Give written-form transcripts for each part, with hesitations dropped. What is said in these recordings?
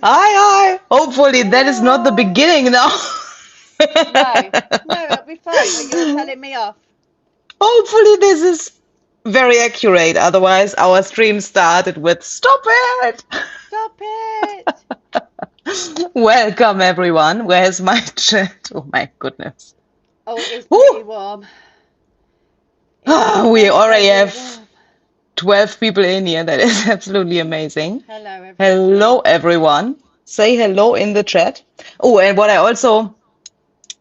Hi. Hopefully that is not the beginning now. No, it'll be fine when you're telling me off. Hopefully this is very accurate. Otherwise, our stream started with "Stop it." Stop it! Welcome, everyone. Where's my chat? Oh my goodness. Oh, it is pretty Woo! warm. It is We very, already very have warm. 12 people in here. That is absolutely amazing. Hello, Hello, everybody. everyone. Say hello in the chat. Oh, and what I also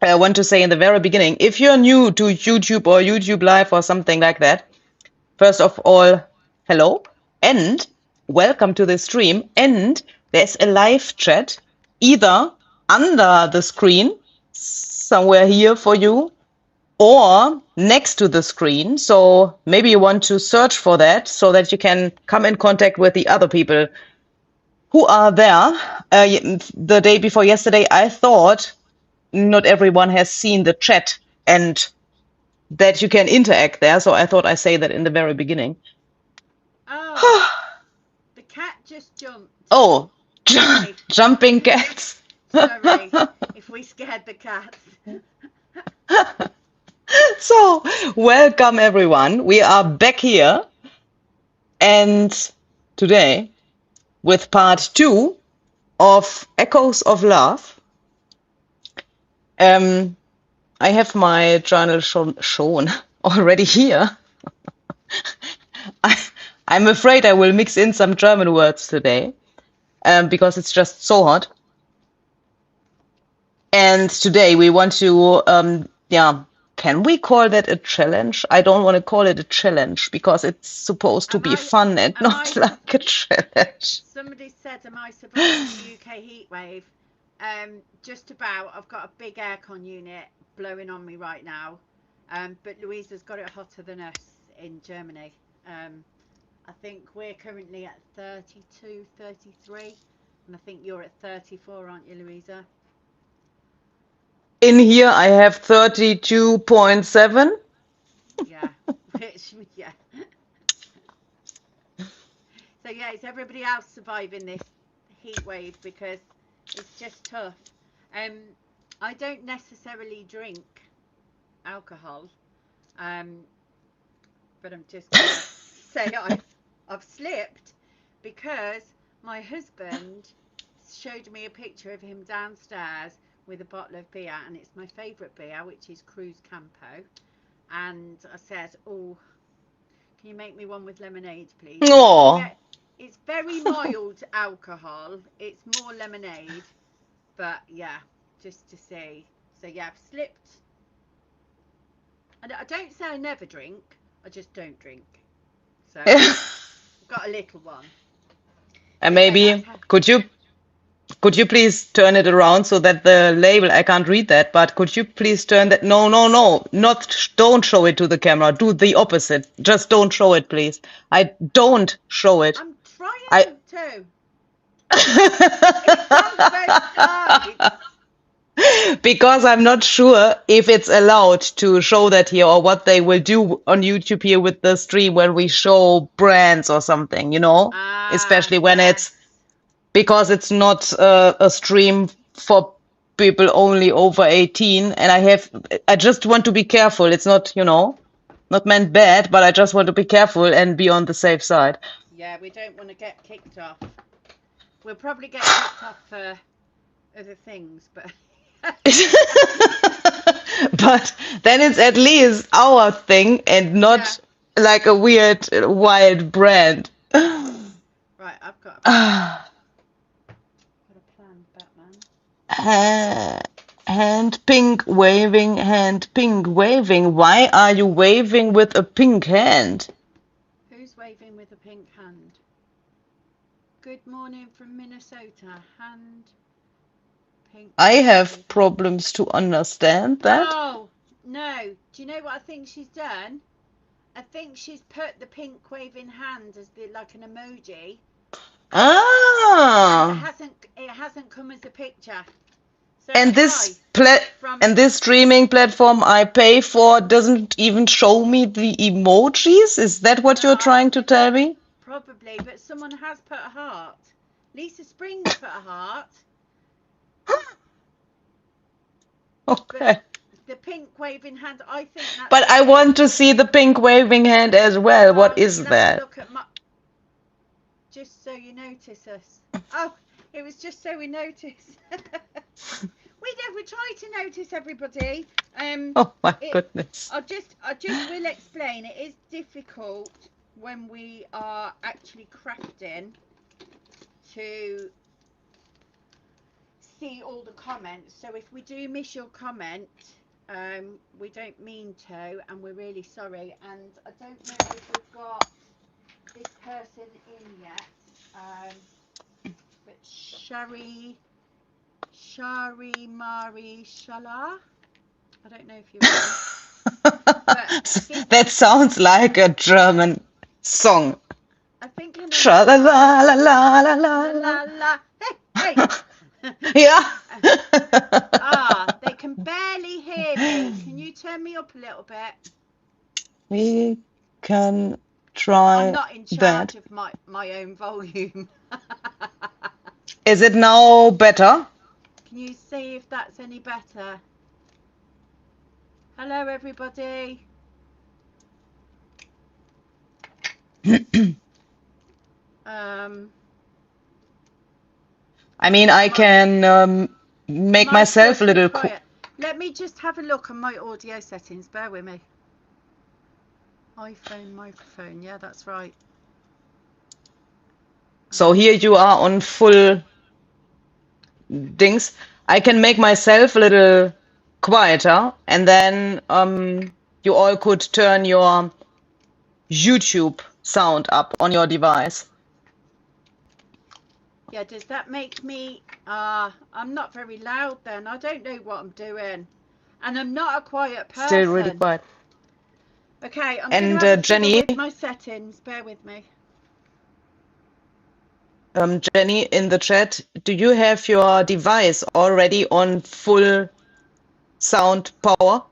want to say in the very beginning, if you're new to YouTube or YouTube Live or something like that, first of all, hello and welcome to the stream. And there's a live chat either under the screen, somewhere here for you, or next to the screen. So maybe you want to search for that so that you can come in contact with the other people who are there. The day before yesterday, I thought not everyone has seen the chat and that you can interact there. So I thought I say that in the very beginning. Oh, the cat just jumped. Oh, Sorry. jumping cats. Sorry if we scared the cats. So, welcome everyone. We are back here and today with part 2 of Echoes of Love. I have my journal shown already here. I'm afraid I will mix in some German words today because it's just so hot. And today we want to, can we call that a challenge? I don't want to call it a challenge because it's supposed to be fun and not like a challenge. Somebody said, am I surviving the UK heat wave? Just about. I've got a big aircon unit blowing on me right now. But Louisa's got it hotter than us in Germany. I think we're currently at 32, 33. And I think you're at 34, aren't you, Louisa? In here I have 32.7. Yeah. Yeah. So yeah, is everybody else surviving this heat wave? Because it's just tough. I don't necessarily drink alcohol, but I'm just gonna say I've slipped because my husband showed me a picture of him downstairs with a bottle of beer, and it's my favourite beer, which is Cruz Campo. And I said, "Oh, can you make me one with lemonade, please?" Oh. It's very mild alcohol. It's more lemonade, but yeah, just to see. So yeah, I've slipped. And I don't say I never drink. I just don't drink. So I've got a little one. And So, maybe yeah, could you please turn it around so that the label, I can't read that, but could you please turn that? No, don't show it to the camera. Do the opposite. Just don't show it, please. I don't show it. I'm trying to. It sounds very tight. Because I'm not sure if it's allowed to show that here or what they will do on YouTube here with the stream when we show brands or something, especially when it's because it's not a stream for people only over 18. And I just want to be careful. It's not, not meant bad, but I just want to be careful and be on the safe side. Yeah, we don't want to get kicked off. We'll probably get kicked off for other things, but... But then it's at least our thing and not like a weird wild brand. Right, I've got a plan, Batman. Hand pink waving. Why are you waving with a pink hand? Who's waving with a pink hand? Good morning from Minnesota. Hand pink. I have problems to understand that. Oh, no. Do you know what I think she's done? I think she's put the pink waving hand as like an emoji. Ah. It hasn't come as a picture. So and this streaming platform I pay for doesn't even show me the emojis? Is that what you're trying to tell me? Probably, but someone has put a heart. Lisa Springs put a heart. Okay. But the pink waving hand, I think that's... But I want to see the pink waving hand as well. What is that? Look at my... Just so you notice us. Oh, it was just so we notice. We never try to notice everybody. Oh my goodness. I just will explain. It is difficult when we are actually crafting to see all the comments. So if we do miss your comment, we don't mean to, and we're really sorry. And I don't know if we've got this person in yet, but Shari Mari Shala, I don't know if you're in. That sounds like a German song. I think her name Sha la la la la la la la la. Hey. Yeah. They can barely hear me. Can you turn me up a little bit? We can try. I'm not in charge of my own volume. Is it now better? Can you see if that's any better? Hello, everybody. I mean, I can make myself a little quiet. Let me just have a look on my audio settings. Bear with me. iPhone microphone. Yeah, that's right. So here you are on full dings. I can make myself a little quieter, and then you all could turn your YouTube sound up on your device. Yeah, does that make me... I'm not very loud then. I don't know what I'm doing. And I'm not a quiet person. Still really quiet. Okay, I'm going to have Jenny with my settings. Bear with me. Jenny, in the chat, do you have your device already on full sound power?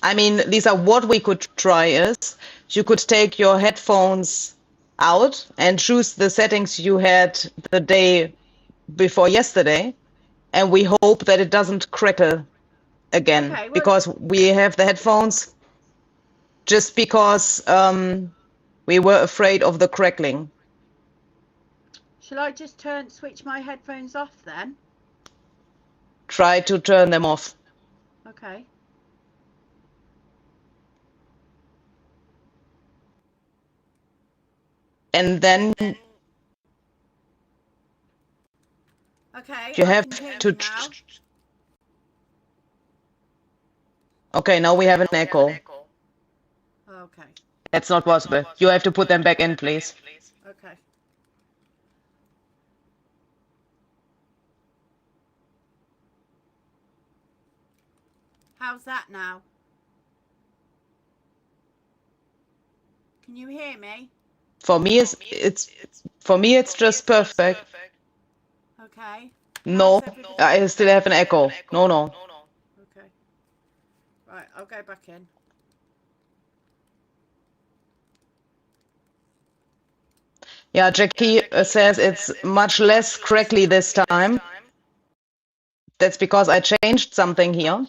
I mean, Lisa, what we could try is you could take your headphones out and choose the settings you had the day before yesterday, and we hope that it doesn't crackle again. Okay, because we have the headphones just because we were afraid of the crackling. Shall I just switch my headphones off then? Try to turn them off. Okay. And then okay, you have to... Okay, now we have an echo. Okay. That's not possible. You have to put them back in, please. Okay. How's that now? Can you hear me? For me, it's just perfect. Okay. No, I still have an echo. No. Okay. Right, I'll go back in. Yeah, Jackie says it's much less crackly this time. That's because I changed something here.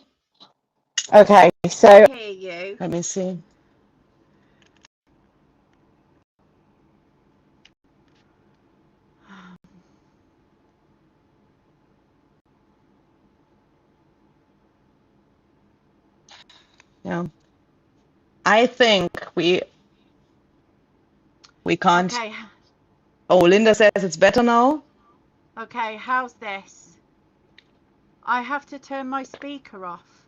Okay, so hear you. Let me see. Yeah, I think we can't. Okay. Oh, Linda says it's better now. Okay, how's this? I have to turn my speaker off.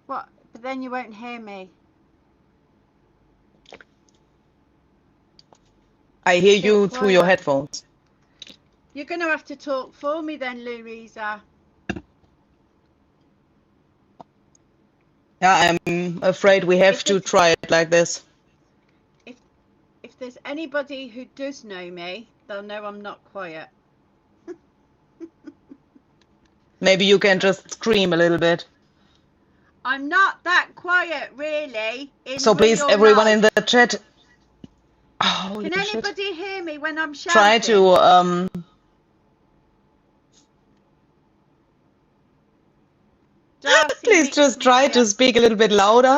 What? But then you won't hear me. I hear you through your headphones. You're going to have to talk for me then, Louisa. Yeah, I'm afraid we have to try it like this. If there's anybody who does know me, they'll know I'm not quiet. Maybe you can just scream a little bit. I'm not that quiet, really. So please, everyone in the chat. Oh, can anybody hear me when I'm shouting? Try to please just try to speak a little bit louder,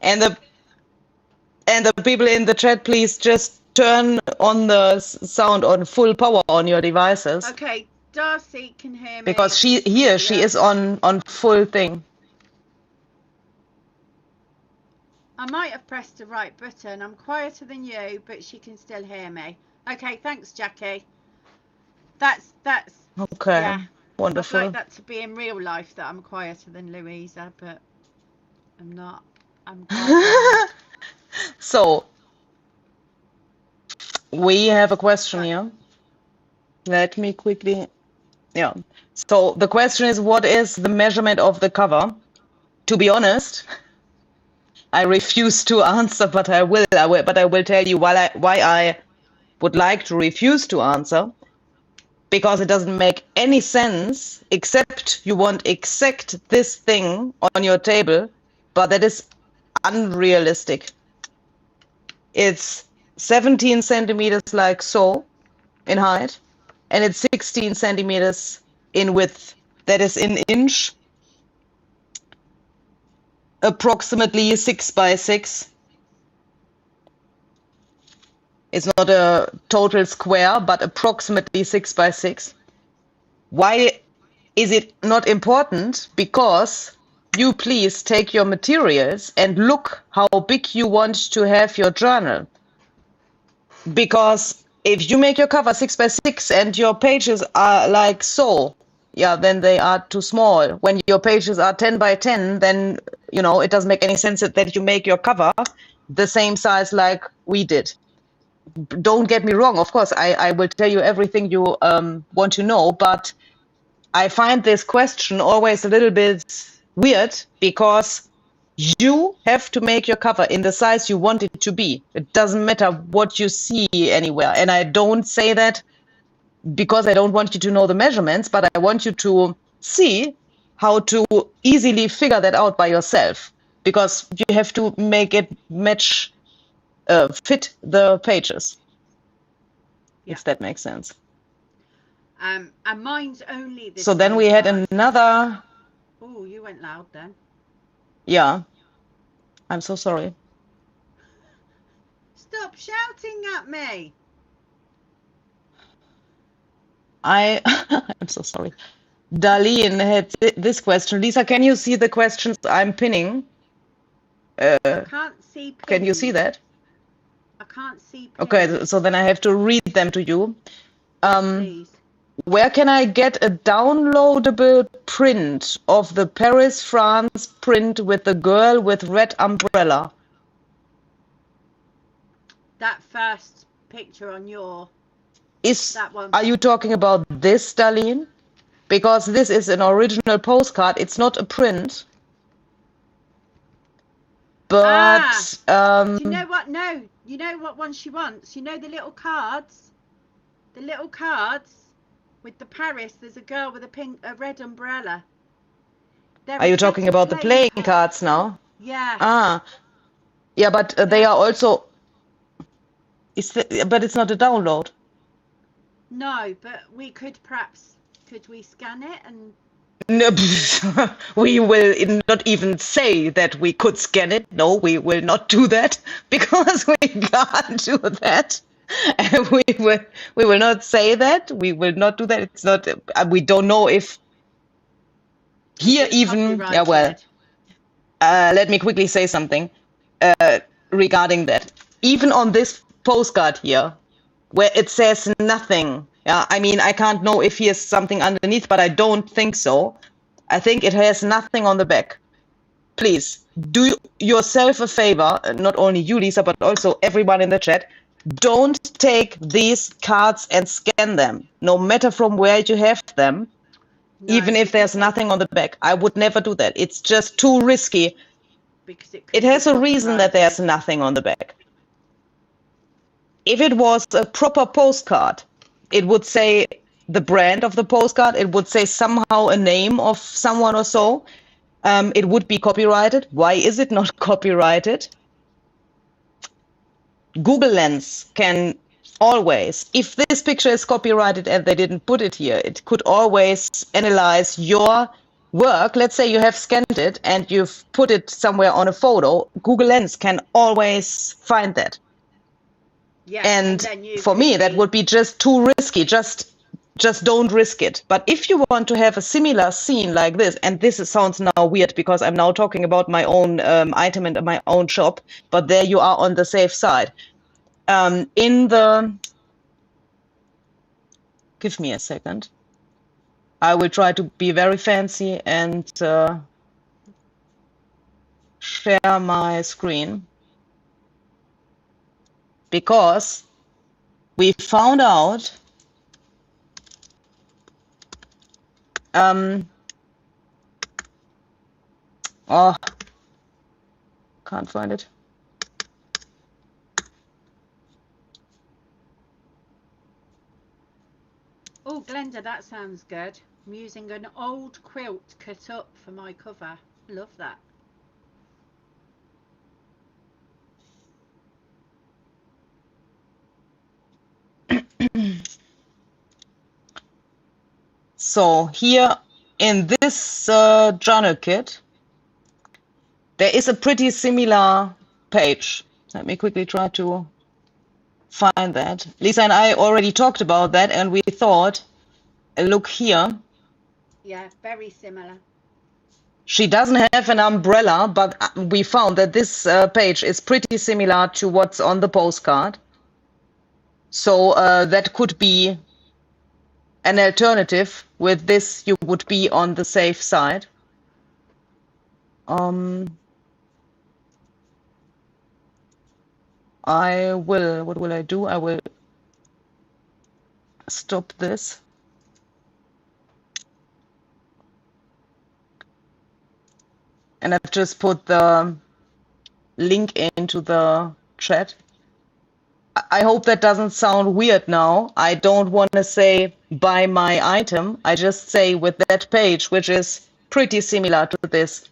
and the people in the chat, please just turn on the sound on full power on your devices. Okay, Darcy can hear me. Because she is on full thing. I might have pressed the right button. I'm quieter than you, but she can still hear me. Okay, thanks, Jackie. That's okay. Yeah, wonderful. I'd like that to be in real life, that I'm quieter than Louisa, but I'm not. I'm quieter. So we have a question here. Let me quickly. Yeah. So the question is, what is the measurement of the cover? To be honest, I refuse to answer, but I will tell you why I would like to refuse to answer, because it doesn't make any sense, except you want exact this thing on your table, but that is unrealistic. It's 17 centimeters like so in height, and it's 16 centimeters in width. That is in inch, approximately 6 by 6. It's not a total square, but approximately 6 by 6. Why is it not important? Because you please take your materials and look how big you want to have your journal. Because if you make your cover 6 by 6 and your pages are like so, yeah, then they are too small. When your pages are 10 by 10, then, you know, it doesn't make any sense that you make your cover the same size like we did. Don't get me wrong, of course, I will tell you everything you want to know, but I find this question always a little bit weird, because you have to make your cover in the size you want it to be. It doesn't matter what you see anywhere. And I don't say that because I don't want you to know the measurements, but I want you to see how to easily figure that out by yourself, because you have to make it match, fit the pages. Yeah. If that makes sense. And mine's only this. So then we had another. Oh, you went loud then. Yeah. I'm so sorry. Stop shouting at me. I'm so sorry. Darlene had this question. Lisa, can you see the questions I'm pinning? I can't see pins. Can you see that? I can't see pins. Okay, so then I have to read them to you. Please. Where can I get a downloadable print of the Paris, France print with the girl with red umbrella? That first picture on your... that one. Are you talking about this, Darlene? Because this is an original postcard. It's not a print. But... do you know what? No. You know what one she wants? You know the little cards? The little cards with the Paris. There's a girl with a red umbrella. Are you talking about the playing cards now? Yeah. Yeah, but they are also... but it's not a download. No, but we could perhaps... Could we scan it and... No, we will not even say that we could scan it. No, we will not do that, because we can't do that. And we will not say that. We will not do that. It's not. We don't know if here even. Yeah, well. Let me quickly say something regarding that. Even on this postcard here, where it says nothing. Yeah, I mean, I can't know if here's something underneath, but I don't think so. I think it has nothing on the back. Please, do yourself a favor, not only you, Lisa, but also everyone in the chat. Don't take these cards and scan them, no matter from where you have them, even if there's nothing on the back. I would never do that. It's just too risky. Because it has a reason that there's nothing on the back. If it was a proper postcard, it would say the brand of the postcard. It would say somehow a name of someone or so. It would be copyrighted. Why is it not copyrighted? Google Lens can always, if this picture is copyrighted and they didn't put it here, it could always analyze your work. Let's say you have scanned it and you've put it somewhere on a photo. Google Lens can always find that. Yeah, and then you for could me, that be- would be just too risky. Just don't risk it. But if you want to have a similar scene like this, and sounds now weird because I'm now talking about my own item and my own shop, but there you are on the safe side. Give me a second. I will try to be very fancy and share my screen, because we found out oh, can't find it. Oh, Glenda, that sounds good. I'm using an old quilt cut up for my cover. Love that. So here in this journal kit, there is a pretty similar page. Let me quickly try to find that. Lisa and I already talked about that, and we thought, look here. Yeah, very similar. She doesn't have an umbrella, but we found that this page is pretty similar to what's on the postcard. So that could be an alternative. With this, you would be on the safe side. What will I do? I will stop this. And I've just put the link into the chat. I hope that doesn't sound weird now. I don't want to say buy my item. I just say with that page, which is pretty similar to this,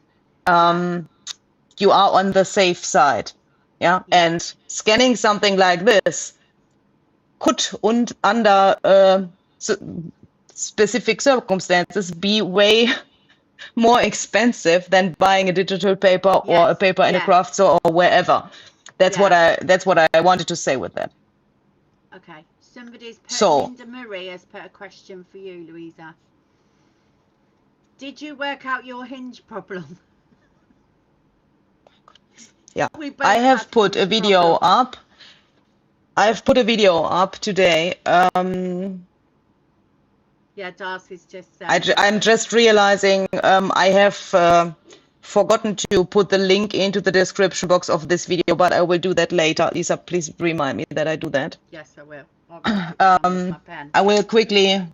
you are on the safe side. Yeah. And scanning something like this could, under specific circumstances, be way more expensive than buying a digital paper or a paper in a craft store or wherever. That's what I wanted to say with that. Okay. Linda Murray has put a question for you, Louisa. Did you work out your hinge problem? Yeah, I have put a video up. I've put a video up today. Yeah, Darcy's just saying. I'm just realizing I have forgotten to put the link into the description box of this video, but I will do that later. Lisa, please remind me that I do that. Yes, I will. My pen. I will quickly.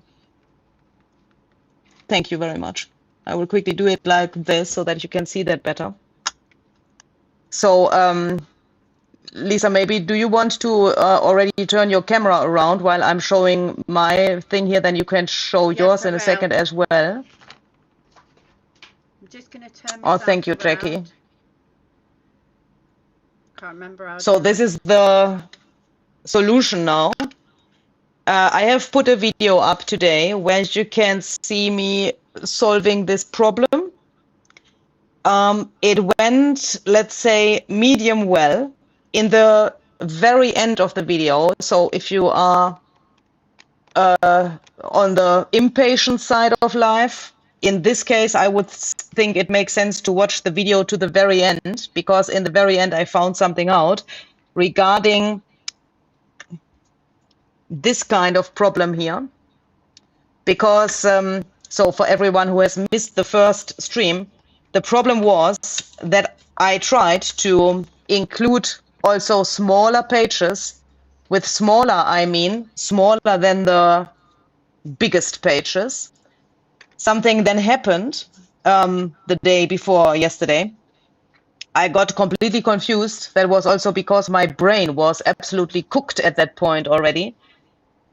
Thank you very much. I will quickly do it like this so that you can see that better. So, Lisa, maybe do you want to already turn your camera around while I'm showing my thing here? Then you can show yours in a second as well. I'm just going to turn. Oh, thank you, Jackie. Can't remember how. So this is the solution now. I have put a video up today where you can see me solving this problem. It went, let's say, medium well in the very end of the video. So if you are on the impatient side of life, in this case, I would think it makes sense to watch the video to the very end, because in the very end, I found something out regarding this kind of problem here. Because, so for everyone who has missed the first stream, the problem was that I tried to include also smaller pages. With smaller, I mean smaller than the biggest pages. Something then happened the day before yesterday. I got completely confused. That was also because my brain was absolutely cooked at that point already.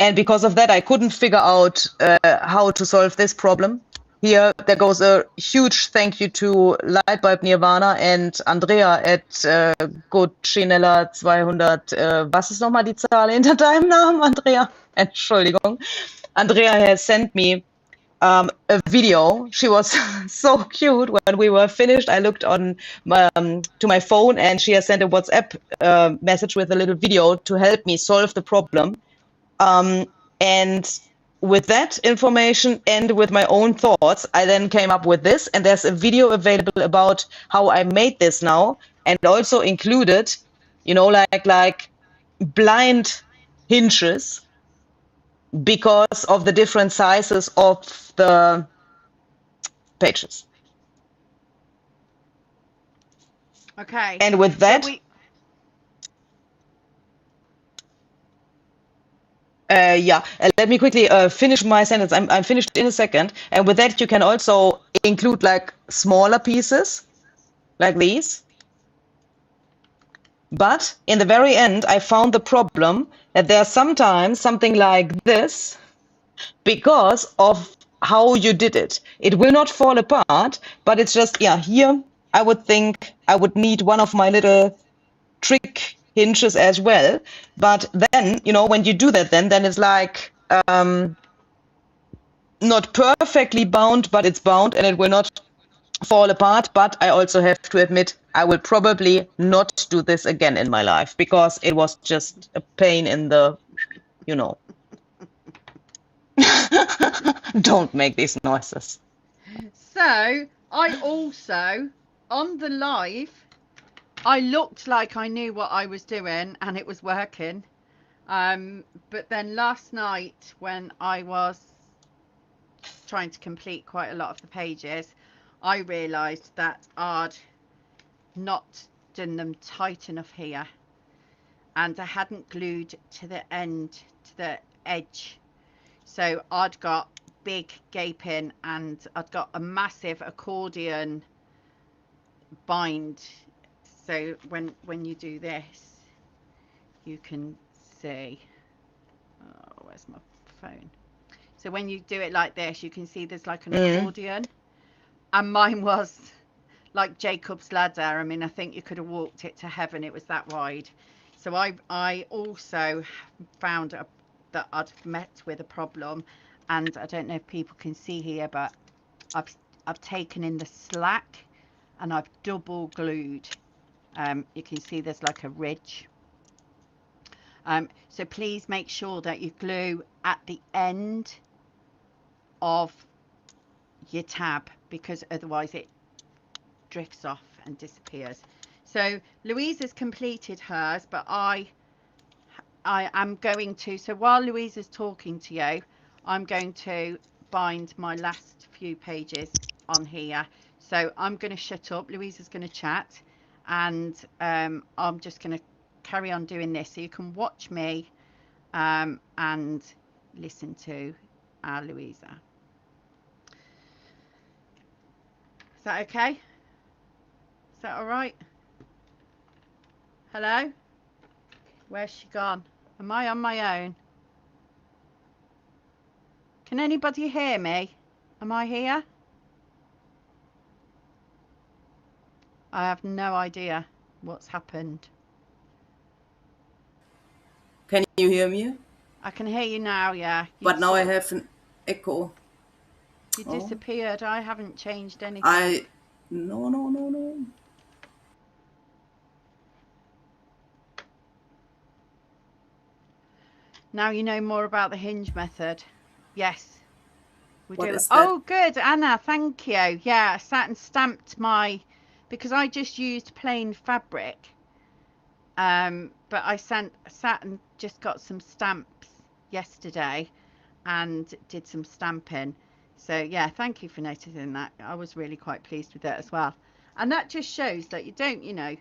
And because of that, I couldn't figure out how to solve this problem. here there goes a huge thank you to Lightbulb Nirvana and Andrea at Gotchinella 200. Was ist nochmal die Zahl hinter deinem Namen, Andrea? Entschuldigung. Andrea has sent me a video. She was so cute when we were finished. I looked on to my phone, and she has sent a WhatsApp message with a little video to help me solve the problem. And with that information and with my own thoughts, I then came up with this. And there's a video available about how I made this now, and also included, you know, like blind hinges because of the different sizes of the pages. Okay. And with that, let me quickly finish my sentence. I'm finished in a second. And with that, you can also include like smaller pieces, like these. But in the very end, I found the problem that there's sometimes something like this because of how you did it. It will not fall apart, but it's just, yeah, here I would think I would need one of my little trick hinges as well. But then, you know, when you do that, then it's like not perfectly bound, but it's bound and it will not fall apart. But I also have to admit, I will probably not do this again in my life because it was just a pain in the, you know. Don't make these noises. So I also, on the live, I looked like I knew what I was doing and it was working. But then last night when I was trying to complete quite a lot of the pages, I realised that I'd not done them tight enough here, and I hadn't glued to the end, to the edge. So I'd got big gaping, and I'd got a massive accordion bind. So when you do this, you can see. Oh, where's my phone? So when you do it like this, you can see there's like an accordion, and mine was like Jacob's ladder. I mean, I think you could have walked it to heaven. It was that wide. So I also found that I'd met with a problem, and I don't know if people can see here, but I've taken in the slack and I've double glued. You can see there's like a ridge. So please make sure that you glue at the end of your tab, because otherwise it drifts off and disappears. So Louise has completed hers, but I am going to, so while Louise is talking to you, I'm going to bind my last few pages on here. So I'm going to shut up, Louise is going to chat, and I'm just going to carry on doing this so you can watch me and listen to our Louisa. Is that okay? Is that all right? Hello? Where's she gone? Am I on my own? Can anybody hear me? Am I here? I have no idea what's happened. Can you hear me? I can hear you now, yeah. But now I have an echo. You disappeared. I haven't changed anything. No. Now you know more about the hinge method. Yes, we do. Is that? Oh, good, Anna. Thank you. Yeah, I sat and stamped because I just used plain fabric. But I sat and just got some stamps yesterday and did some stamping. So yeah, thank you for noticing that. I was really quite pleased with that as well. And that just shows that you don't, you know,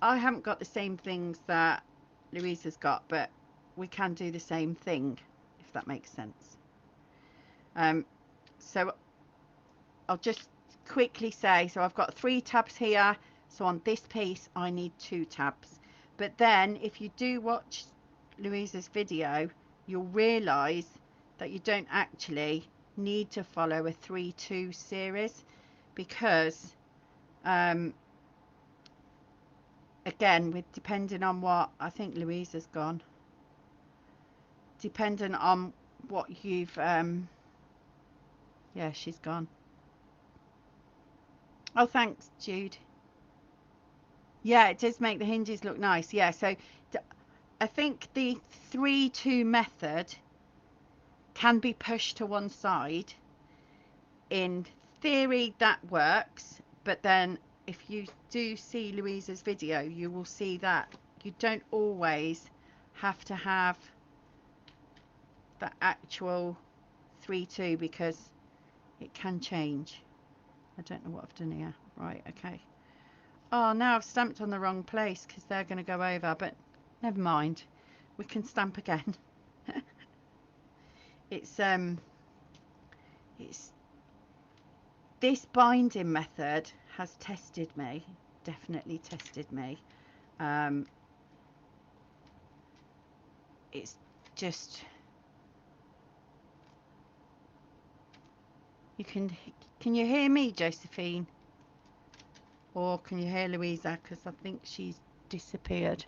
I haven't got the same things that Louisa's got, but we can do the same thing, if that makes sense. So I'll just quickly say, so I've got 3 tabs here. So on this piece, I need 2 tabs. But then if you do watch Louisa's video, you'll realise that you don't actually need to follow a 3-2 series because again, with depending on what, I think Louisa's gone, depending on what you've yeah, she's gone. Oh, thanks, Jude. Yeah, it does make the hinges look nice. Yeah, so I think the 3-2 method can be pushed to one side. In theory, that works, but then if you do see Louisa's video, you will see that you don't always have to have the actual 3-2 because it can change. I don't know what I've done here. Right, okay. Oh, now I've stamped on the wrong place because they're going to go over, but never mind. We can stamp again. It's this binding method has tested me, definitely tested me. It's just, can you hear me, Josephine? Or can you hear Louisa? Because I think she's disappeared.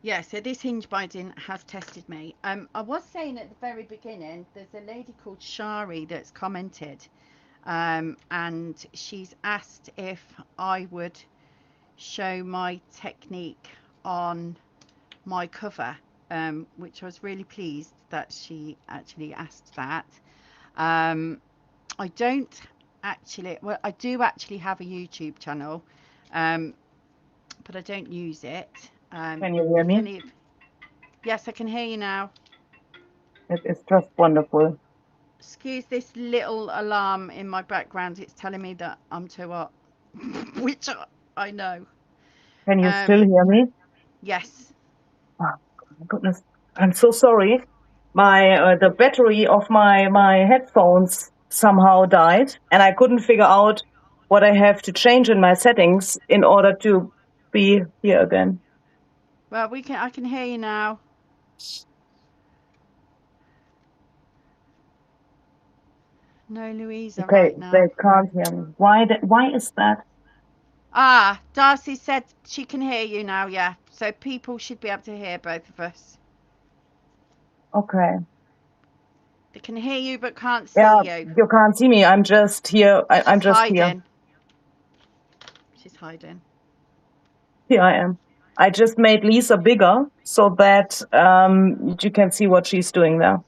Yeah, so this hinge binding has tested me. I was saying at the very beginning, there's a lady called Shari that's commented, and she's asked if I would show my technique on my cover, which I was really pleased that she actually asked that. I don't actually, well, I do actually have a YouTube channel, but I don't use it. Can you hear me? Yes, I can hear you now. It is just wonderful. Excuse this little alarm in my background. It's telling me that I'm too hot, which I know. Can you still hear me? Yes. Oh, my goodness. I'm so sorry. The battery of my headphones somehow died, and I couldn't figure out what I have to change in my settings in order to be here again. Well, I can hear you now. No Louisa right now. They can't hear me. Why is that? Ah, Darcy said she can hear you now, yeah. So people should be able to hear both of us. Okay. They can hear you but can't see you. You can't see me. I'm just here. I'm just hiding. here. She's hiding. Here I am. I just made Lisa bigger so that you can see what she's doing there.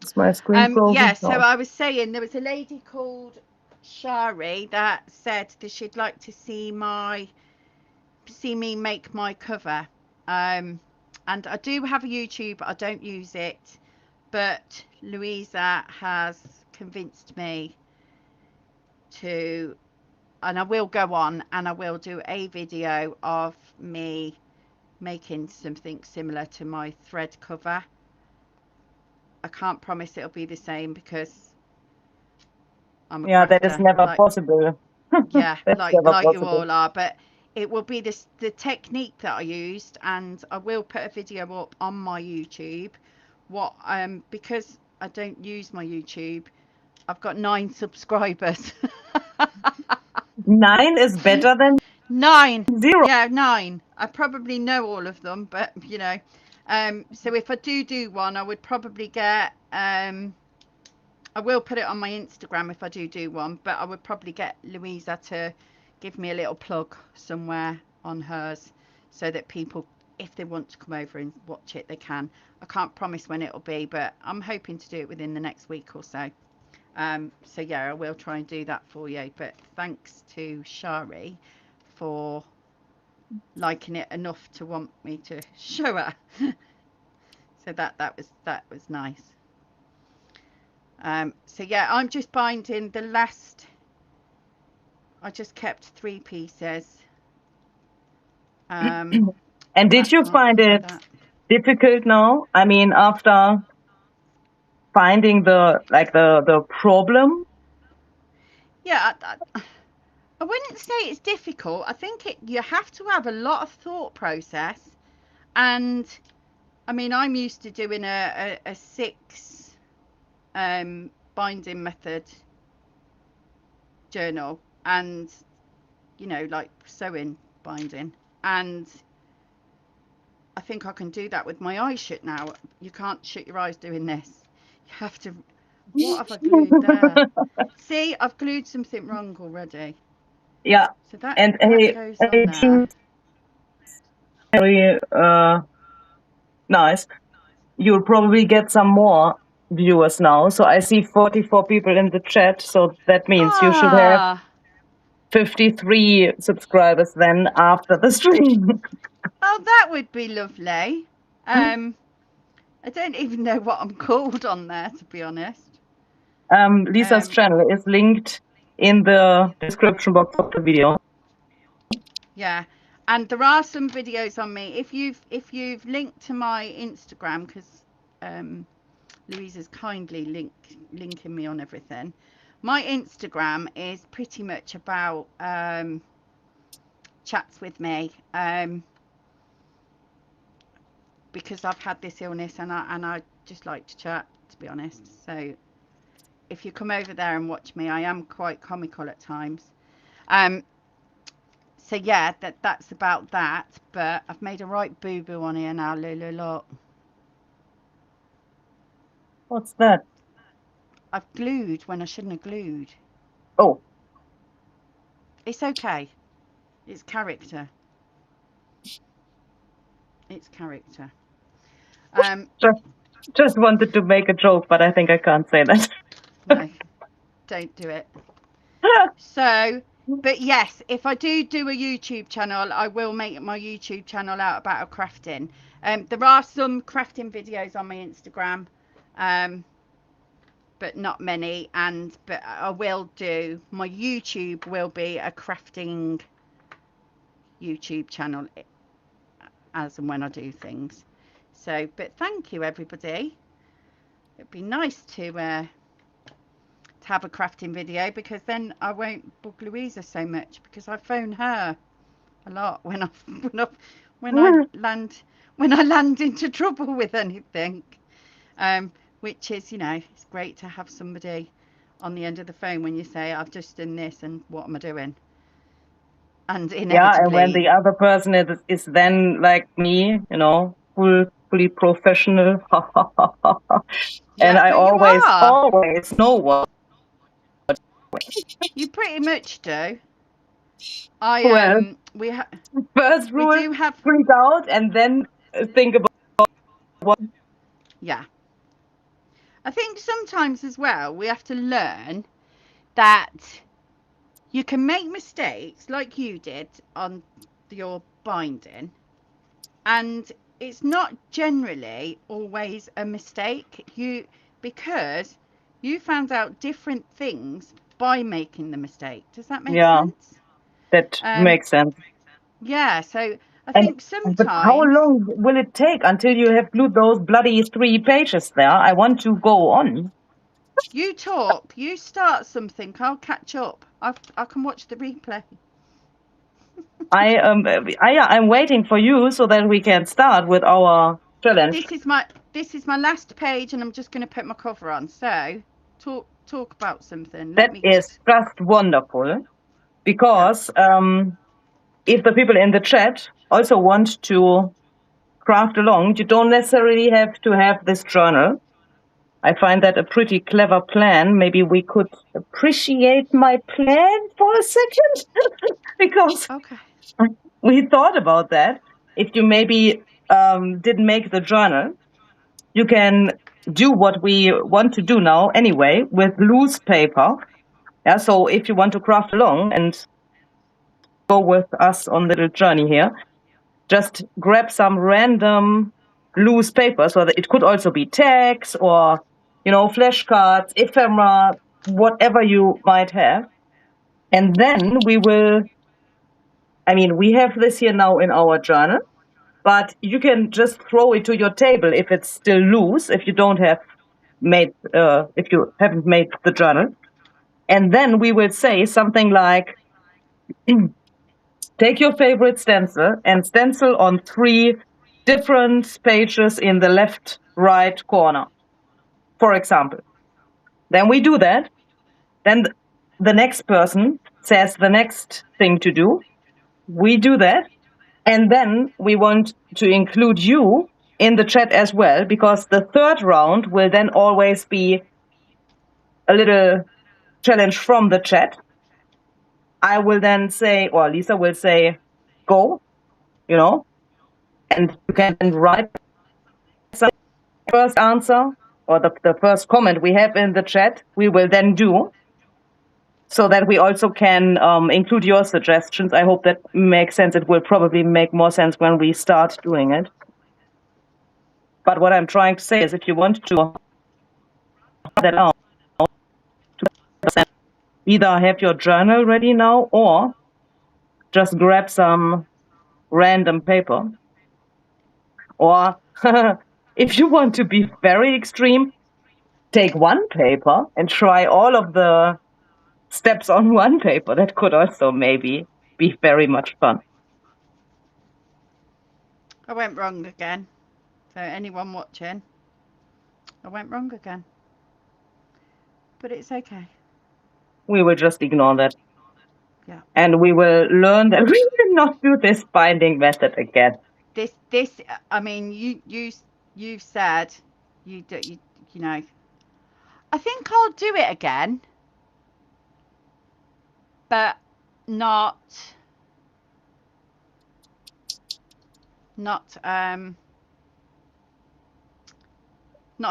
Is my screen frozen? Yeah, so I was saying there was a lady called Shari that said that she'd like to see me make my cover. And I do have a YouTube, I don't use it, but Louisa has convinced me to, and I will go on and I will do a video of me making something similar to my thread cover. I can't promise it'll be the same because I'm a crafter. That is never possible. Yeah, like you all are, but it will be the technique that I used, and I will put a video up on my YouTube. Because I don't use my YouTube, I've got 9 subscribers. 9 is better than 9. 0. Yeah, 9. I probably know all of them, but you know, so if I do one, I would probably get I will put it on my Instagram if I do one, but I would probably get Louisa to give me a little plug somewhere on hers so that people, if they want to come over and watch it, they can. I can't promise when it'll be, but I'm hoping to do it within the next week or so. So yeah, I will try and do that for you. But thanks to Shari for liking it enough to want me to show her. So that was nice. So yeah, I'm just binding the last. I just kept 3 pieces. And did you find it difficult now? I mean, after finding the problem? Yeah, I wouldn't say it's difficult. I think you have to have a lot of thought process And I mean, I'm used to doing a 6 binding method journal, and you know, like sewing binding, and I think I can do that with my eyes shut now. You can't shut your eyes doing this. You have to. What have I glued there? See, I've glued something wrong already. Yeah, So that and goes on there. Very nice. You'll probably get some more viewers now. So I see 44 people in the chat. So that means you should have 53 subscribers then after the stream. Oh, that would be lovely. I don't even know what I'm called on there, to be honest. Lisa's channel is linked in the description box of the video. Yeah, and there are some videos on me. If you've linked to my Instagram, because Louise is kindly linking me on everything. My Instagram is pretty much about chats with me, because I've had this illness and I just like to chat, to be honest. So if you come over there and watch me, I am quite comical at times. So yeah, that's about that. But I've made a right boo-boo on here now, Lulu. Look. What's that? I've glued when I shouldn't have glued. Oh. It's okay. It's character. It's character. Just wanted to make a joke, but I think I can't say that. No, don't do it. So, but yes, if I do a YouTube channel, I will make my YouTube channel out about crafting. There are some crafting videos on my Instagram, but not many. But I will do, my YouTube will be a crafting YouTube channel as and when I do things. So, but thank you, everybody. It'd be nice to have a crafting video, because then I won't bug Louisa so much, because I phone her a lot when I land into trouble with anything. Which is, you know, it's great to have somebody on the end of the phone when you say, I've just done this and what am I doing? And inevitably, yeah, and when the other person is then like me, you know, fully professional. And I always know what. You pretty much do. First rule, freak out and then think about what. Yeah. I think sometimes as well, we have to learn that you can make mistakes like you did on your binding, and it's not generally always a mistake, because you found out different things by making the mistake. Does that make sense? That makes sense. Yeah, so I think sometimes... But how long will it take until you have glued those bloody 3 pages there? I want to go on. You talk, you start something, I'll catch up. I can watch the replay. I'm waiting for you so that we can start with our challenge. This is my last page, and I'm just going to put my cover on. So talk about something. That is just wonderful, because if the people in the chat also want to craft along, you don't necessarily have to have this journal. I find that a pretty clever plan. Maybe we could appreciate my plan for a second, because we thought about that. If you maybe didn't make the journal, you can do what we want to do now anyway with loose paper. Yeah, so if you want to craft along and go with us on the little journey here, just grab some random loose paper. So that it could also be tags or, you know, flashcards, ephemera, whatever you might have. And then we have this here now in our journal, but you can just throw it to your table if it's still loose, if you haven't made the journal. And then we will say something like, take your favorite stencil and stencil on 3 different pages in the left, right corner, for example. Then we do that. Then the next person says the next thing to do. We do that. And then we want to include you in the chat as well, because the third round will then always be a little challenge from the chat. I will then say, or Lisa will say, go, you know, and you can then write the first answer or the first comment we have in the chat, we will then do, so that we also can include your suggestions. I hope that makes sense. It will probably make more sense when we start doing it. But what I'm trying to say is, if you want to write that out, either have your journal ready now or just grab some random paper. Or if you want to be very extreme, take one paper and try all of the steps on one paper. That could also maybe be very much fun. I went wrong again. So anyone watching, I went wrong again. But it's okay. We will just ignore that. Yeah. And we will learn that we will not do this binding method again. This I mean, you've said you know. I think I'll do it again, but not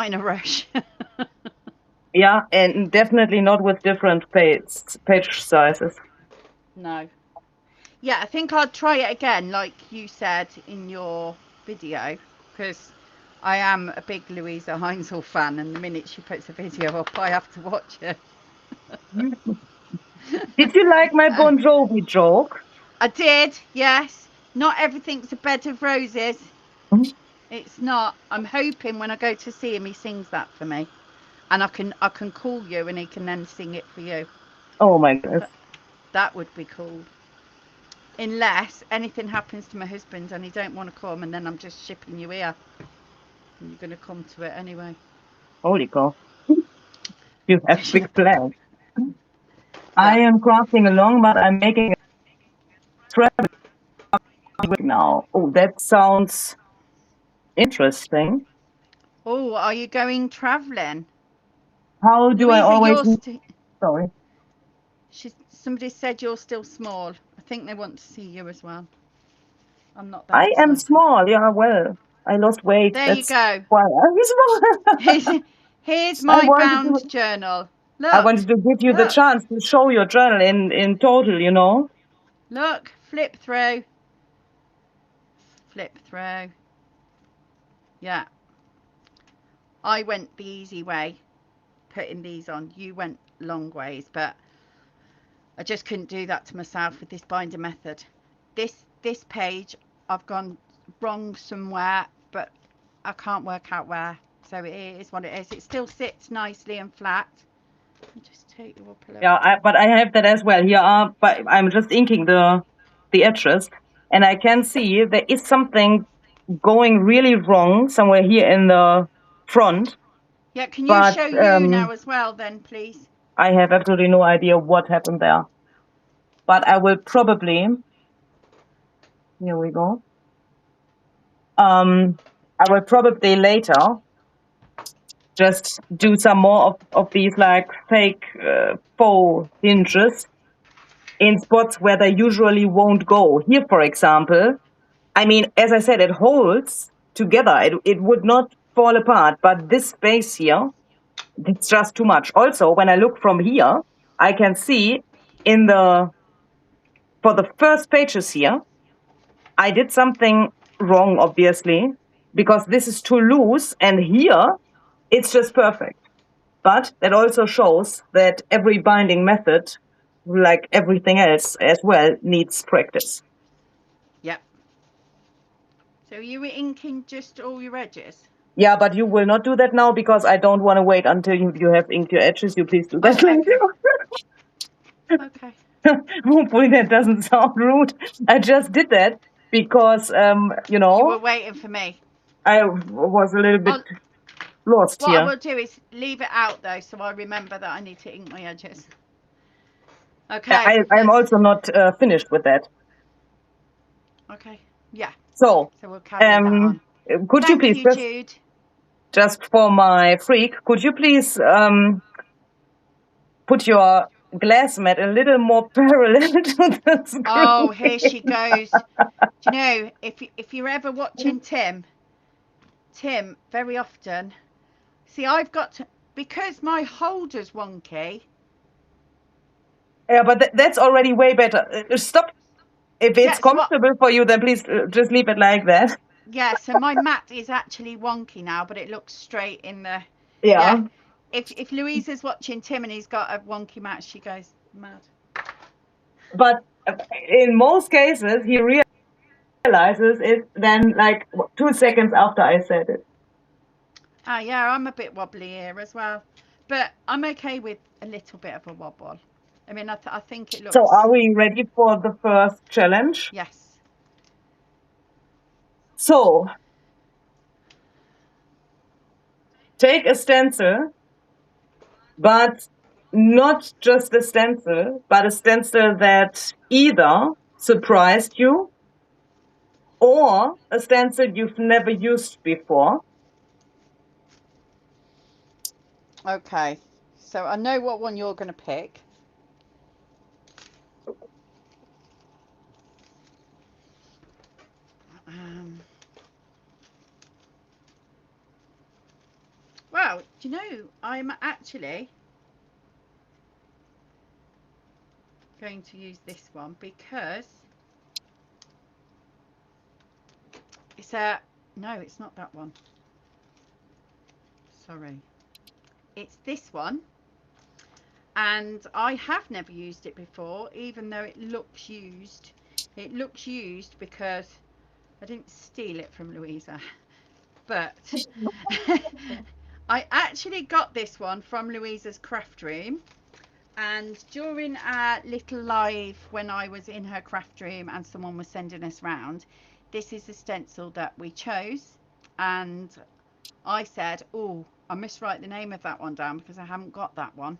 in a rush. Yeah, and definitely not with different page sizes. No. Yeah, I think I'll try it again, like you said in your video, because I am a big Louisa Heinzel fan, and the minute she puts a video up, I have to watch it. Did you like my Bon Jovi joke? I did, yes. Not everything's a bed of roses. It's not. I'm hoping when I go to see him, he sings that for me, and I can call you, and he can then sing it for you. Oh my goodness. That would be cool. Unless anything happens to my husband and he don't want to come, and then I'm just shipping you here, and you're going to come to it anyway. Holy cow. You have big plans. Yeah. I am crafting along, but I'm making a travel now. Oh, that sounds interesting. Oh, are you going travelling? How do Louisa, I always... Sorry. Somebody said you're still small. I think they want to see you as well. I'm not that I excited. am small, yeah, well, I lost weight. There you go. Why I'm small. Here's my bound journal. Look. I wanted to give you the chance to show your journal in total, you know. Look, flip through. Flip through. Yeah. I went the easy way, putting these on. You went long ways, but I just couldn't do that to myself with this binder method. This page, I've gone wrong somewhere, but I can't work out where. So it is what it is. It still sits nicely and flat. I'll just take you up a little. Yeah, but I have that as well. Here are, but I'm just inking the edges, and I can see there is something going really wrong somewhere here in the front. Yeah, can you show you now as well then, please? I have absolutely no idea what happened there. But I will probably, here we go. I will probably later just do some more of these like fake faux hinges in spots where they usually won't go. Here, for example, I mean, as I said, it holds together. It would not fall apart, but this space here, it's just too much. Also, when I look from here, I can see for the first pages here, I did something wrong, obviously, because this is too loose, and here it's just perfect. But that also shows that every binding method, like everything else as well, needs practice. Yep. So you were inking just all your edges? Yeah, but you will not do that now, because I don't want to wait until you have inked your edges. You please do that later. Okay. Hopefully that doesn't sound rude. I just did that because, you You know, were waiting for me. I was a little bit lost What I here. will do is leave it out though, so I remember that I need to ink my edges. Okay. I'm also not finished with that. Okay. Yeah. So, So we'll carry that on. could you Thank please you, Jude. just for my freak, could you please put your glass mat a little more parallel to the screen? Oh, here she goes. Do you know, if you're ever watching Tim, very often, see, I've got to, because my holder's wonky. Yeah, but that's already way better. Stop. If it's comfortable for you, then please just leave it like that. Yeah, so my mat is actually wonky now, but it looks straight in the... Yeah. If Louisa's watching Tim and he's got a wonky mat, she goes mad. But in most cases, he realizes it then like 2 seconds after I said it. Yeah, I'm a bit wobbly here as well. But I'm okay with a little bit of a wobble. I mean, I think it looks... So are we ready for the first challenge? Yes. So, take a stencil, but not just a stencil, but a stencil that either surprised you or a stencil you've never used before. Okay. So I know what one you're going to pick. Well, do you know, I'm actually going to use this one because it's a... No, it's not that one. Sorry. It's this one. And I have never used it before, even though it looks used. It looks used because I didn't steal it from Louisa. But I actually got this one from Louisa's craft room. And during our little live when I was in her craft room and someone was sending us round, this is the stencil that we chose. And I said, oh, I must write the name of that one down because I haven't got that one.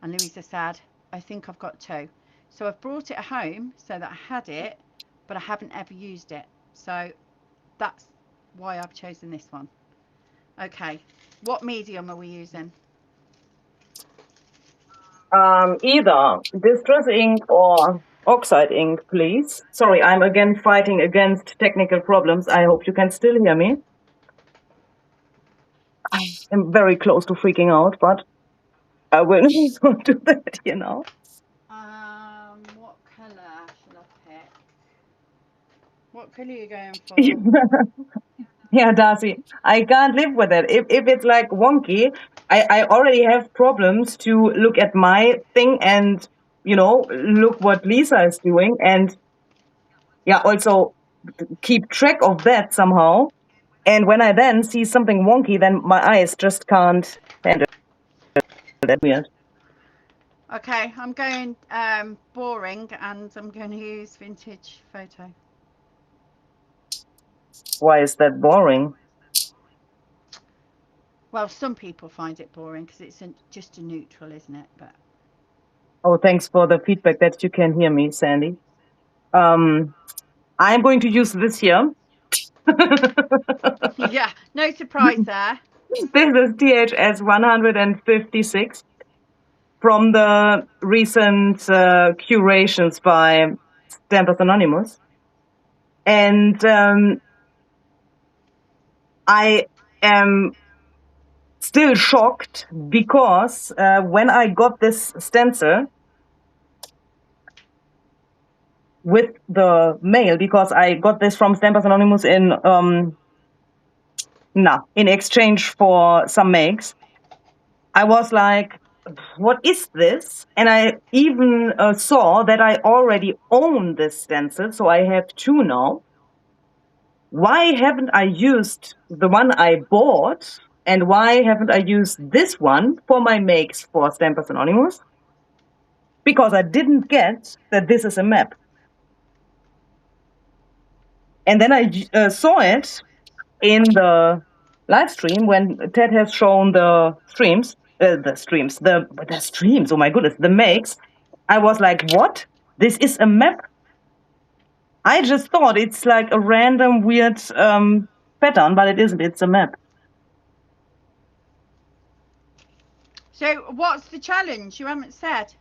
And Louisa said, I think I've got two. So I've brought it home so that I had it, but I haven't ever used it. So that's why I've chosen this one. Okay, what medium are we using? Either distress ink or oxide ink, please. Sorry, I'm again fighting against technical problems. I hope you can still hear me. I'm very close to freaking out, but I will not do that, you know. What colour shall I pick? What colour are you going for? Yeah, Darcy, I can't live with it. If it's like wonky, I already have problems to look at my thing and, you know, look what Lisa is doing and, yeah, also keep track of that somehow. And when I then see something wonky, then my eyes just can't handle that. Weird. Okay, I'm going boring and I'm going to use vintage photo. Why is that boring? Well, some people find it boring because it's just a neutral, isn't it? But oh, thanks for the feedback that you can hear me, Sandy. I'm going to use this here. yeah, no surprise there. This is THS 156 from the recent curations by Stampers Anonymous. And I am still shocked because when I got this stencil with the mail, because I got this from Stampers Anonymous in exchange for some makes, I was like, what is this? And I even saw that I already own this stencil, so I have two now. Why haven't I used the one I bought? And why haven't I used this one for my makes for Stampers Anonymous? Because I didn't get that this is a map. And then I saw it in the live stream when Ted has shown the streams. Oh my goodness, the makes. I was like, what? This is a map? I just thought it's like a random weird pattern, but it isn't. It's a map. So what's the challenge? You haven't said.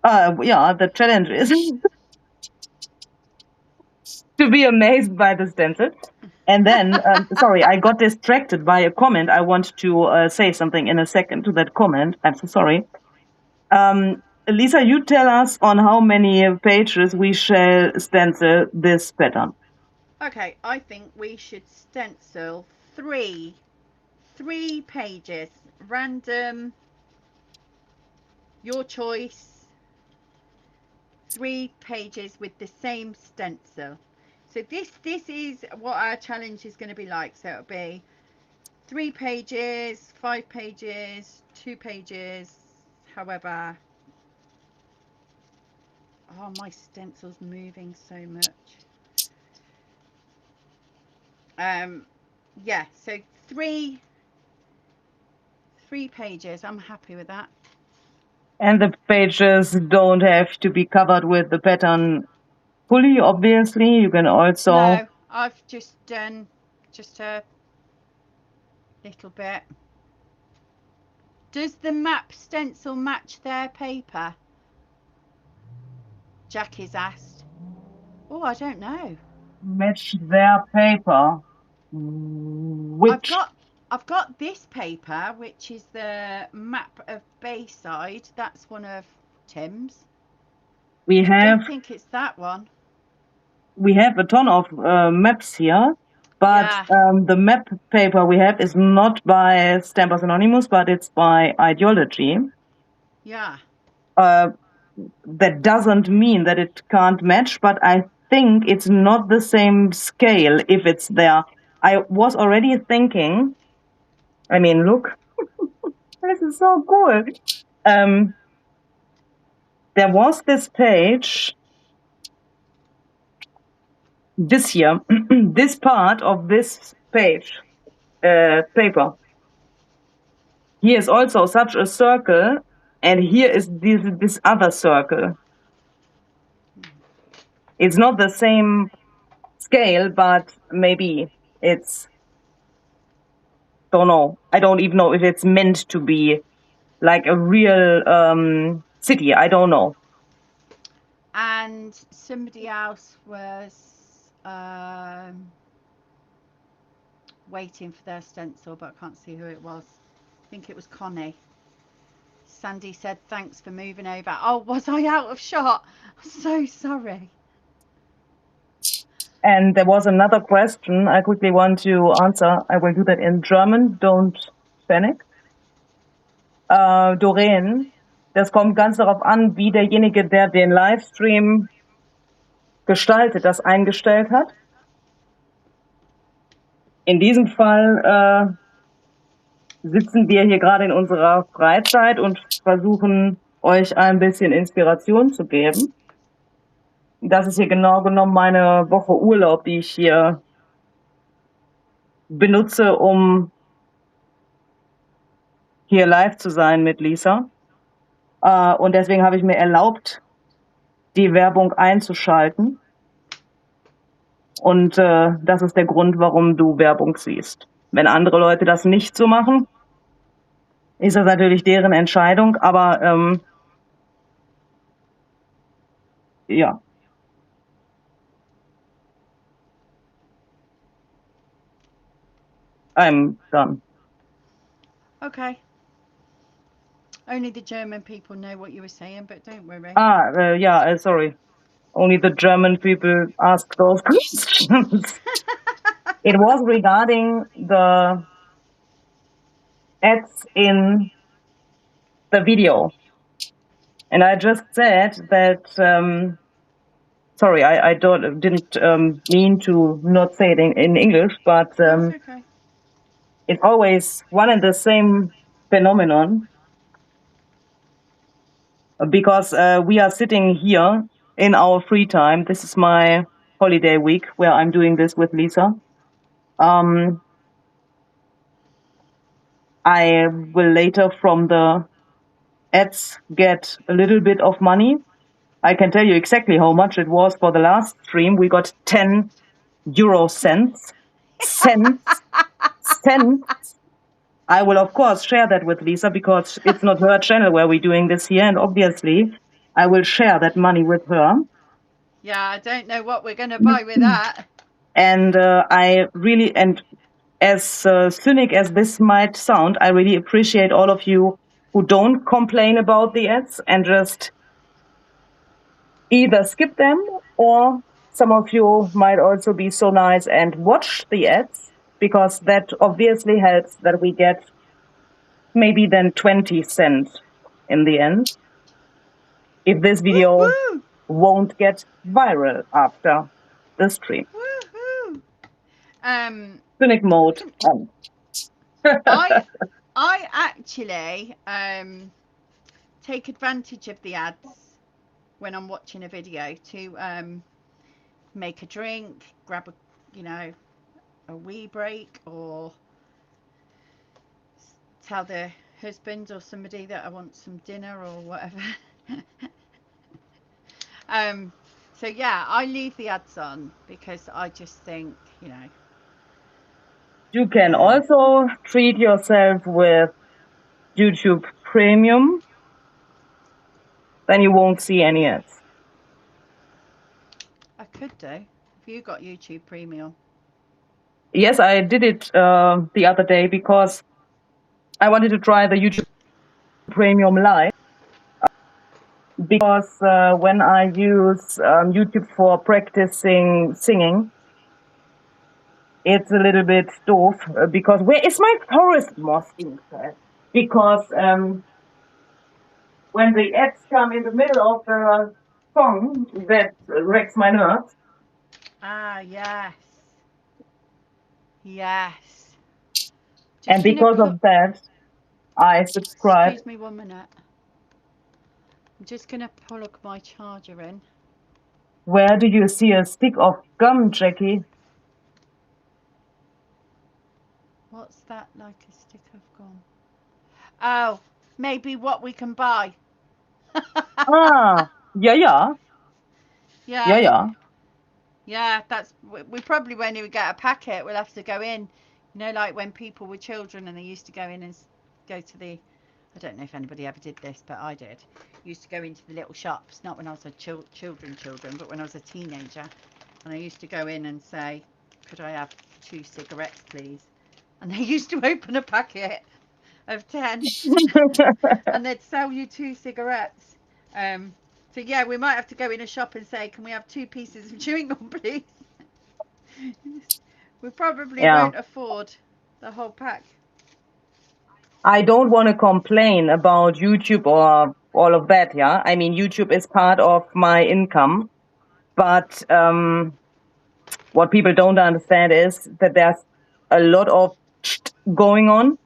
Yeah, the challenge is to be amazed by the stencils. And then, sorry, I got distracted by a comment. I want to say something in a second to that comment. I'm so sorry. Lisa, you tell us on how many pages we shall stencil this pattern. Okay, I think we should stencil three pages, random, your choice, 3 pages with the same stencil. So this is what our challenge is going to be like. So it'll be 3 pages, 5 pages, 2 pages, however. Oh, my stencil's moving so much. Yeah, so 3 pages. I'm happy with that. And the pages don't have to be covered with the pattern fully, obviously. You can also... No, I've just done just a little bit. Does the map stencil match their paper? Jackie's asked. Oh, I don't know. Match their paper. Which? I've got this paper, which is the map of Bayside. That's one of Tim's. I don't think it's that one. We have a ton of maps here, but yeah. The map paper we have is not by Stampers Anonymous, but it's by Ideology. Yeah. That doesn't mean that it can't match, but I think it's not the same scale if it's there. I was already thinking, I mean, look, this is so cool. There was this page this year, this part of this page, paper. Here is also such a circle, and here is this other circle. It's not the same scale, but maybe it's, don't know. I don't even know if it's meant to be like a real city. I don't know. And somebody else was waiting for their stencil, but I can't see who it was. I think it was Connie. Sandy said, thanks for moving over. Oh, was I out of shot? I'm so sorry. And there was another question I quickly want to answer. I will do that in German. Don't panic. Doreen, das kommt ganz darauf an, wie derjenige, der den Livestream gestaltet, das eingestellt hat. In diesem Fall sitzen wir hier gerade in unserer Freizeit und versuchen, euch ein bisschen Inspiration zu geben. Das ist hier genau genommen meine Woche Urlaub, die ich hier benutze, um hier live zu sein mit Lisa. Und deswegen habe ich mir erlaubt, die Werbung einzuschalten. Und das ist der Grund, warum du Werbung siehst. Wenn andere Leute das nicht so machen, ist das natürlich deren Entscheidung, aber ja. I'm done. Okay. Only the German people know what you were saying, but don't worry. Yeah, sorry. Only the German people ask those questions. It was regarding the ads in the video. And I just said that, sorry, I didn't mean to not say it in English, but okay. It's always one and the same phenomenon. Because we are sitting here in our free time. This is my holiday week where I'm doing this with Lisa. I will later from the ads get a little bit of money. I can tell you exactly how much it was for the last stream. We got 10 euro cents. Cents. I will, of course, share that with Lisa because it's not her channel where we're doing this here. And obviously, I will share that money with her. Yeah, I don't know what we're going to buy with that. And I really, and as cynic as this might sound, I really appreciate all of you who don't complain about the ads and just either skip them, or some of you might also be so nice and watch the ads, because that obviously helps that we get maybe then 20 cents in the end if this video Woo-hoo! won't get viral after the stream. Woohoo! Cynic mode. I actually take advantage of the ads when I'm watching a video to make a drink, grab a wee break, or tell the husband or somebody that I want some dinner or whatever. So yeah, I leave the ads on because I just think, You can also treat yourself with YouTube Premium. Then you won't see any ads. I could do. Have you got YouTube Premium? Yes, I did it the other day because I wanted to try the YouTube Premium Live. Because when I use YouTube for practicing singing, it's a little bit doof because where is my forest moss inside? Because when the ads come in the middle of the song, that wrecks my nerves. Ah, yes. Yes. And because of that, I subscribe. Excuse me 1 minute. I'm just going to plug my charger in. Where do you see a stick of gum, Jackie? What's that, like a stick of gum? Oh, maybe what we can buy. Yeah. Yeah, that's, we probably won't even get a packet. We'll have to go in, like when people were children and they used to go in and go to the, I don't know if anybody ever did this, but I did. Used to go into the little shops, not when I was a children, but when I was a teenager. And I used to go in and say, could I have 2 cigarettes, please? And they used to open a packet of 10 and they'd sell you 2 cigarettes. So yeah, we might have to go in a shop and say, can we have 2 pieces of chewing gum, please? We probably won't afford the whole pack. I don't want to complain about YouTube or all of that, yeah? I mean, YouTube is part of my income. But what people don't understand is that there's a lot of going on,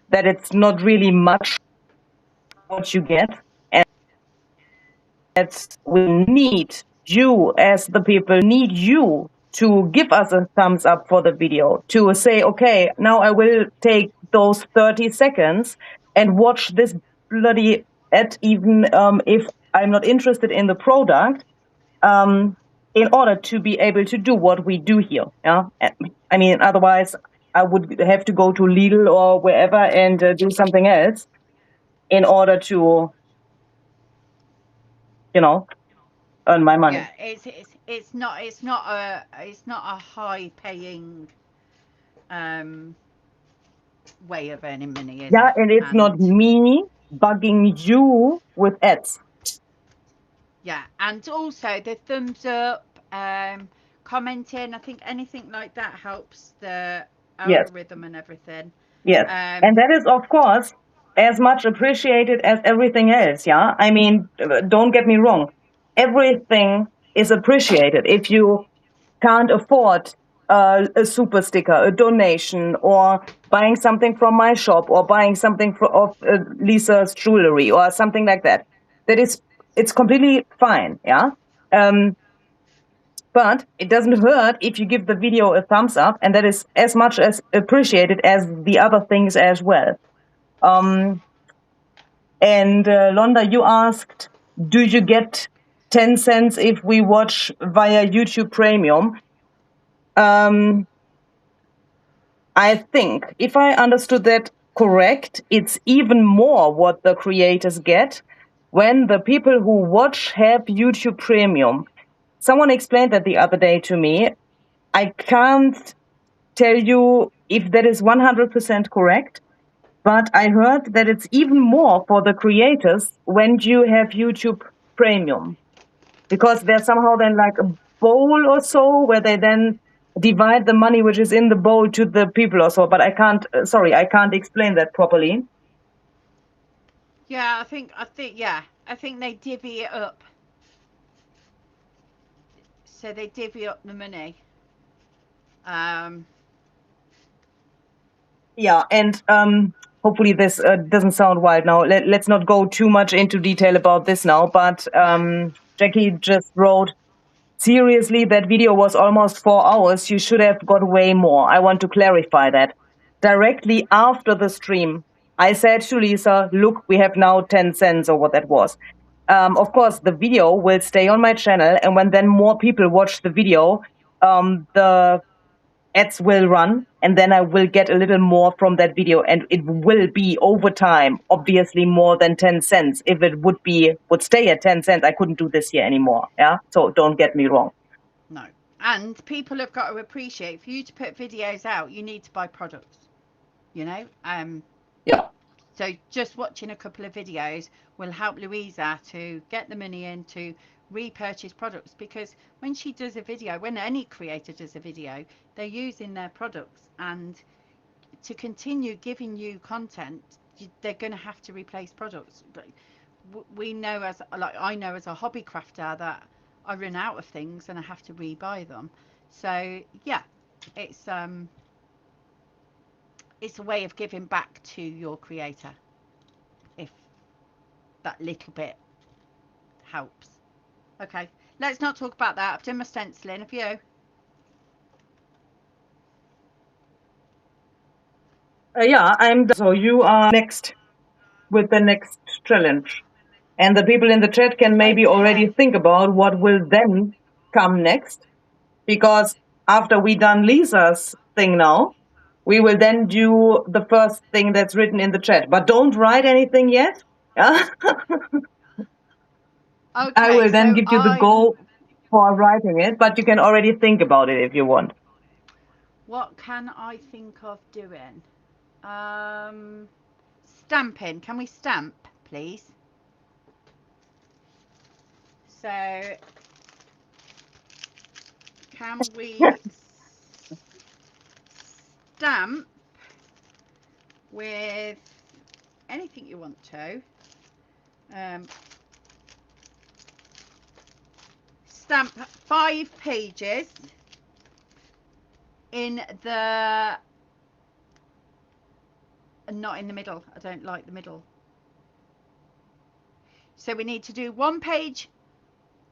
that it's not really much what you get. And that we need you, as the people, need you to give us a thumbs up for the video, to say, okay, now I will take those 30 seconds and watch this bloody ad, even if I'm not interested in the product, in order to be able to do what we do here. Yeah, I mean, otherwise I would have to go to Lidl or wherever and do something else in order to, earn my money. Yeah, it's not a high paying way of earning money, is it? Yeah, and it's not me bugging you with ads. Yeah, and also the thumbs up, commenting, I think anything like that helps the algorithm and everything. Yes, and that is, of course, as much appreciated as everything else, yeah? I mean, don't get me wrong. Everything is appreciated. If you can't afford a super sticker, a donation, or buying something from my shop, or buying something of Lisa's jewelry, or something like that, it's completely fine, yeah? But But it doesn't hurt if you give the video a thumbs up, and that is as much as appreciated as the other things as well. And Londa, you asked, do you get 10 cents if we watch via YouTube Premium? I think, if I understood that correct, it's even more what the creators get when the people who watch have YouTube Premium. Someone explained that the other day to me. I can't tell you if that is 100% correct, but I heard that it's even more for the creators when you have YouTube Premium, because there's somehow then like a bowl or so where they then divide the money which is in the bowl to the people or so. But I can't, sorry, I can't explain that properly. Yeah, I think they divvy it up. So they divvy up the money. Yeah, and hopefully this doesn't sound wild now. Let's not go too much into detail about this now, but Jackie just wrote, seriously, that video was almost 4 hours. You should have got way more. I want to clarify that. Directly after the stream, I said to Lisa, look, we have now 10 cents or what that was. Of course, the video will stay on my channel, and when then more people watch the video, the ads will run, and then I will get a little more from that video, and it will be over time, obviously more than 10 cents. If it would stay at 10 cents, I couldn't do this here anymore. Yeah. So don't get me wrong. No. And people have got to appreciate, for you to put videos out, you need to buy products, you know? Yeah. So just watching a couple of videos will help Louisa to get the money in to repurchase products, because when she does a video, when any creator does a video, they're using their products, and to continue giving you content, they're going to have to replace products. But we know, as like I know as a hobby crafter, that I run out of things and I have to rebuy them. So yeah, it's a way of giving back to your creator, if that little bit helps. Okay, let's not talk about that. I've done my stenciling. Have you? Yeah, so you are next with the next challenge. And the people in the chat can maybe already think about what will then come next. Because after we done Lisa's thing now, we will then do the first thing that's written in the chat. But don't write anything yet. Okay, I will then give you the go for writing it, but you can already think about it if you want. What can I think of doing? Stamping. Can we stamp, please? So, can we stamp with anything you want to? Stamp 5 pages in the, not in the middle. I don't like the middle. So we need to do 1 page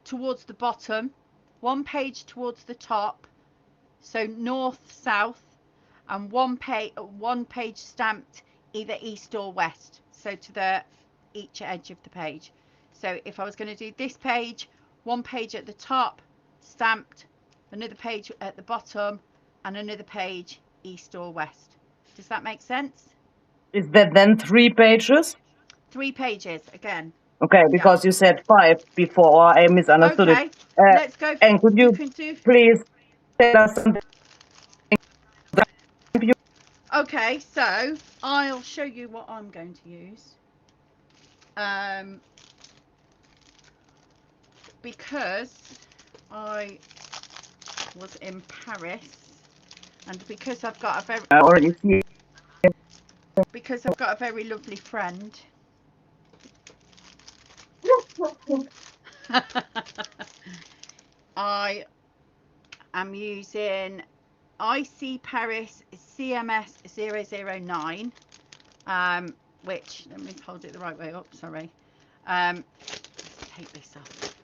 towards the bottom, 1 page towards the top, so north, south, and one page stamped either east or west, so to each edge of the page. So if I was going to do this page, 1 page at the top stamped, another page at the bottom, and another page east or west. Does that make sense? Is that then 3 pages? 3 pages again. Okay, because you said 5 before, or I misunderstood it. Let's go. And could you please tell us something? Okay, so I'll show you what I'm going to use. Because I was in Paris, and because I've got a very lovely friend. I am using IC Paris CMS 009, which, let me hold it the right way up, sorry. Take this off.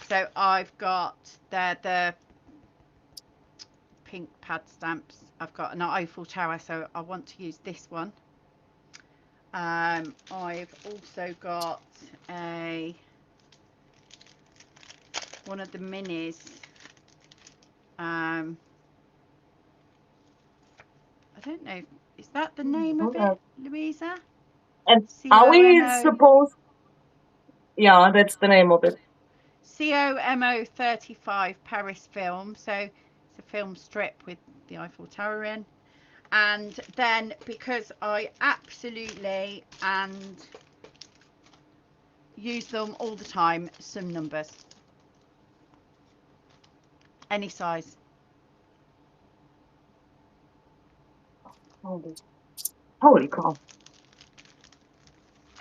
So I've got the pink pad stamps. I've got an Eiffel Tower, so I want to use this one. I've also got one of the minis. I don't know. Is that the name of it, Louisa? And are we supposed? Yeah, that's the name of it. COMO 35 Paris film. So it's a film strip with the Eiffel Tower in. And then, because I absolutely use them all the time, some numbers. Any size. Holy cow.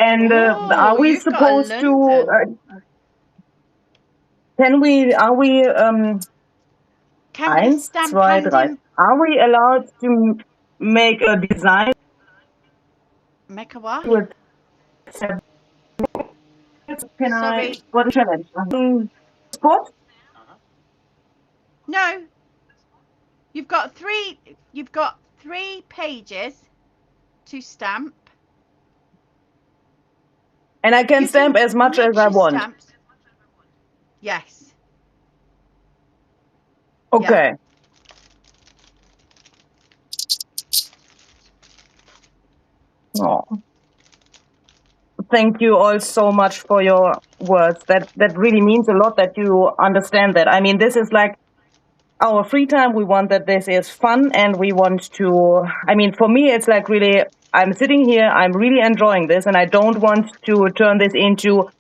And Oh, are we you've got a supposed to, London. are we, Can we eins, stamp zwei, hand drei. him? Are we allowed to make a design Make a what? with can Sorry. I, what a challenge? Spot? No. You've got three pages to stamp. And I can You stamp as much as mix I your want. stamps. Yes. Okay. Yeah. Oh. Thank you all so much for your words. That really means a lot that you understand that. I mean, this is like our free time. We want that this is fun, and we want to, I mean, for me, it's like really, I'm sitting here, I'm really enjoying this, and I don't want to turn this into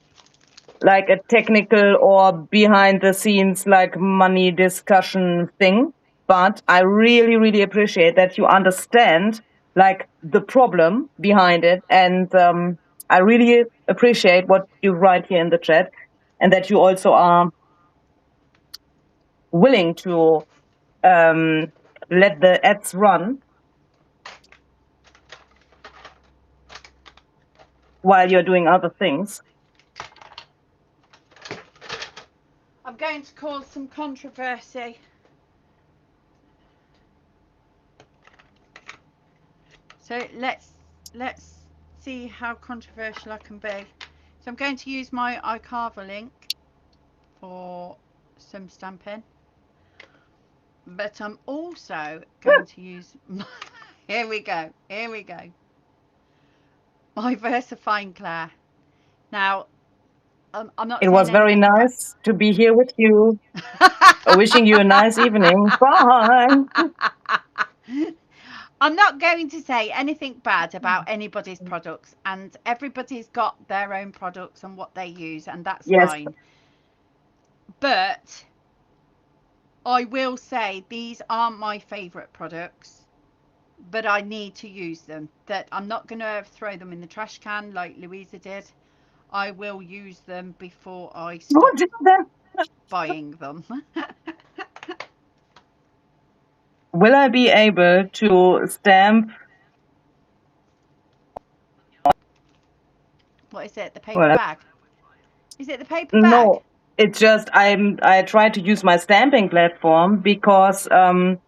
like a technical or behind the scenes like money discussion thing. But I really, really appreciate that you understand like the problem behind it. And I really appreciate what you write here in the chat, and that you also are willing to let the ads run while you're doing other things. I'm going to cause some controversy. So let's see how controversial I can be. So I'm going to use my iCarver link for some stamping, but I'm also going to use my, here we go, my VersaFine Claire. Now I'm not. It was very nice to be here with you. Wishing you a nice evening. Bye. I'm not going to say anything bad about anybody's products, and everybody's got their own products and what they use, and that's fine. But I will say these aren't my favourite products, but I need to use them. That I'm not going to throw them in the trash can like Louisa did. I will use them before I stop buying them. Will I be able to stamp? What is it? The paper bag? Is it the paper bag? No, it's just I try to use my stamping platform because I'm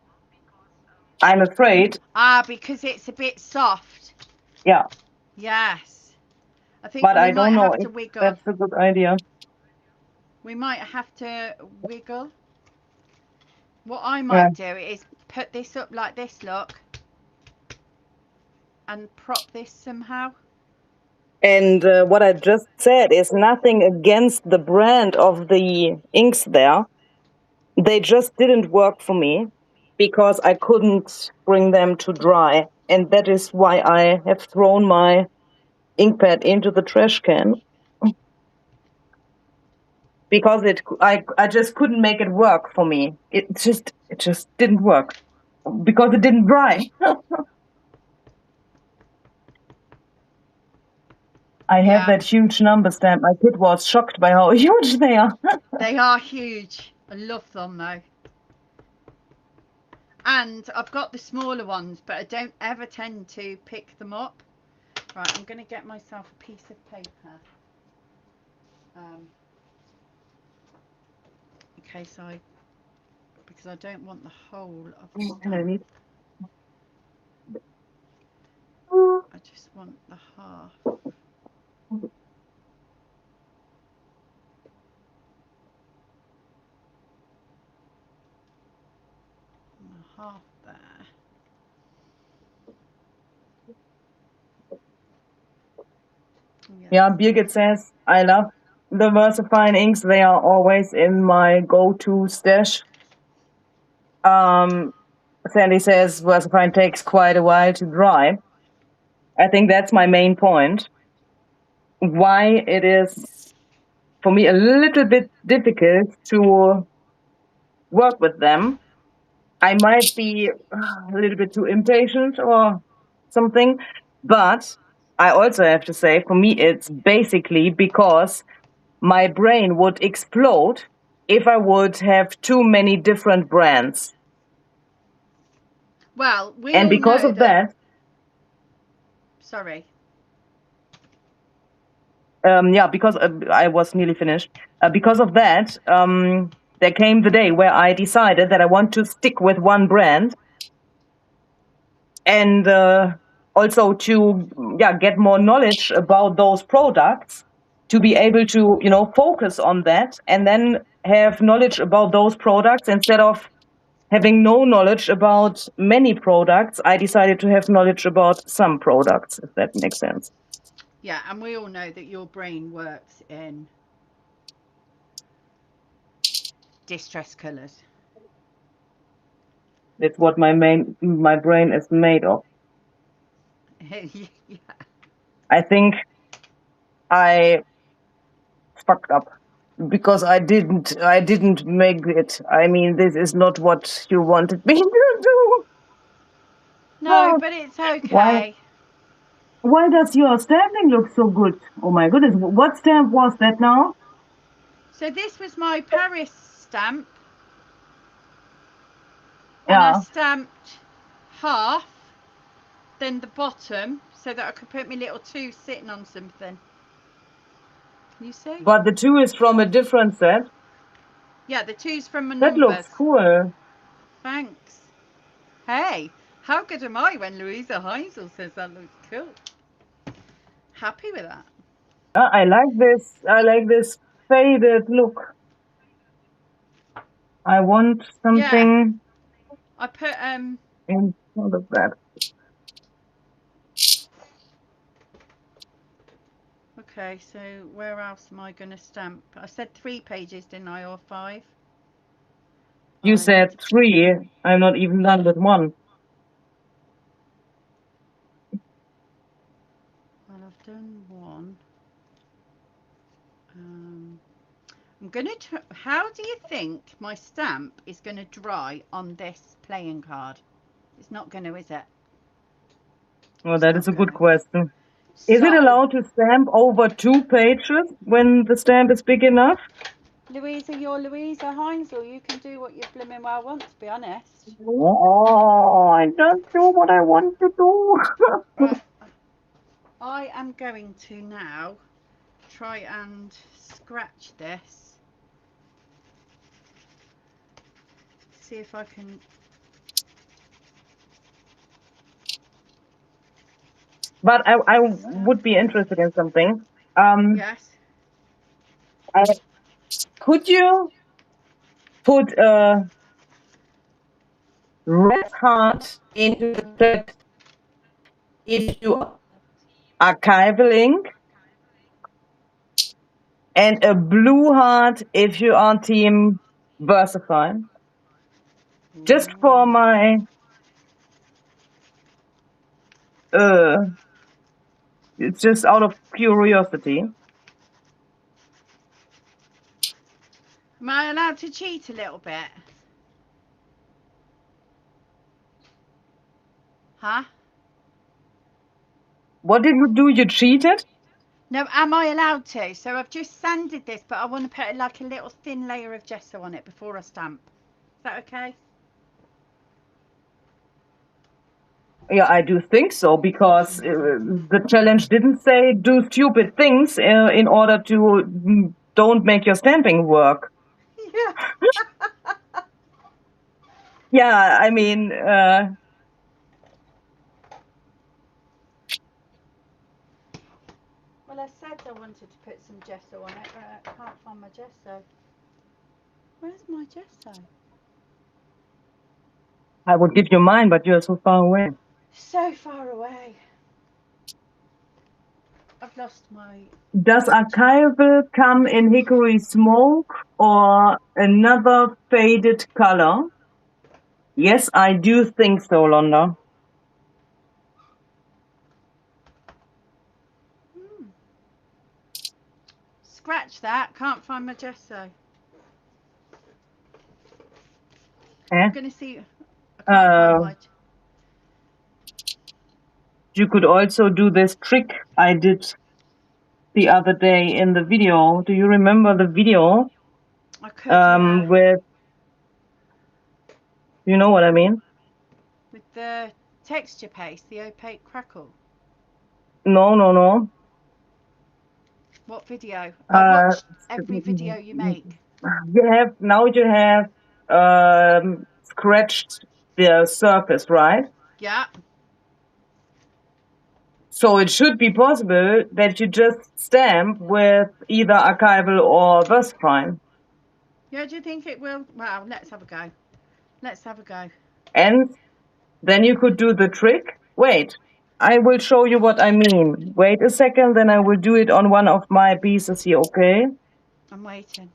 afraid. Because it's a bit soft. Yeah. Yes. I think but we I don't might know have to if wiggle. that's a good idea. We might have to wiggle. What I might do is put this up like this, look, and prop this somehow. And what I just said is nothing against the brand of the inks there. They just didn't work for me because I couldn't bring them to dry. And that is why I have thrown my ink pad into the trash can. Because I just couldn't make it work for me. It just didn't work because it didn't dry. I have that huge number stamp. My kid was shocked by how huge they are. They are huge. I love them though. And I've got the smaller ones, but I don't ever tend to pick them up. Right, I'm going to get myself a piece of paper. case because I don't want the whole of the And I stamp. need. I just want the half. And the half there. Yeah, Birgit says, I love the VersaFine inks. They are always in my go-to stash. Sandy says VersaFine takes quite a while to dry. I think that's my main point. Why it is, for me, a little bit difficult to work with them. I might be a little bit too impatient or something, but I also have to say, for me, it's basically because my brain would explode if I would have too many different brands. Well, we And all because know of that, sorry. because I was nearly finished. Because of that, there came the day where I decided that I want to stick with one brand, and also to get more knowledge about those products, to be able to focus on that, and then have knowledge about those products instead of having no knowledge about many products. I decided to have knowledge about some products, if that makes sense. Yeah, and we all know that your brain works in distress colours. It's what my brain is made of. Yeah. I think I fucked up because I didn't make it. I mean, this is not what you wanted me to do. No, but it's okay. Why does your stamping look so good? Oh my goodness, what stamp was that now? So this was my Paris stamp. And Yeah. I stamped half, then the bottom, so that I could put my little 2 sitting on something. You see? But the 2 is from a different set. Yeah, the 2's from my That numbers. looks cool. Thanks. Hey, how good am I when Louisa Heisel says that looks cool? Happy with that. I like this. I like this faded look. I want something. Yeah. I put in front of that. Okay, so where else am I going to stamp? I said 3 pages, didn't I, or 5? You said 3. I'm not even done with 1. Well, I've done 1. I'm going to... How do you think my stamp is going to dry on this playing card? It's not going to, is it? Well, that is a good question. So, Is it allowed to stamp over 2 pages when the stamp is big enough? Louisa, you're Louisa Heisel. You can do what you blooming well want, to be honest. Oh, I don't do what I want to do. Right. I am going to now try and scratch this. See if I can... But I would be interested in something. Yes. Could you put a red heart into the chat if you archival ink, and a blue heart if you are team VersaFine? Just for my it's just out of curiosity. Am I allowed to cheat a little bit? Huh? What did you do? You cheated? No, am I allowed to? So I've just sanded this, but I want to put like a little thin layer of gesso on it before I stamp. Is that okay? Yeah, I do think so, because the challenge didn't say do stupid things in order to don't make your stamping work. Yeah. Yeah, I mean, Well, I said I wanted to put some gesso on it, but I can't find my gesso. Where's my gesso? I would give you mine, but you're so far away. So far away. I've lost my... Does archival come in hickory smoke or another faded color? Yes, I do think so, Londa. Scratch that. Can't find my gesso. I'm going to see... I can't find my... You could also do this trick I did the other day in the video. Do you remember the video? I could, yeah. With, you know what I mean? With the texture paste, the opaque crackle. No. What video? I watched every video you make. You have scratched the surface, right? Yeah. So it should be possible that you just stamp with either archival or VersaPrime. Yeah, do you think it will? Well, let's have a go. Let's have a go. And then you could do the trick. Wait, I will show you what I mean. Wait a second, then I will do it on one of my pieces here, okay? I'm waiting.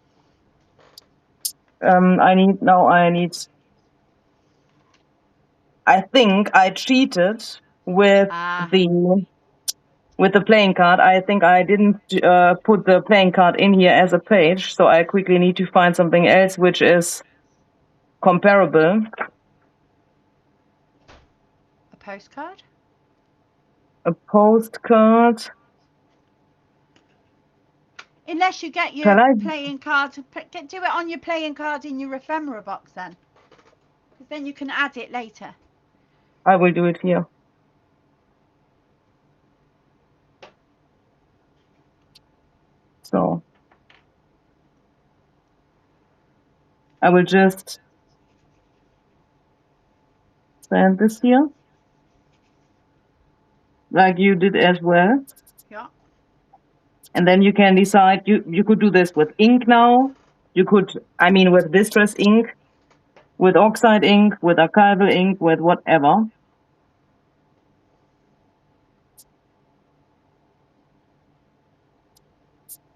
I think I cheated with the playing card. I think I didn't put the playing card in here as a page, so I quickly need to find something else which is comparable. A postcard? A postcard. Unless you get your playing card, do it on your playing card in your ephemera box then. Because then you can add it later. I will do it here. So I will just send this here, like you did as well. Yeah. And then you can decide, you could do this with ink now. You could, I mean, with distress ink, with oxide ink, with archival ink, with whatever.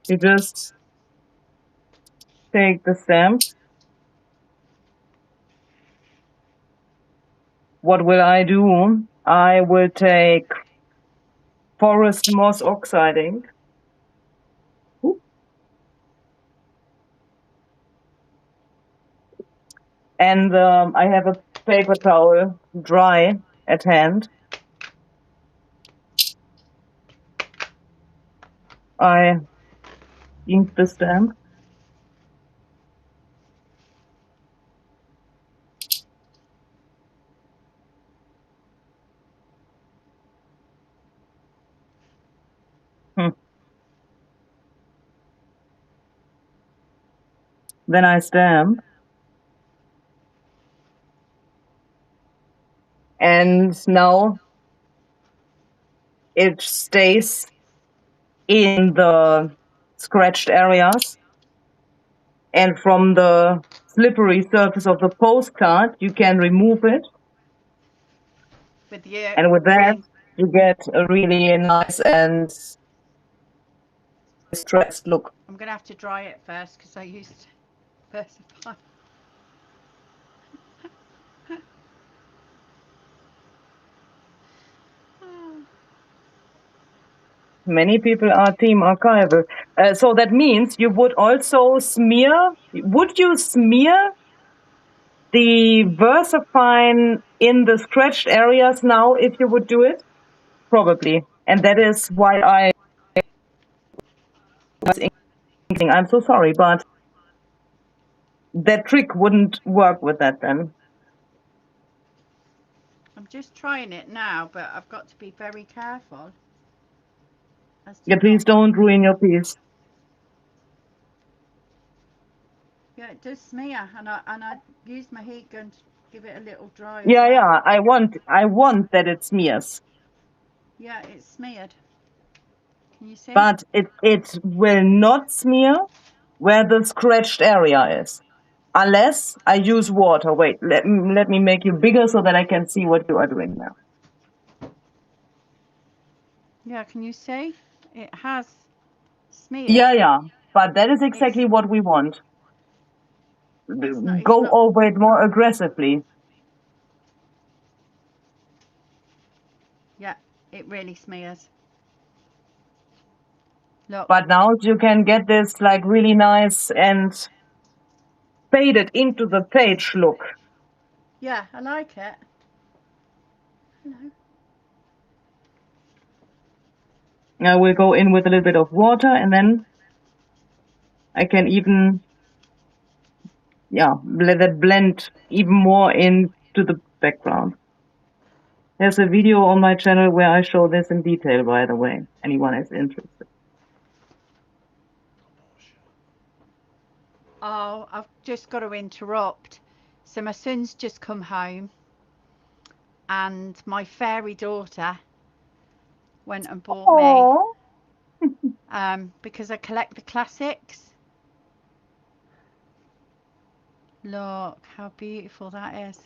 You just take the stamp. What will I do? I will take forest moss oxide ink. And I have a paper towel dry at hand. I ink the stamp. Then I stamp. And now it stays in the scratched areas. And from the slippery surface of the postcard, you can remove it. And with that, you get a really nice and distressed look. I'm going to have to dry it first because I used VersaPrime. Many people are team archival. So that means you would also smear, would you smear the VersaPrime in the scratched areas now if you would do it? Probably. And that is why I was inking. I'm so sorry, but that trick wouldn't work with that then. I'm just trying it now, but I've got to be very careful. Yeah, please don't ruin your piece. Yeah, it does smear, and I use my heat gun to give it a little dry. Yeah, as well. yeah. I want that it smears, Yeah, it's smeared. Can you see? but it will not smear where the scratched area is, unless I use water. Wait, let me make you bigger so that I can see what you are doing now. Yeah, can you see? It has smeared. Yeah. But that is exactly what we want. It's Go not. over it more aggressively. Yeah, it really smears. Look. But now you can get this like really nice and faded into the page look. Yeah, I like it. Hello. I will go in with a little bit of water, and then I can even, let it blend even more into the background. There's a video on my channel where I show this in detail, by the way, anyone is interested. Oh, I've just got to interrupt. So my son's just come home, and my fairy daughter went and bought me, because I collect the classics. Look how beautiful that is.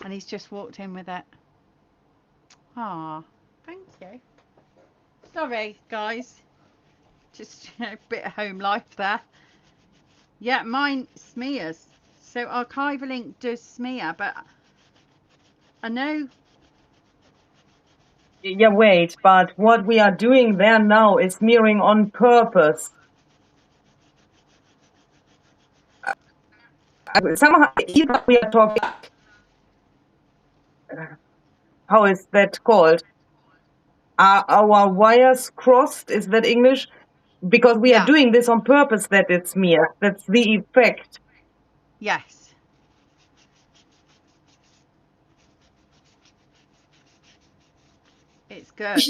And he's just walked in with it. Ah, thank you. Sorry, guys. Just a bit of home life there. Yeah, mine smears. So archival ink does smear, but I know. Yeah, wait, but what we are doing there now is smearing on purpose. Somehow, either we are talking, how is that called? Are our wires crossed? Is that English? Because we are doing this on purpose that it's smeared. That's the effect. Yes. It's good.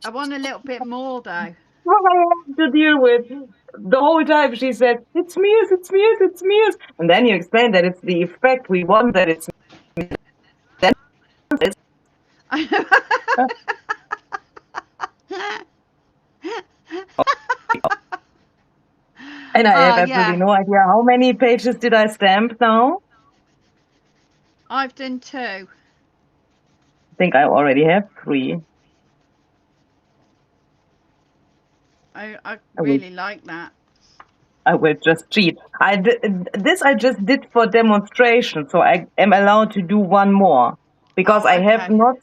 I want a little bit more though. What I have to deal with. The whole time she said, it smears, it smears, it smears. And then you explain that it's the effect we want, that it's smeared. Then it's and I have absolutely no idea. How many pages did I stamp now? I've done 2. I think I already have 3. I really like that. I will just cheat. This I just did for demonstration, so I am allowed to do one more because I have not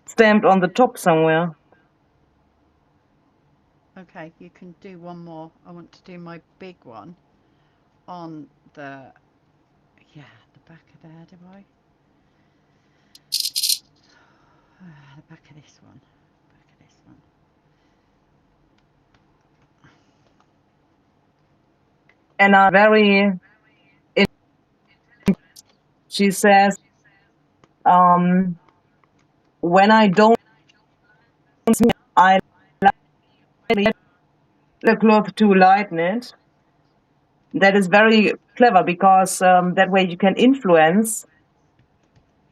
stamped on the top somewhere. Okay, you can do one more. I want to do my big one on the back of there, do I? The back of this one. Back of this one. And very, she says, when I don't, I like the cloth to lighten it. That is very clever because that way you can influence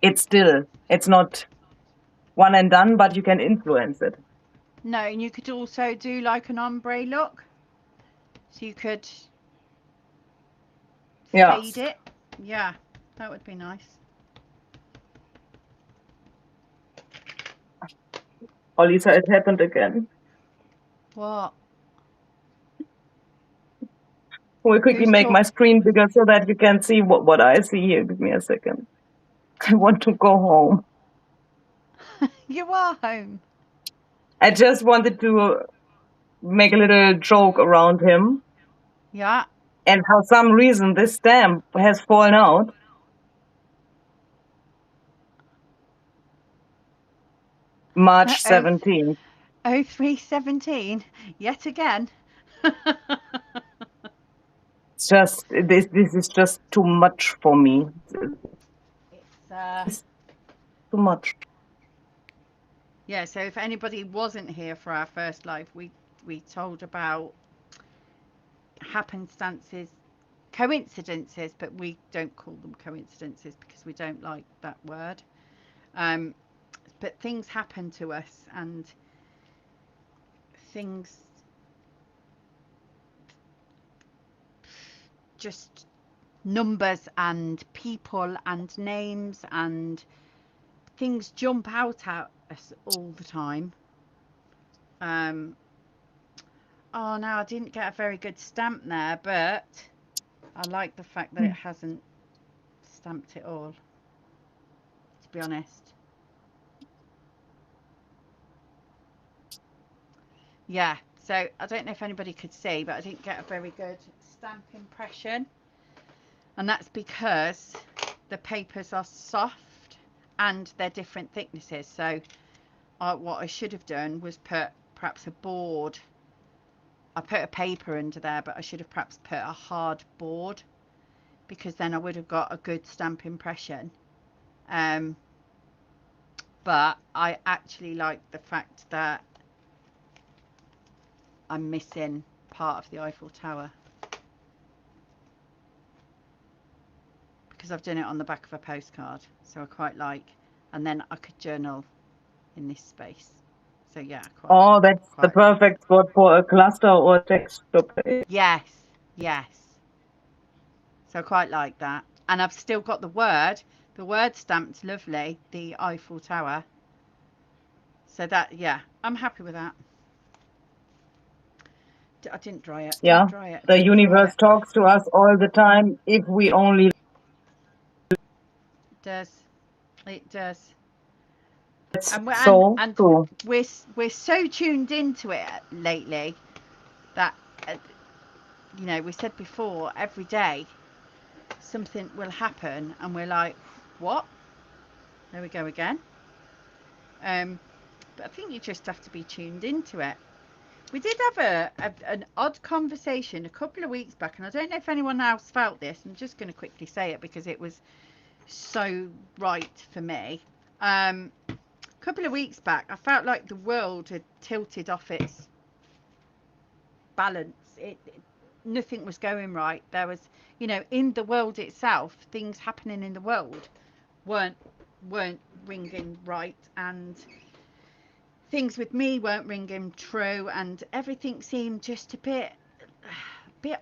it still. It's not one and done, but you can influence it. No, and you could also do like an ombre look. So you could fade it. Yeah, that would be nice. Oh, Lisa, it happened again. What? We'll quickly make my screen bigger so that you can see what I see here. Give me a second. I want to go home. You are home. I just wanted to make a little joke around him. Yeah. And for some reason this stamp has fallen out. March 17th. 0317, yet again. It's just this is just too much for me. It's too much. Yeah, so if anybody wasn't here for our first live, we told about happenstances, coincidences, but we don't call them coincidences because we don't like that word. But things happen to us, and things just numbers and people and names and things jump out at us all the time. Oh no, I didn't get a very good stamp there, but I like the fact that it hasn't stamped it all, to be honest. Yeah, so I don't know if anybody could see, but I didn't get a very good stamp impression, and that's because the papers are soft and they're different thicknesses. So what I should have done was put perhaps a board. I put a paper under there, but I should have perhaps put a hard board, because then I would have got a good stamp impression. But I actually like the fact that I'm missing part of the Eiffel Tower, because I've done it on the back of a postcard, so I quite like, and then I could journal in this space. So yeah, that's the perfect spot for a cluster or texture page. Yes. So I quite like that, and I've still got the word stamped lovely, the Eiffel Tower. So that, yeah, I'm happy with that. I didn't dry it. Yeah, the universe talks to us all the time if we only. It does. It's And true. We're so tuned into it lately that you know, we said before, every day something will happen and we're like, what? There we go again. But I think you just have to be tuned into it. We did have an odd conversation a couple of weeks back, and I don't know if anyone else felt this. I'm just going to quickly say it because it was so right for me. A couple of weeks back, I felt like the world had tilted off its balance. Nothing was going right. There was, you know, in the world itself, things happening in the world weren't ringing right, and things with me weren't ringing true, and everything seemed just a bit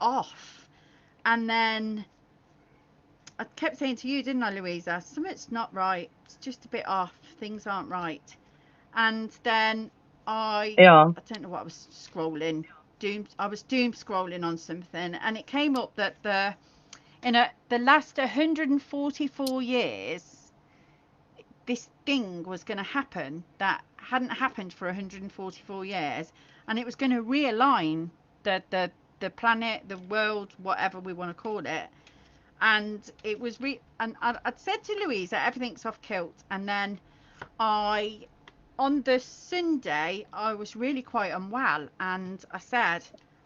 off. And then I kept saying to you, didn't I, Louisa, something's not right, it's just a bit off, things aren't right. And then I don't know what I was scrolling, I was doom scrolling on something, and it came up that the last 144 years this thing was going to happen that hadn't happened for 144 years, and it was going to realign the planet, the world, whatever we want to call it. And it was and I'd said to Louisa, everything's off kilt. And then on the Sunday, I was really quite unwell, and I said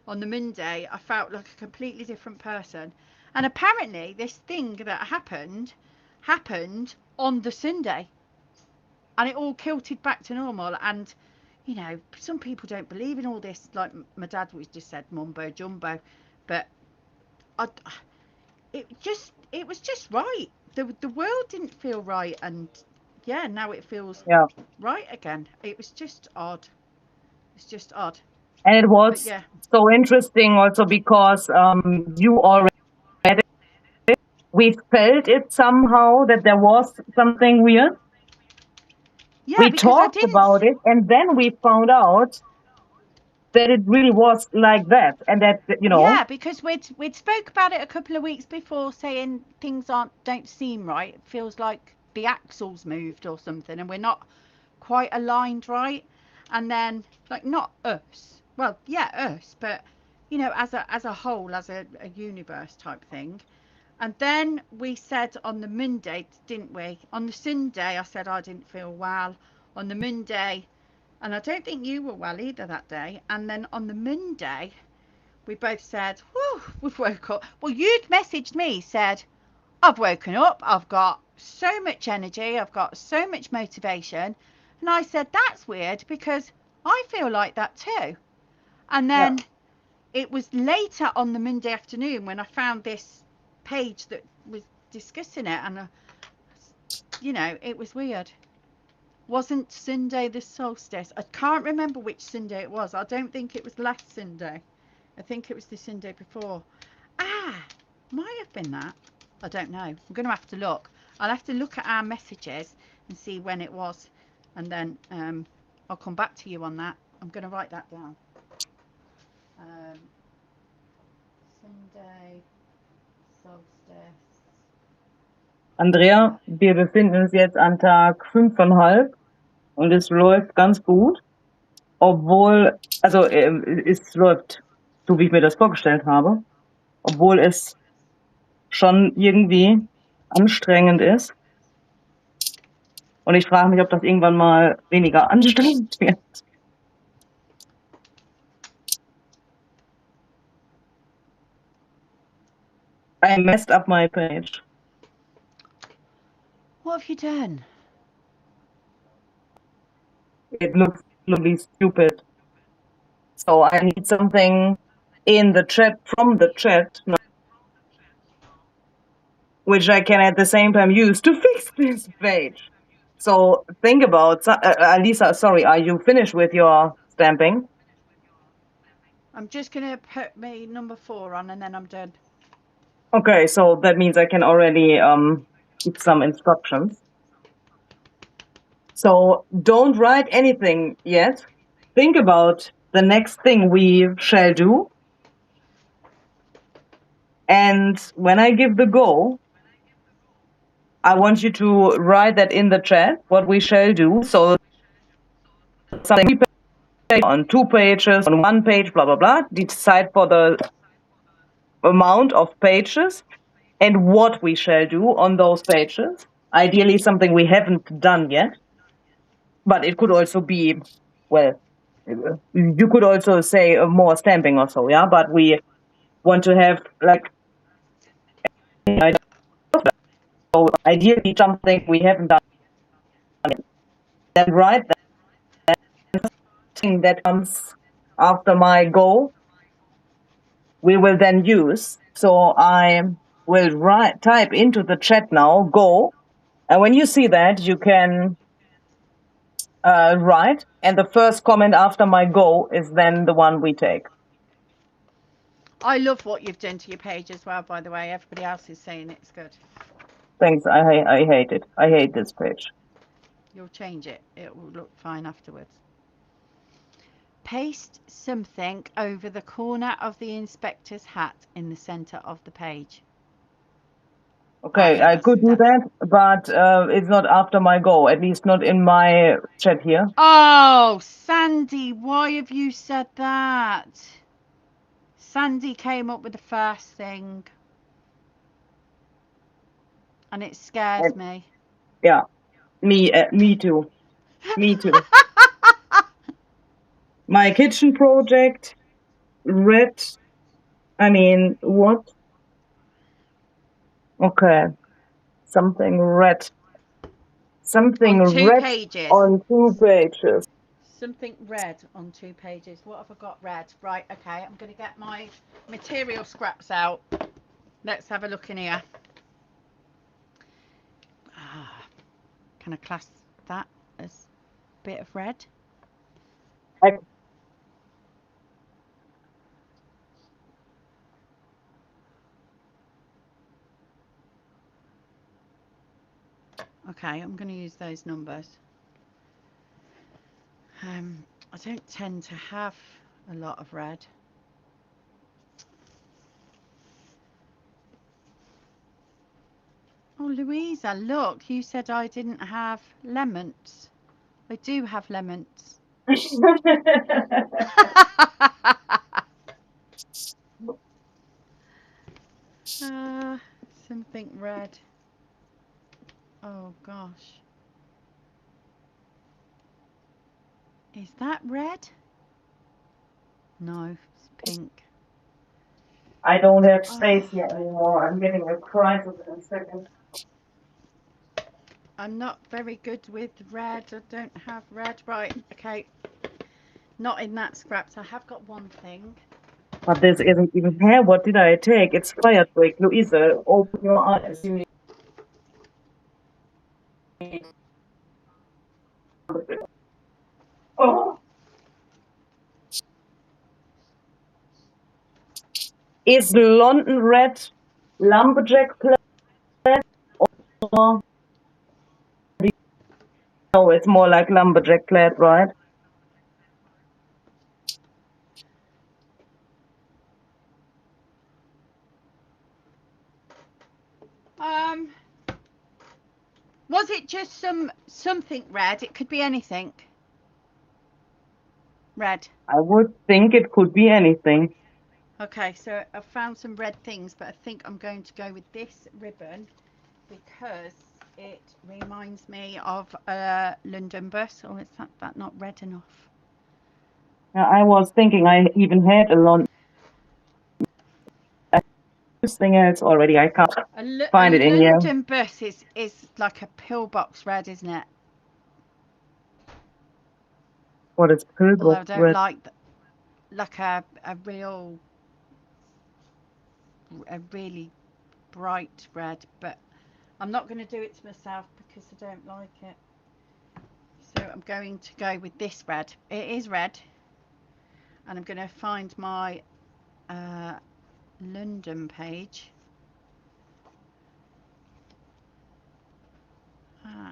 on the Monday I felt like a completely different person. And apparently this thing that happened on the Sunday, and it all kilted back to normal. And you know, some people don't believe in all this, like my dad always just said mumbo jumbo, but it was just right. The world didn't feel right, and yeah, now it feels right again. It was just odd. It's just odd. And it was so interesting also because you already read it. We felt it somehow that there was something weird. Yeah, we talked about it, and then we found out that it really was like that, and that, you know. Yeah, because we'd spoke about it a couple of weeks before, saying things don't seem right. It feels like the axle's moved or something, and we're not quite aligned right. And then, like, not us. Well, yeah, us, but you know, as a whole, as a universe type thing. And then we said on the Monday, didn't we? On the Sunday, I said I didn't feel well. On the Monday, and I don't think you were well either that day. And then on the Monday, we both said, whew, we've woke up. Well, you'd messaged me, said, I've woken up. I've got so much energy. I've got so much motivation. And I said, that's weird because I feel like that too. And then it was later on the Monday afternoon when I found this page that was discussing it, and you know, it was weird. Wasn't Sunday the solstice? I can't remember which Sunday it was. I don't think it was last Sunday. I think it was the Sunday before. Might have been that. I don't know. I'm going to have to look. I'll have to look at our messages and see when it was, and then I'll come back to you on that. I'm going to write that down. Sunday solstice. Andrea, wir befinden uns jetzt an Tag 5,5 und es läuft ganz gut, obwohl, also es läuft so, wie ich mir das vorgestellt habe, obwohl es schon irgendwie anstrengend ist. Und ich frage mich, ob das irgendwann mal weniger anstrengend wird. I messed up my page. What have you done? It looks really stupid. So I need something in the chat, from the chat, which I can at the same time use to fix this page. So think about, Lisa, sorry, are you finished with your stamping? I'm just going to put my number 4 on and then I'm done. Okay, so that means I can already give some instructions. So don't write anything yet. Think about the next thing we shall do. And when I give the go, I want you to write that in the chat, what we shall do. So something on 2 pages, on 1 page, blah, blah, blah. Decide for the amount of pages and what we shall do on those pages. Ideally, something we haven't done yet. But it could also be, well, you could also say more stamping or so, yeah? But we want to have, like, so ideally something we haven't done yet. Then write that thing that comes after my go, we will then use. So I will type into the chat now, go. And when you see that, you can write. And the first comment after my go is then the one we take. I love what you've done to your page as well, by the way. Everybody else is saying it's good. Thanks. I hate it. I hate this page. You'll change it. It will look fine afterwards. Paste something over the corner of the inspector's hat in the center of the page. Okay, I could do that, but it's not after my go, at least not in my chat here. Oh, Sandy, why have you said that? Sandy came up with the first thing. And it scares me. Yeah, me too. Me too. My kitchen project, red, I mean, what? Okay, something red. Something on 2 red pages. on 2 pages. Something red on 2 pages. What have I got red? Right, okay, I'm going to get my material scraps out. Let's have a look in here. Can I class that as a bit of red? Okay, I'm going to use those numbers. I don't tend to have a lot of red. Oh, Louisa, look, you said I didn't have lemons. I do have lemons. Something red. Oh, gosh. Is that red? No, it's pink. I don't have space here anymore. I'm getting a crisis in a second. I'm not very good with red. I don't have red. Right, okay. Not in that scraps. I have got one thing. But this isn't even hair. What did I take? It's fire trick. Louisa, open your eyes. You need... Oh. Is London red lumberjack plaid or... No, it's more like lumberjack plaid, right? Was it just something red? It could be anything. Red. I would think it could be anything. Okay, so I found some red things, but I think I'm going to go with this ribbon because it reminds me of a London bus. Or is that not red enough? Yeah, I was thinking I even had a London. Thing else already. I can't find it in here. A London bus is like a pillbox red, isn't it? What is pillbox Although I don't red? like a really bright red, but I'm not going to do it to myself because I don't like it. So I'm going to go with this red. It is red, and I'm going to find my London page. No.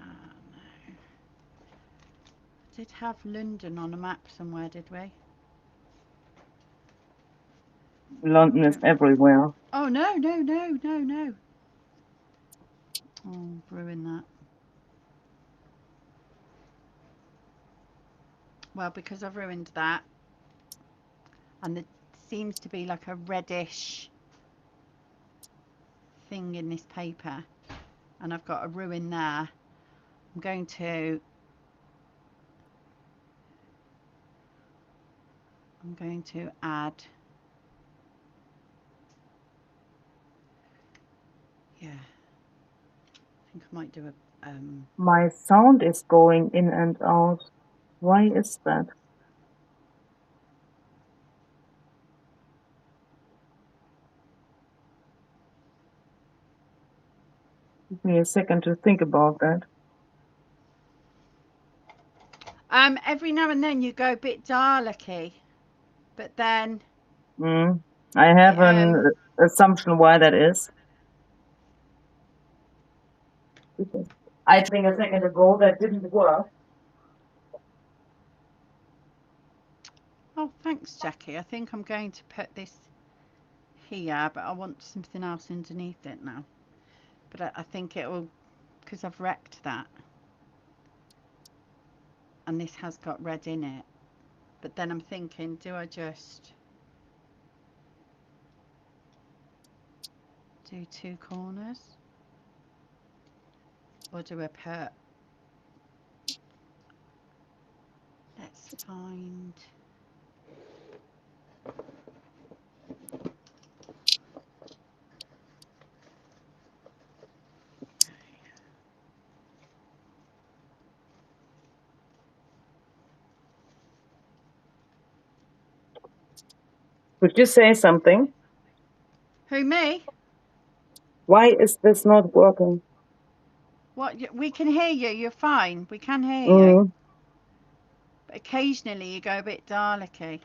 Did have London on a map somewhere, did we? London is everywhere. Oh, no. Oh, ruin that. Well, because I've ruined that, and there seems to be like a reddish thing in this paper, and I've got a ruin there. I'm going to add, yeah, I think I might do a My sound is going in and out. Why is that? Give me a second to think about that. every now and then you go a bit Dalek-y, but then I have an assumption why that is. I think a second ago that didn't work. Oh, thanks, Jackie. I think I'm going to put this here, but I want something else underneath it now. But I think it will, because I've wrecked that. And this has got red in it. But then I'm thinking, do I just do two corners? Or do I put... Let's find... Could you say something? Who, me? Why is this not working? What? We can hear you. You're fine. We can hear you. But occasionally you go a bit Dalek-y.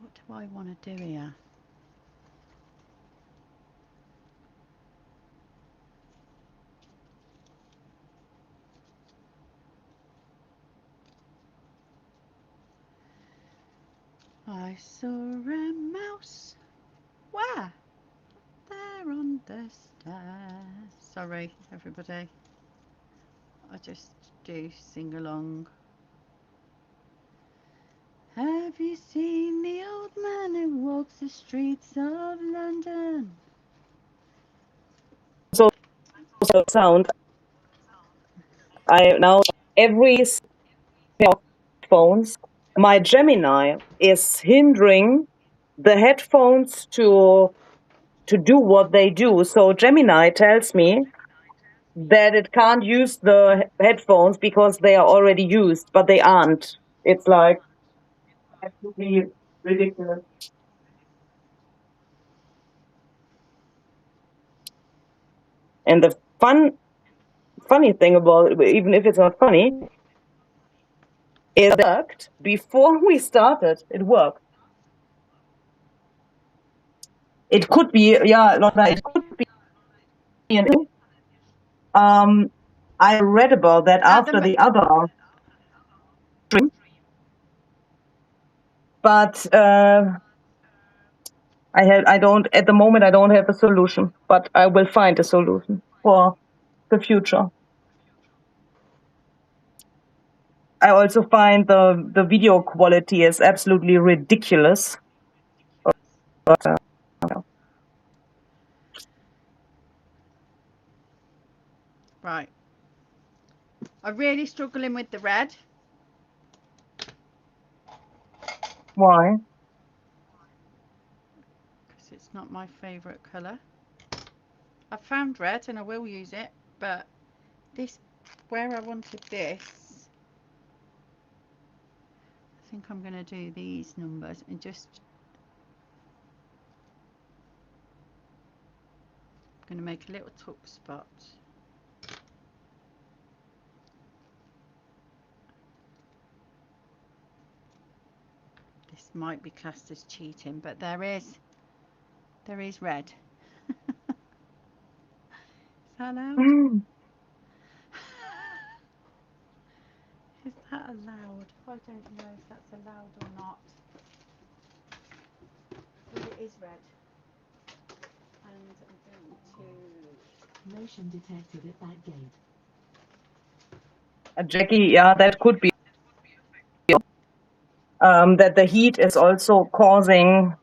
What do I want to do here? I saw a mouse. Where? There on the stairs. Sorry, everybody. I just do sing along. Have you seen the old man who walks the streets of London? So sound. I now every headphones. My Gemini is hindering the headphones to do what they do. So Gemini tells me that it can't use the headphones because they are already used, but they aren't. It's like absolutely ridiculous. And the funny thing about it, even if it's not funny, it worked before we started. It worked. It could be, yeah, Lotta, it could be an I read about that after the other stream, but I don't at the moment. I don't have a solution, but I will find a solution for the future. I also find the video quality is absolutely ridiculous. Right. I'm really struggling with the red. Why? Because it's not my favourite colour. I found red and I will use it, but this, where I wanted this, I think I'm going to do these numbers and just, I'm going to make a little tuck spot. This might be classed as cheating, but there is red. Is that allowed? Is that allowed? I don't know if that's allowed or not. But it is red. And I'm going to... Motion detected at that gate. Jackie, yeah, that could be. That the heat is also causing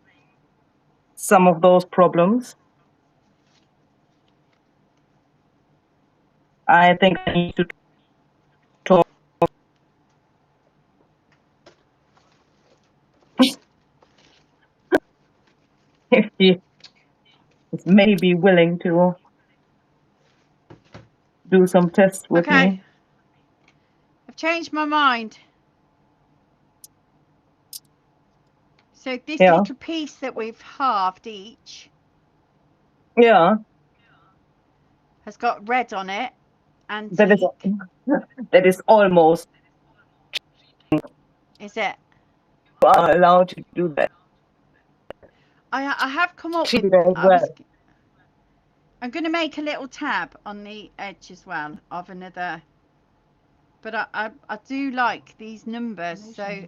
some of those problems. I think I need to talk. If he is maybe willing to do some tests with me. I've changed my mind. So this little piece that we've halved each has got red on it. Antique. That is almost. Is it? You are allowed to do that. I have come up with. I'm going to make a little tab on the edge as well of another. But I do like these numbers, so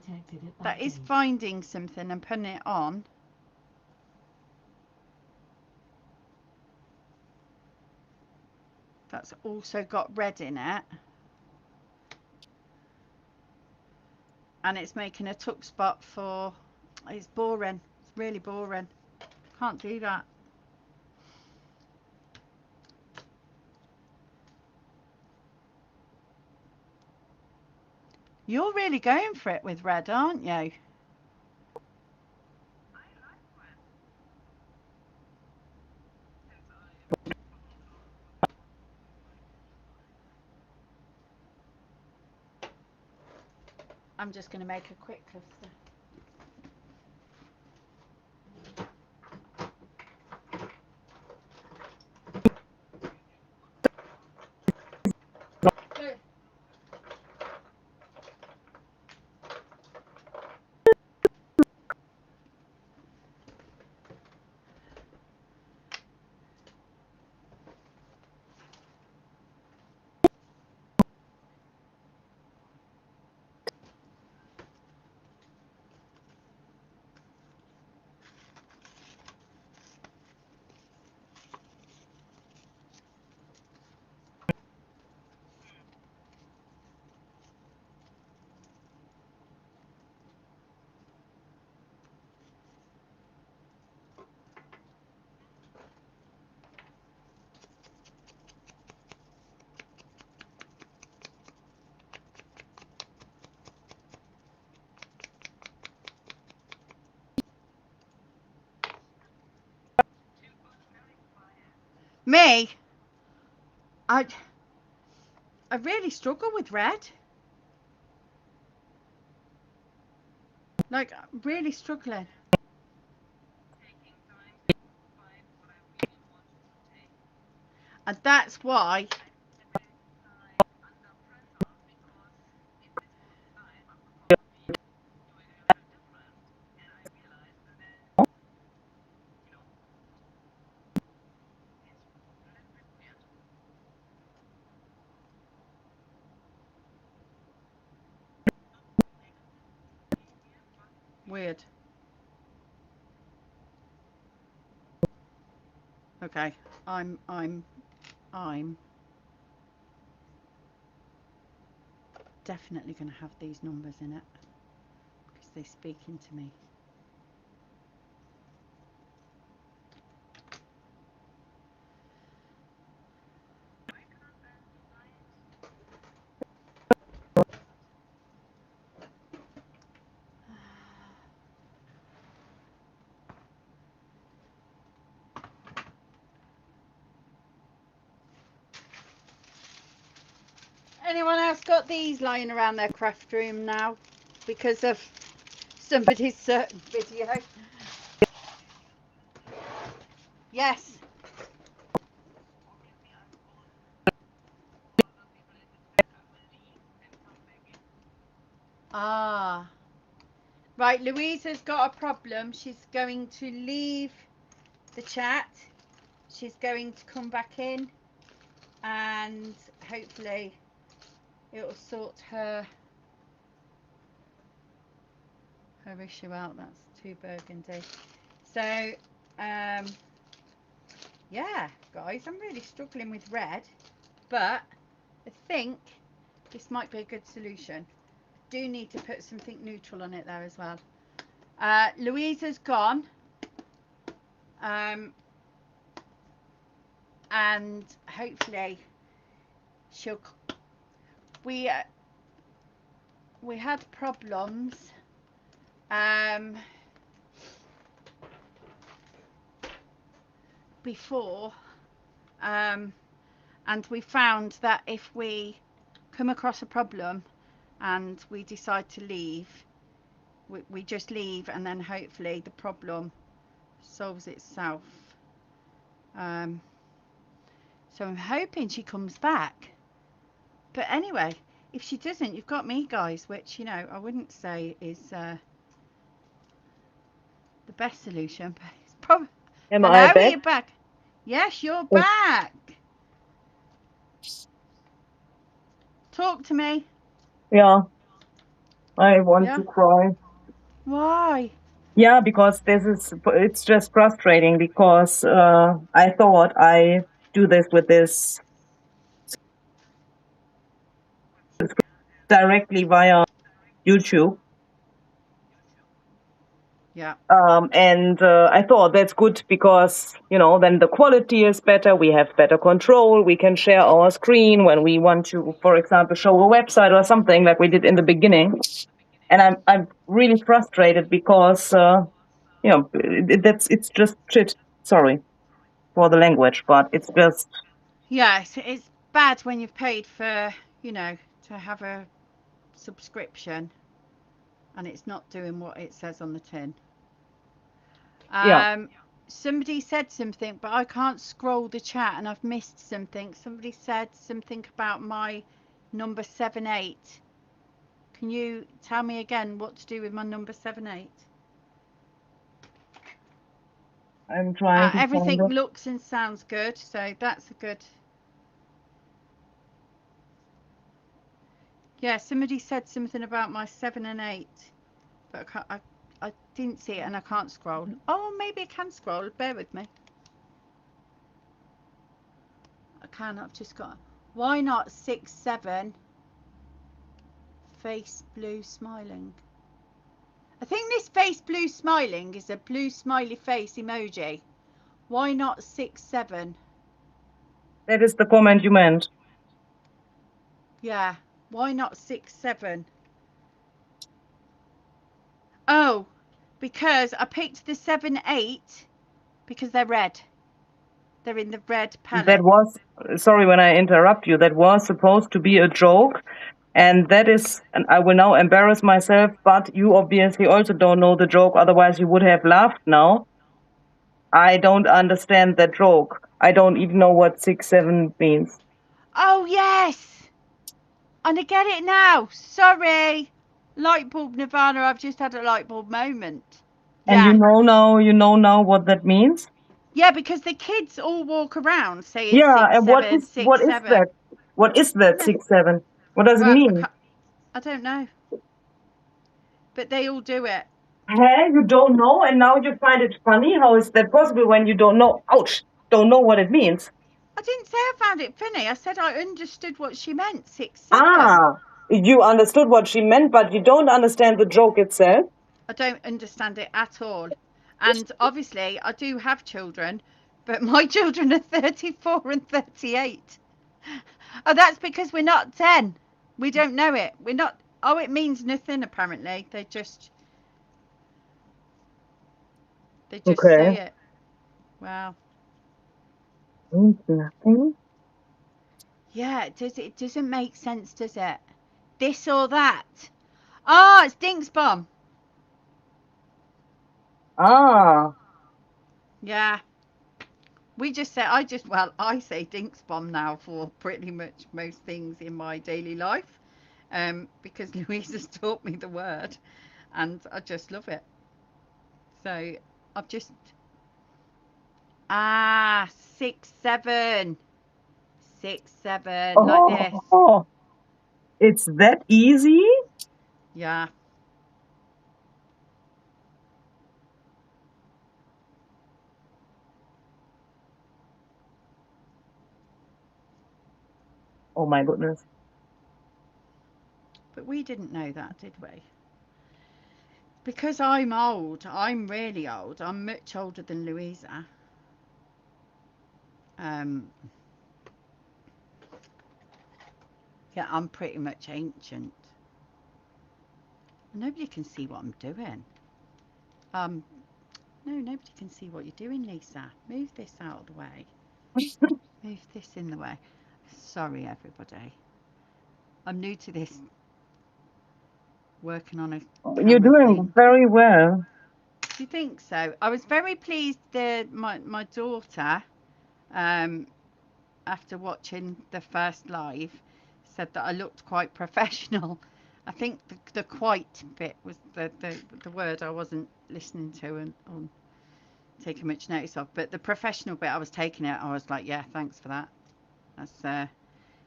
that is finding something and putting it on. That's also got red in it. And it's making a tuck spot for... It's boring. It's really boring. Can't do that. You're really going for it with red, aren't you? I'm just going to make a quick cluster. Me? I really struggle with red. Like, really struggling. And that's why weird. Okay, I'm definitely going to have these numbers in it because they speak into me. Anyone else got these lying around their craft room now because of somebody's certain video? Yes. Ah. Right, Louisa's got a problem. She's going to leave the chat. She's going to come back in and hopefully it will sort her issue out. That's 2 burgundy. So, yeah, guys, I'm really struggling with red, but I think this might be a good solution. Do need to put something neutral on it there as well. Louisa's gone, and hopefully she'll. We had problems. Before, and we found that if we come across a problem and we decide to leave, we just leave, and then hopefully the problem solves itself. So I'm hoping she comes back, but anyway, if she doesn't, you've got me, guys, which, you know, I wouldn't say is the best solution, but it's probably. Am Hello, I are back? you back? Yes, you're Yes. back. Talk to me. Yeah, I want Yeah. to cry. Why? Yeah, because it's just frustrating because I thought I do this with this directly via YouTube. Yeah. And I thought that's good because, you know, then the quality is better. We have better control. We can share our screen when we want to, for example, show a website or something like we did in the beginning. And I'm really frustrated because, you know, it's just shit. Sorry for the language, but it's just. Yes, it's bad when you've paid for, you know, to have a subscription and it's not doing what it says on the tin. Yeah. Somebody said something, but I can't scroll the chat and I've missed something. Somebody said something about my number 78. Can you tell me again what to do with my number 78? I'm trying to Everything find it. looks and sounds good, so that's a good. Yeah, somebody said something about my 7 and 8, but I didn't see it and I can't scroll. Oh, maybe I can scroll. Bear with me. I can. I've just got. Why not 6, 7? Face blue smiling. I think this face blue smiling is a blue smiley face emoji. Why not 6, 7? That is the comment you meant. Yeah. Why not 6, 7? Oh, because I picked the 7, 8 because they're red. They're in the red palette. That was, sorry when I interrupt you, that was supposed to be a joke. And that is, and I will now embarrass myself, but you obviously also don't know the joke, otherwise you would have laughed now. I don't understand that joke. I don't even know what 6-7 means. Oh, yes. I get it now. Sorry. Light bulb Nirvana, I've just had a light bulb moment. And Yeah. you know now what that means? Yeah, because the kids all walk around saying Yeah, 6, and 7, 6, what is 7. that? What is that Yeah. 6-7? What does it Well, mean? I don't know. But they all do it. Hey, you don't know, and now you find it funny? How is that possible when you don't know? Ouch! Don't know what it means. I didn't say I found it funny. I said I understood what she meant. 6, 7. Ah, you understood what she meant, but you don't understand the joke itself. I don't understand it at all. And obviously, I do have children, but my children are 34 and 38. Oh, that's because we're not 10. We don't know it. We're not. Oh, it means nothing, apparently. They just Okay. say it. Wow. Means nothing. Yeah, it doesn't make sense, does it? This or that. Ah, it's Dinks Bomb. Ah, Yeah. We just say, I say Dinks Bomb now for pretty much most things in my daily life, because Louise has taught me the word, and I just love it. So I've just 6, 7, 6, 7, like this. oh, it's that easy? Yeah. Oh my goodness. But we didn't know that, did we? Because I'm old. I'm really old. I'm much older than Louisa. Yeah, I'm pretty much ancient. Nobody can see what I'm doing. No, nobody can see what you're doing, Lisa. Move this out of the way. Move this in the way. Sorry, everybody. I'm new to this. Working on a You're camera doing thing. very well. Do you think so? I was very pleased that my daughter, after watching the first live, said that I looked quite professional. I think the quite bit was the word I wasn't listening to and taking much notice of. But the professional bit, I was taking it. I was like, yeah, thanks for that. That's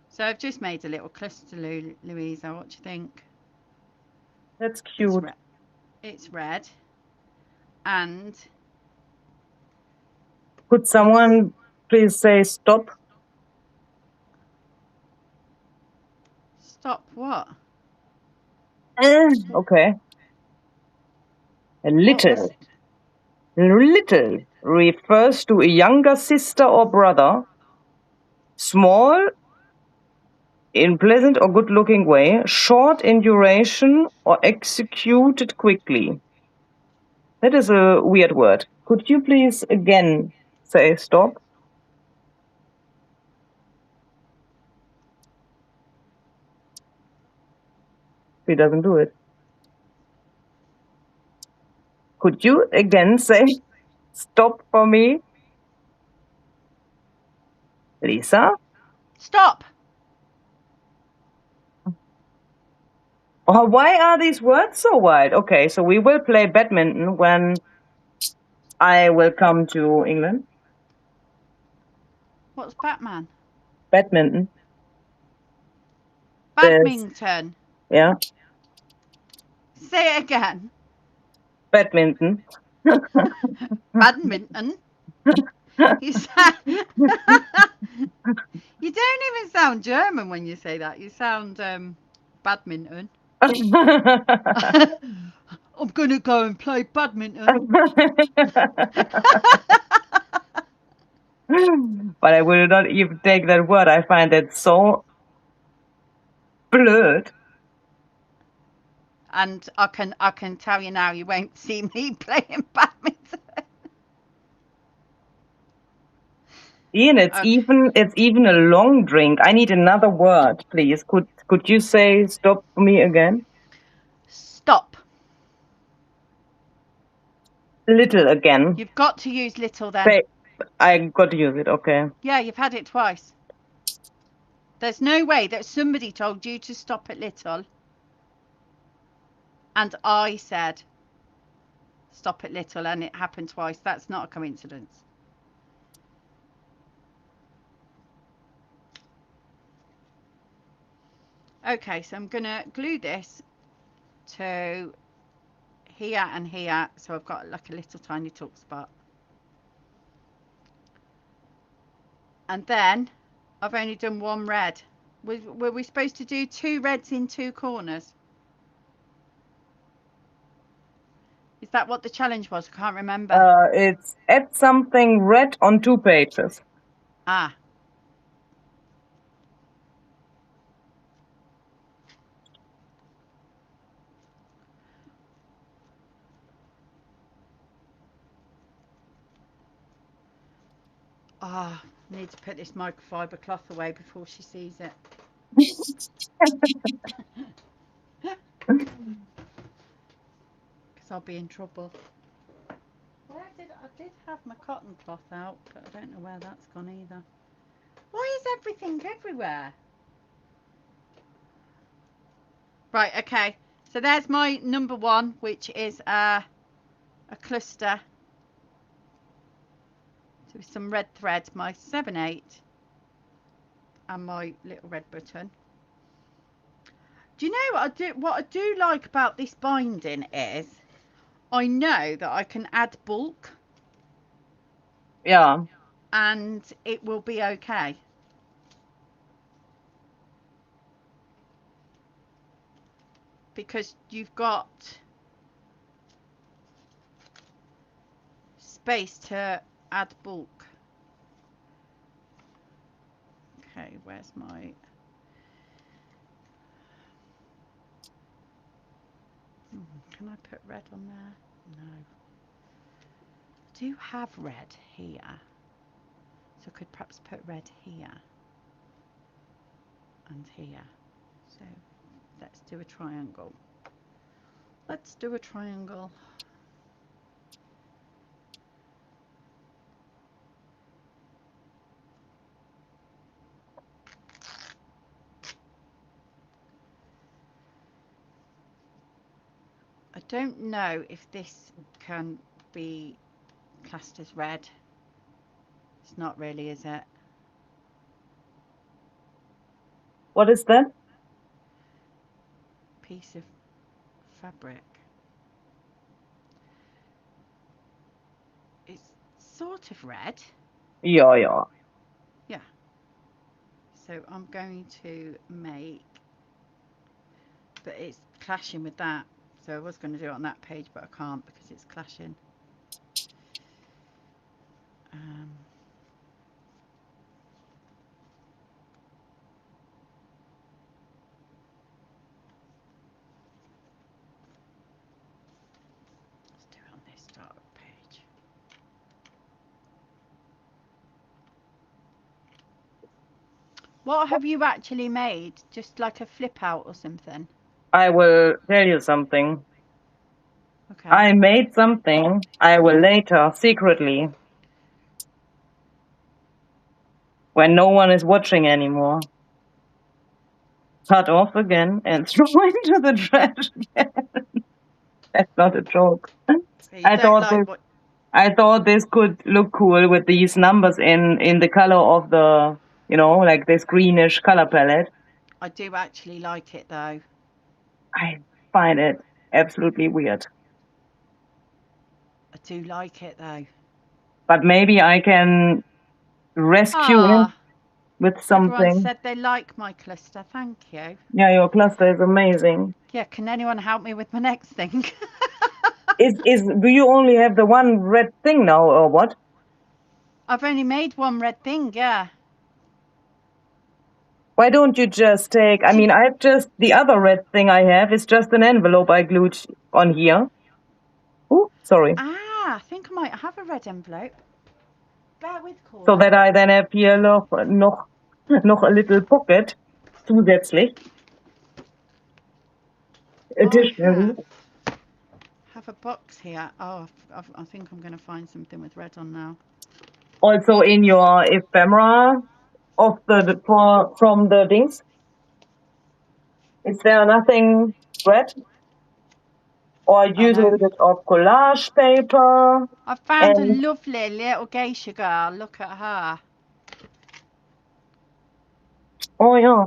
so I've just made a little cluster, Louisa. What do you think? That's cute. It's red. And Could someone please say stop? stop what? Okay. A What little. was Little refers to a younger sister or brother. Small in pleasant or good-looking way. Short in duration or executed quickly. That is a weird word. Could you please again say stop? He doesn't do it. Could you again say stop for me? Lisa? stop? Oh, why are these words so wide? Okay, so we will play badminton when I will come to England. What's Batman? Badminton. Badminton. Yeah, Say it again. badminton. Badminton. You sound. You don't even sound German when you say that. You sound badminton. I'm gonna go and play badminton. But I will not even take that word. I find that so blurred. And I can tell you now, you won't see me playing badminton. Ian, it's even a long drink. I need another word, please. Could you say stop for me again? Stop. Little again. You've got to use little then. Say, I got to use it, okay. Yeah, you've had it twice. There's no way that somebody told you to stop at little and I said stop at little and it happened twice. That's not a coincidence. Okay, so I'm going to glue this to here and here, so I've got like a little tiny tuck spot. And then I've only done one red. Were we supposed to do 2 reds in 2 corners? Is that what the challenge was? I can't remember. It's add something red on 2 pages. Ah. Ah, I need to put this microfiber cloth away before she sees it. Because I'll be in trouble. I did have my cotton cloth out, but I don't know where that's gone either. Why is everything everywhere? Right, okay. So there's my number 1, which is a cluster. So with some red thread, my 7/8 and my little red button. Do you know what I do like about this binding is I know that I can add bulk. Yeah. And it will be okay. Because you've got space to add bulk. Okay, where's my... Can I put red on there? No. I do have red here. So I could perhaps put red here. And here. So let's do a triangle. Let's do a triangle. I don't know if this can be classed as red. It's not really, is it? What is that? Piece of fabric. It's sort of red. Yeah, yeah. Yeah. So I'm going to make, but it's clashing with that. So I was going to do it on that page, but I can't because it's clashing. Let's do it on this dark page. What have you actually made? Just like a flip out or something? I will tell you something. Okay. I made something. I will later, secretly, when no one is watching anymore, cut off again and throw into the trash again. That's not a joke. So you I thought this could look cool with these numbers in the color of the, you know, like this greenish color palette. I do actually like it though. I find it absolutely weird. I do like it though. But maybe I can rescue it with something. Everyone said they like my cluster. Thank you. Yeah, your cluster is amazing. Yeah, can anyone help me with my next thing? Do you only have the one red thing now, or what? I've only made one red thing, yeah. Why don't you just take, I mean, the other red thing I have is just an envelope I glued on here. Oh, sorry. Ah, I think I might have a red envelope. bear with Cora. So that I then have hier noch a little pocket zusätzlich. Additionally. Have a box here. Oh, I think I'm going to find something with red on now. Also in your ephemera of from the things. Is there nothing red? Or use a little bit of collage paper. I found a lovely little geisha girl. Look at her. Oh yeah.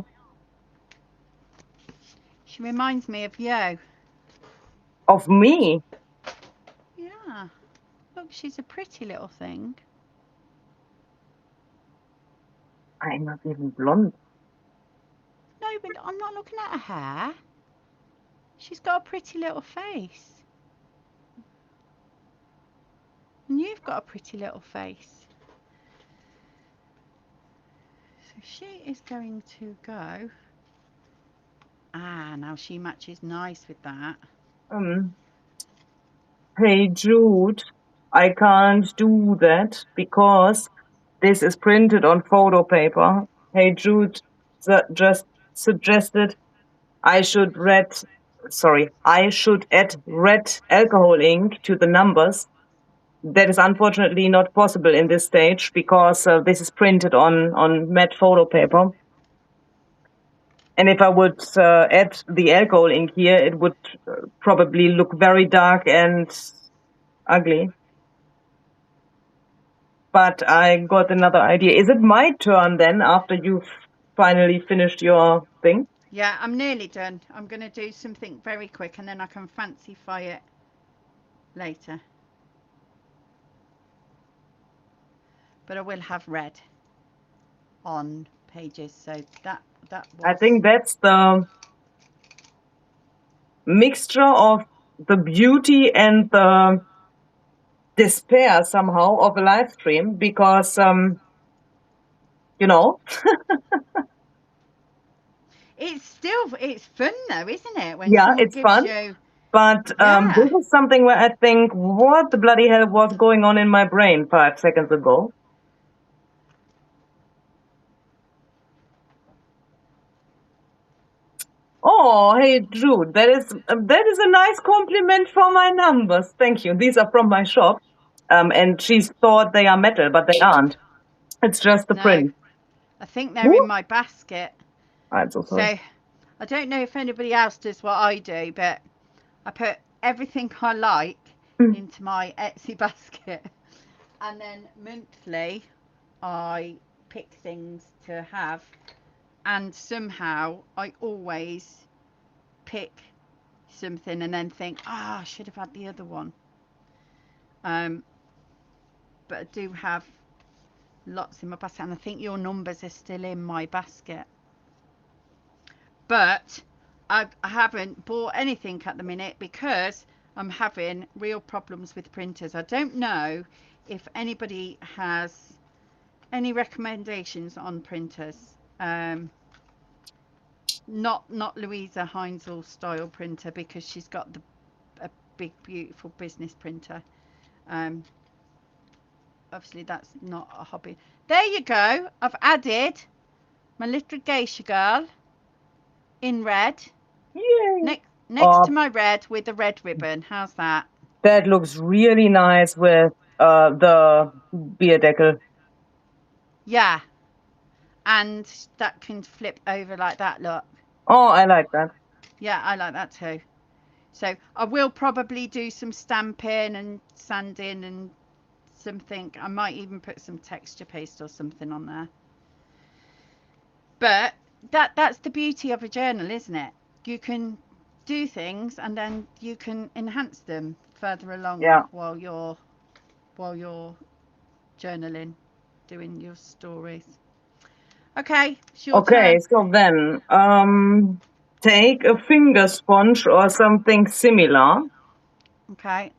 She reminds me of you. Of me? Yeah. Look, she's a pretty little thing. I'm not even blonde. No, but I'm not looking at her hair. She's got a pretty little face. And you've got a pretty little face. So she is going to go. Ah, now she matches nice with that. Hey Jude, I can't do that because this is printed on photo paper. Hey Jude just suggested I should add red alcohol ink to the numbers. That is unfortunately not possible in this stage because this is printed on matte photo paper. And if I would add the alcohol ink here, it would probably look very dark and ugly. But I got another idea. Is it my turn then after you've finally finished your thing? Yeah, I'm nearly done. I'm going to do something very quick and then I can fancyify it later. But I will have red on pages, so that was... I think that's the mixture of the beauty and the despair somehow of a live stream because, you know. It's fun though, isn't it? When yeah, someone it's gives fun. you... But this is something where I think, what the bloody hell was going on in my brain 5 seconds ago? Oh, hey, Jude, that is a nice compliment for my numbers. Thank you. These are from my shop. And she thought they are metal, but they aren't. It's just the print. I think they're in my basket. I'm so sorry. So, I don't know if anybody else does what I do, but I put everything I like into my Etsy basket. And then monthly, I pick things to have. And somehow, I always pick something and then think, I should have had the other one. But I do have lots in my basket, and I think your numbers are still in my basket. But I haven't bought anything at the minute because I'm having real problems with printers. I don't know if anybody has any recommendations on printers. Not Louisa Heinzel style printer, because she's got a big beautiful business printer. Obviously that's not a hobby. There you go. I've added my little geisha girl in red. Yay. Next to my red with a red ribbon. How's that? That looks really nice with the beer deckel. Yeah. And that can flip over like that, look. Oh, I like that. Yeah, I like that too. So I will probably do some stamping and sanding and something. I might even put some texture paste or something on there. But that's the beauty of a journal, isn't it? You can do things and then you can enhance them further along while you're journaling, doing your stories. Okay, it's your turn. So then take a finger sponge or something similar. Okay.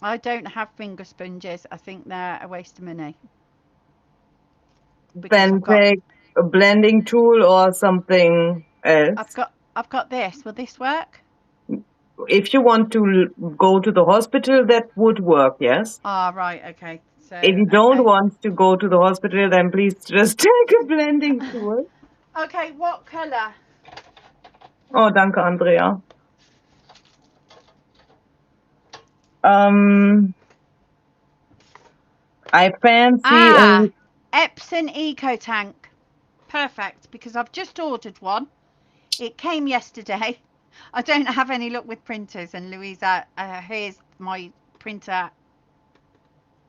I don't have finger sponges. I think they're a waste of money. Then take a blending tool or something else. I've got this. Will this work? If you want to go to the hospital, that would work, yes. Ah, right. Okay. So If you don't okay. want to go to the hospital, then please just take a blending tool. Okay, what colour? Oh, danke, Andrea. I fancy Epsom Eco Tank. Perfect, because I've just ordered one. It came yesterday. I don't have any luck with printers, and Louisa, here's my printer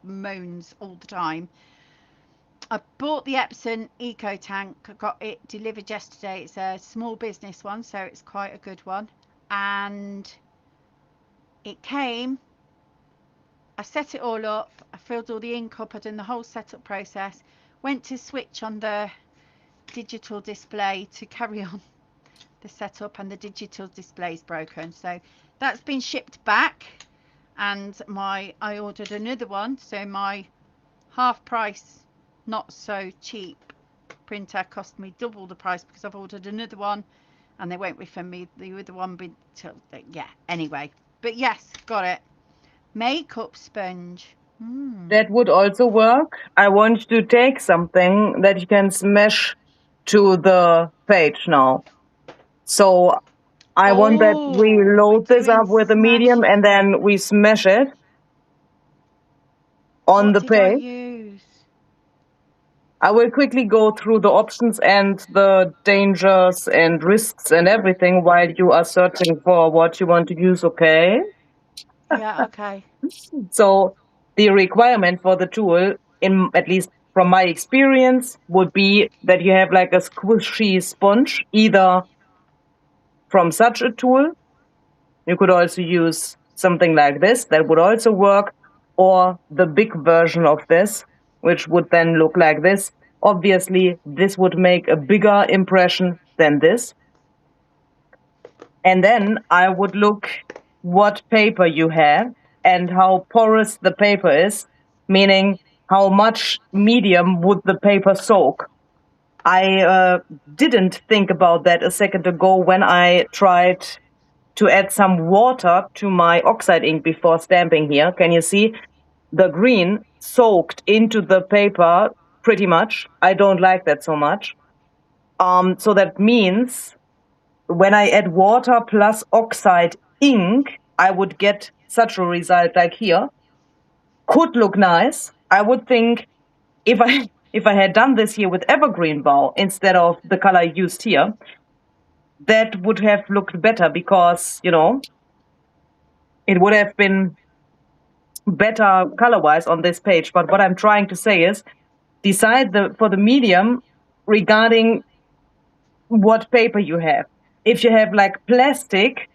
moans all the time. I bought the Epsom Eco Tank. I got it delivered yesterday. It's a small business one, so it's quite a good one. And it came. I set it all up. I filled all the ink up. I done the whole setup process. Went to switch on the digital display to carry on the setup, and the digital display is broken. So that's been shipped back, and I ordered another one. So my half price, not so cheap printer cost me double the price because I've ordered another one, and they won't refund me the other one until yeah. Anyway, but yes, got it. Makeup sponge. that would also work. I want to take something that you can smash to the page now. So I want that we load this up with a medium and then we smash it on the What did I page. use? I will quickly go through the options and the dangers and risks and everything while you are searching for what you want to use, okay? Yeah, okay. So the requirement for the tool, in at least from my experience, would be that you have like a squishy sponge, either from such a tool. You could also use something like this, that would also work, or the big version of this, which would then look like this. Obviously, this would make a bigger impression than this. And then I would look what paper you have and how porous the paper is, meaning how much medium would the paper soak. I didn't think about that a second ago when I tried to add some water to my oxide ink before stamping here. Can you see? The green soaked into the paper pretty much. I don't like that so much. So that means when I add water plus oxide ink, I would get such a result like here. Could look nice. I would think if I had done this here with evergreen bow instead of the color used here, that would have looked better because, you know, it would have been better color-wise on this page. But what I'm trying to say is decide for the medium regarding what paper you have. If you have like plastic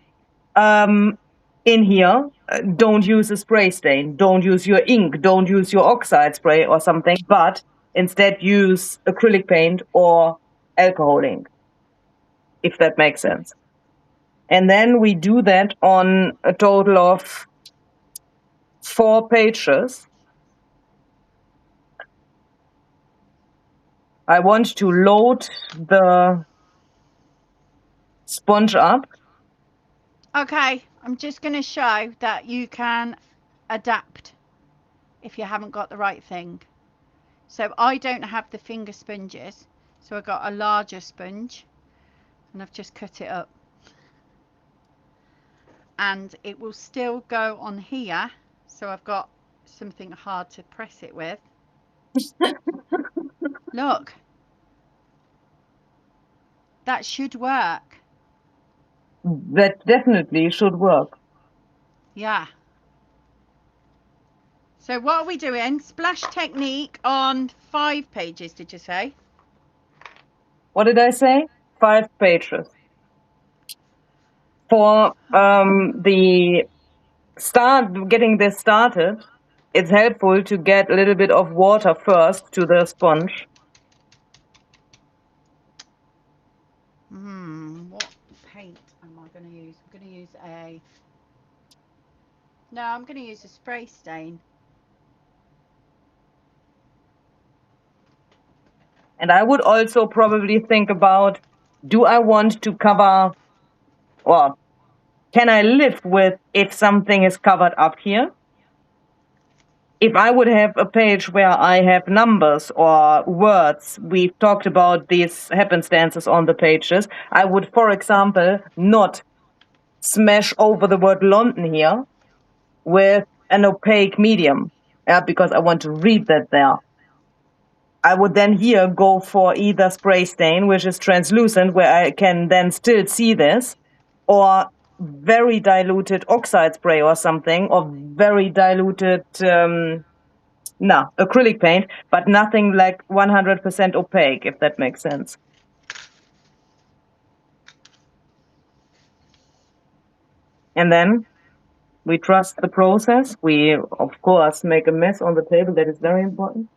in here, don't use a spray stain, don't use your ink, don't use your oxide spray or something, but instead use acrylic paint or alcohol ink, if that makes sense. And then we do that on a total of 4 pages. I want to load the sponge up. Okay, I'm just going to show that you can adapt if you haven't got the right thing. So I don't have the finger sponges, so I got a larger sponge, and I've just cut it up. And it will still go on here, so I've got something hard to press it with. Look, that should work. That definitely should work. Yeah. So what are we doing? Splash technique on 5 pages, did you say? What did I say? 5 pages. For the start, getting this started, it's helpful to get a little bit of water first to the sponge. What paint am I going to use? I'm going to use I'm going to use a spray stain. And I would also probably think about, do I want to cover, or can I live with if something is covered up here? if I would have a page where I have numbers or words, we've talked about these happenstances on the pages, I would, for example, not smash over the word London here with an opaque medium, because I want to read that there. I would then here go for either spray stain, which is translucent, where I can then still see this, or very diluted oxide spray or something, or very diluted acrylic paint, but nothing like 100% opaque, if that makes sense. And then we trust the process. We, of course, make a mess on the table. That is very important.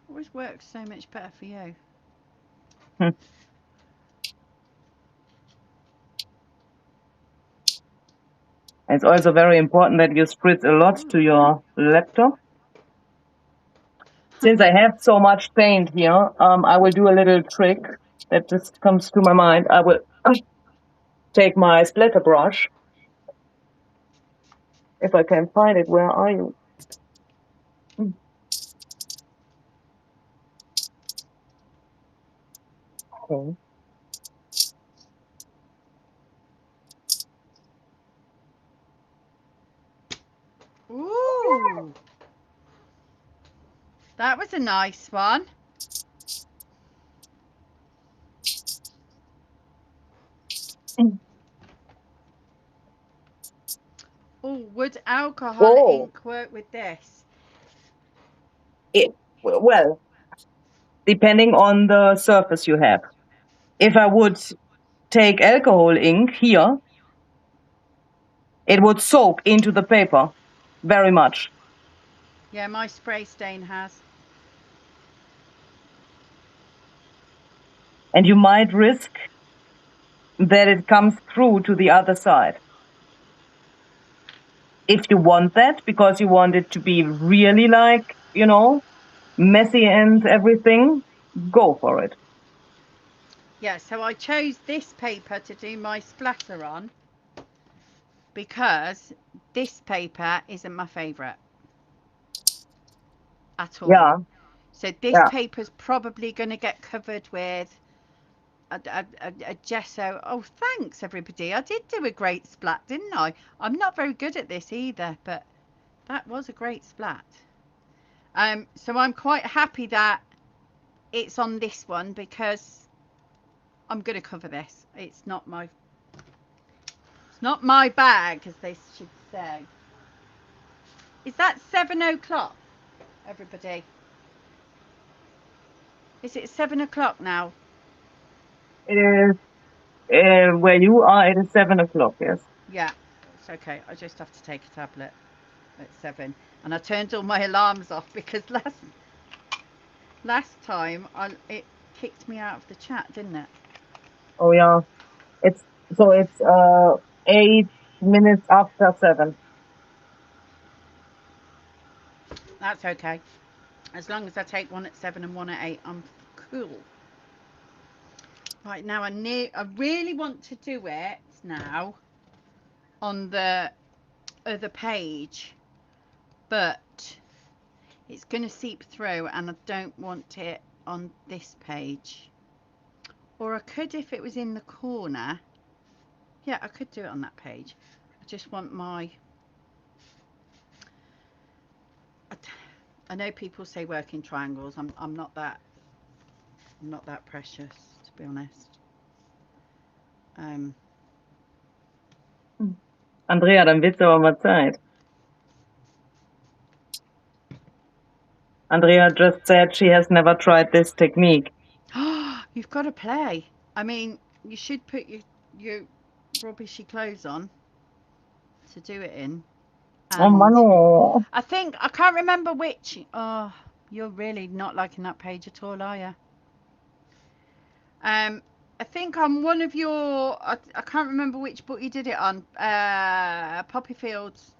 Always works so much better for you. It's also very important that you spritz a lot to your laptop. Since I have so much paint here, I will do a little trick that just comes to my mind. I will take my splatter brush. If I can find it, where are you? Okay. Ooh, that was a nice one. Oh, would alcohol ink work with this? Well, depending on the surface you have. If I would take alcohol ink here, it would soak into the paper very much. Yeah, my spray stain has. And you might risk that it comes through to the other side. If you want that, because you want it to be really like, messy and everything, go for it. Yeah, so I chose this paper to do my splatter on because this paper isn't my favourite at all. Yeah. So this paper's probably going to get covered with a gesso. Oh, thanks everybody. I did do a great splat, didn't I? I'm not very good at this either, but that was a great splat. So I'm quite happy that it's on this one because I'm going to cover this. It's not my bag, as they should say. Is that 7 o'clock, everybody? Is it 7 o'clock now? It is, where you are, it is 7 o'clock, yes. Yeah, it's okay. I just have to take a tablet at 7. And I turned all my alarms off because last time it kicked me out of the chat, didn't it? Oh, yeah. It's 8 minutes after 7. That's okay. As long as I take one at 7 and one at 8, I'm cool. Right, now I really want to do it now on the other page, but it's going to seep through and I don't want it on this page. Or I could if it was in the corner. Yeah, I could do it on that page. I just want I know people say work in triangles. I'm not that precious, to be honest. Andrea, dann wird's aber mal Zeit. Andrea just said she has never tried this technique. You've got to play. I mean, you should put your rubbishy clothes on to do it in. Oh, mano. I can't remember which. Oh, you're really not liking that page at all, are you? I think on one of your, I can't remember which book you did it on, Poppy Fields,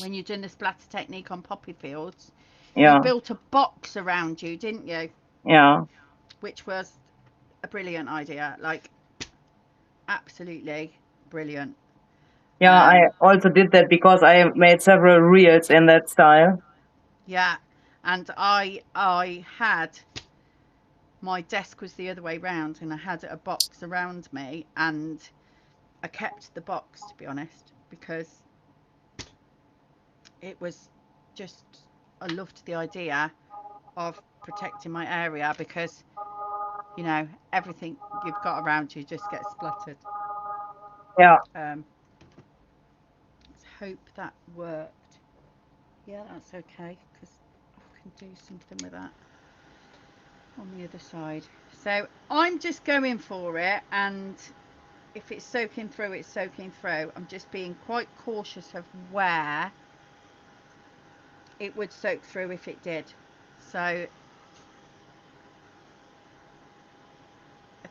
when you're doing the splatter technique on Poppy Fields, Yeah. You built a box around you, didn't you? Yeah. Which was a brilliant idea. Like, absolutely brilliant. Yeah, I also did that because I made several reels in that style. Yeah, and I had, my desk was the other way round, and I had a box around me, and I kept the box, to be honest, because it was just, I loved the idea of protecting my area, because, you know, everything you've got around you just gets splattered. Yeah. Let's hope that worked. Yeah, that's okay, because I can do something with that on the other side. So I'm just going for it, and if it's soaking through, it's soaking through. I'm just being quite cautious of where it would soak through if it did. So I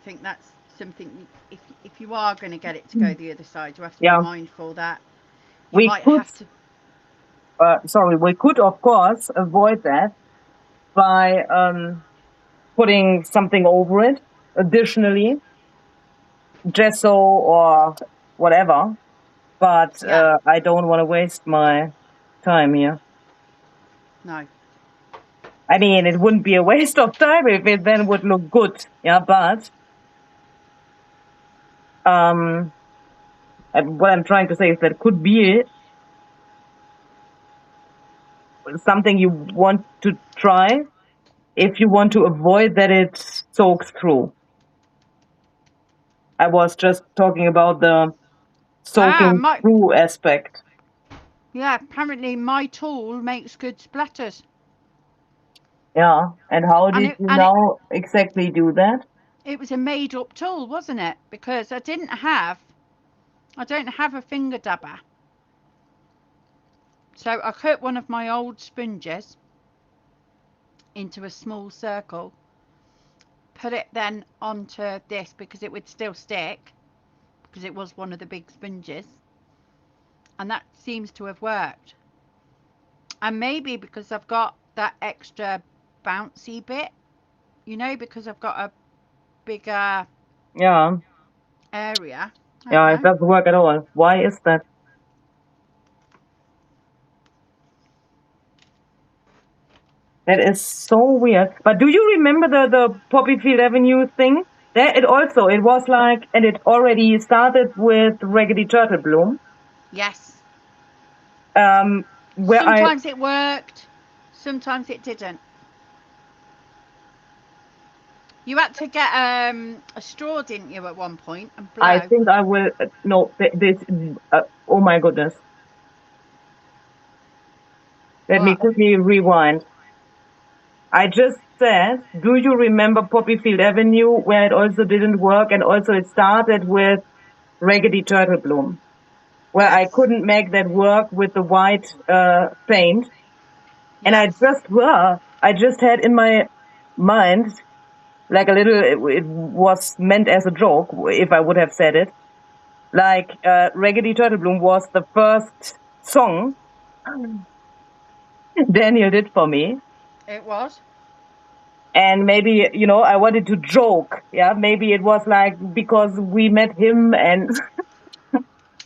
think that's something, if you are going to get it to go the other side, you have to be Yeah. mindful that you We might could, have to. we could of course avoid that by putting something over it additionally, gesso or whatever. But Yeah. I don't want to waste my time here. No. I mean, it wouldn't be a waste of time if it then would look good. Yeah, but and what I'm trying to say is that could be something you want to try if you want to avoid that it soaks through. I was just talking about the soaking through aspect. Yeah, apparently my tool makes good splatters. Yeah, and how did you now exactly do that? It was a made-up tool, wasn't it? Because I don't have a finger dabber. So I cut one of my old sponges into a small circle, put it then onto this because it would still stick, because it was one of the big sponges, and that seems to have worked. And maybe because I've got that extra bouncy bit, you know, because I've got a bigger area. Yeah, it doesn't work at all. Why is that? That is so weird. But do you remember the Poppyfield Avenue thing? There it was like, and it already started with Raggedy Turtle Bloom. Yes. Where sometimes it worked, sometimes it didn't. You had to get a straw, didn't you, at one point, and blow? I think I will. No, this. Oh my goodness. Let me quickly rewind. I just said, do you remember Poppyfield Avenue, where it also didn't work, and also it started with Raggedy Turtle Bloom, where I couldn't make that work with the white paint. And I just had in my mind, like a little, it was meant as a joke, if I would have said it. Like, Raggedy Turtle Bloom was the first song Daniel did for me. It was. And maybe, I wanted to joke. Yeah, maybe it was like because we met him and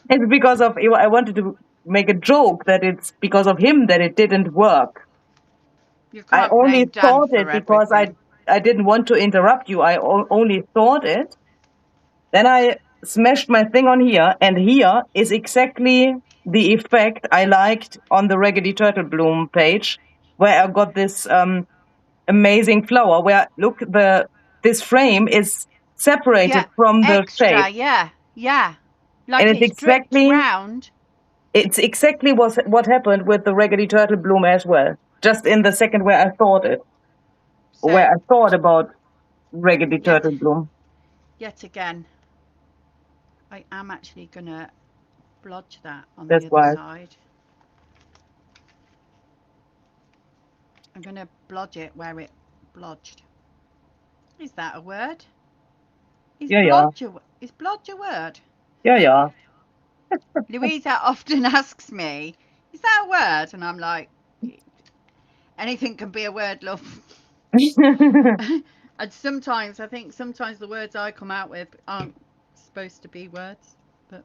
it's because of, I wanted to make a joke that it's because of him that it didn't work. You I can't only blame Dan thought for it because everything. I didn't want to interrupt you. I only thought it. Then I smashed my thing on here, and here is exactly the effect I liked on the Raggedy Turtle Bloom page, where I got this amazing flower. Where look, this frame is separated from the shape. Yeah. Like And it's dripped round. It's exactly what happened with the Raggedy Turtle Bloom as well. Just in the second where I thought it, where I thought about Raggedy Turtle Bloom. Yet again, I am actually gonna blodge that on That's the other why. side. I'm gonna blodge it where it blodged. Is that a word? Is blodge a word? Yeah. Louisa often asks me, is that a word? And I'm like, Anything can be a word, love. And sometimes, I think sometimes the words I come out with aren't supposed to be words. But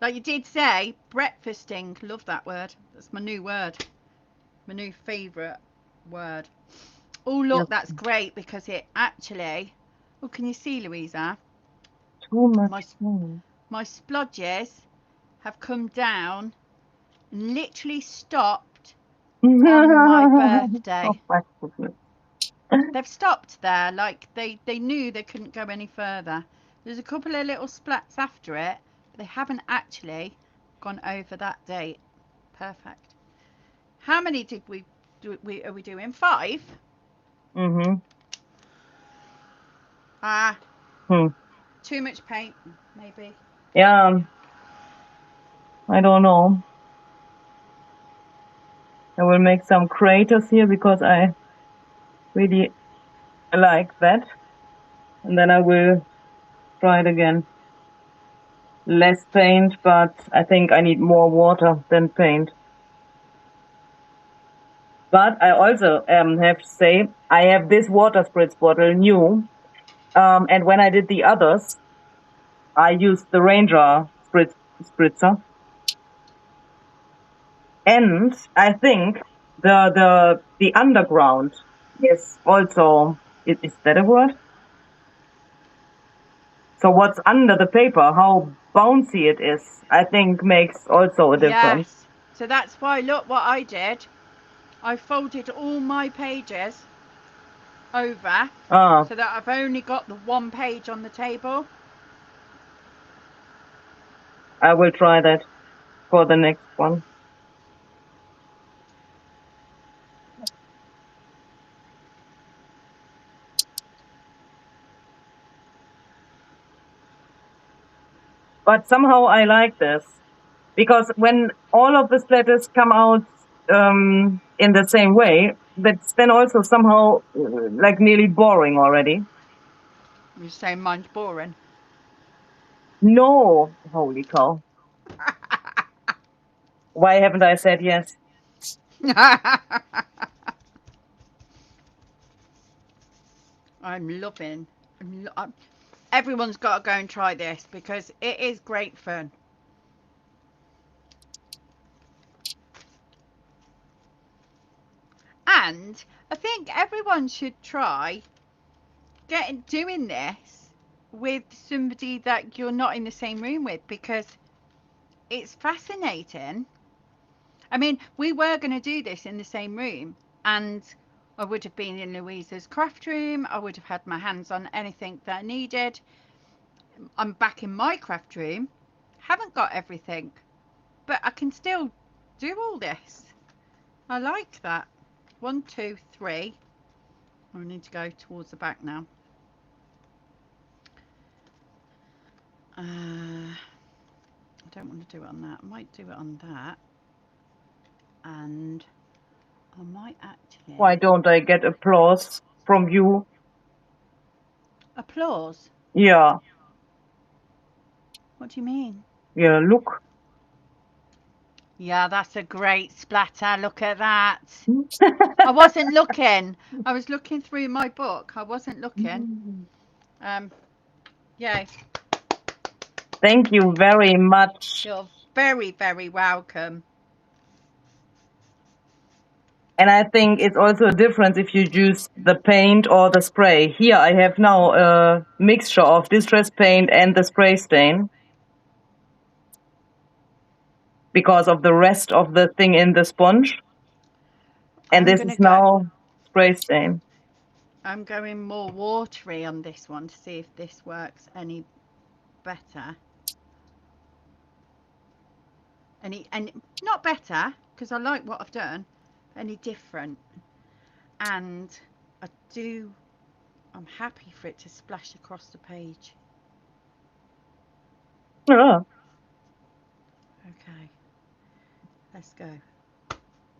like you did say, breakfasting. Love that word. That's my new word. My new favourite word. Oh, look, that's great because it actually... Oh, can you see, Louisa? Too much. My splodges have come down and literally stopped on my birthday. Oh, my goodness. They've stopped there, like they knew they couldn't go any further. There's a couple of little splats after it, but they haven't actually gone over that date. Perfect. How many did we do? Are we doing 5? Mm-hmm. Too much paint, maybe. Yeah, I don't know. I will make some craters here because I really like that. And then I will try it again. Less paint, but I think I need more water than paint. But I also have to say, I have this water spritz bottle new. And when I did the others, I used the Ranger spritzer. And I think the underground is also, is that a word? So what's under the paper, how bouncy it is, I think makes also a difference. Yes. So that's why, look what I did. I folded all my pages over so that I've only got the one page on the table. I will try that for the next one. But somehow I like this because when all of the splatters come out in the same way, that's then also somehow like nearly boring already. You're saying mine's boring. No, holy cow. Why haven't I said yes? I'm loving. Everyone's got to go and try this because it is great fun. And I think everyone should try doing this with somebody that you're not in the same room with because it's fascinating. I mean, we were going to do this in the same room and I would have been in Louisa's craft room. I would have had my hands on anything that I needed. I'm back in my craft room. Haven't got everything, but I can still do all this. I like that. 1, 2, 3. I need to go towards the back now. I don't want to do it on that. I might do it on that. And I might actually... Why don't I get applause from you? Applause? Yeah. What do you mean? Yeah, look. Yeah, that's a great splatter. Look at that. I wasn't looking. I was looking through my book. I wasn't looking. Yay. Thank you very much. You're very, very welcome. And I think it's also a difference if you use the paint or the spray. Here I have now a mixture of distress paint and the spray stain because of the rest of the thing in the sponge. And this is now spray stain. I'm going more watery on this one to see if this works any better. And not better, because I like what I've done, any different. And I'm happy for it to splash across the page. Yeah. Okay, let's go.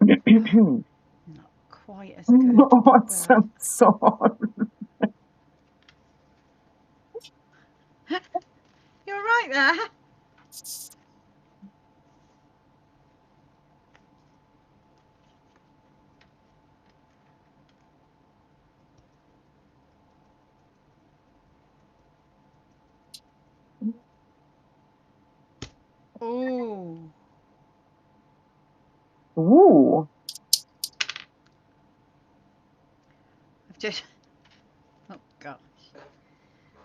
Not quite as good. Awesome song. You're right there. Ooh. I've just, oh gosh,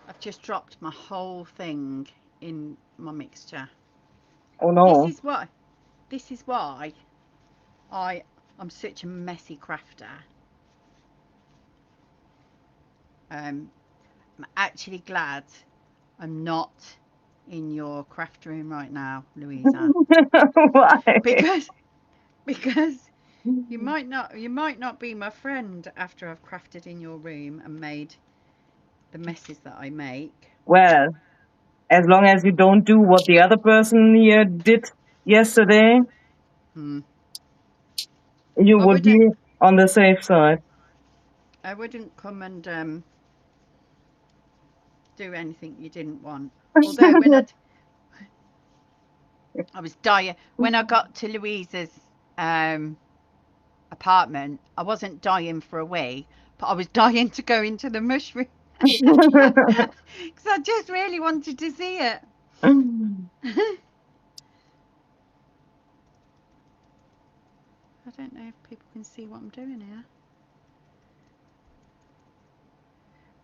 I've just dropped my whole thing in my mixture. Oh no. This is why I'm such a messy crafter. I'm actually glad I'm not in your craft room right now, Louisa, Why? because you might not be my friend after I've crafted in your room and made the messes that I make. Well, as long as you don't do what the other person here did yesterday, you would be on the safe side. I wouldn't come and do anything you didn't want. Although when I was dying, when I got to Louisa's apartment, I wasn't dying for a wee, but I was dying to go into the mushroom because I just really wanted to see it. I don't know if people can see what I'm doing here.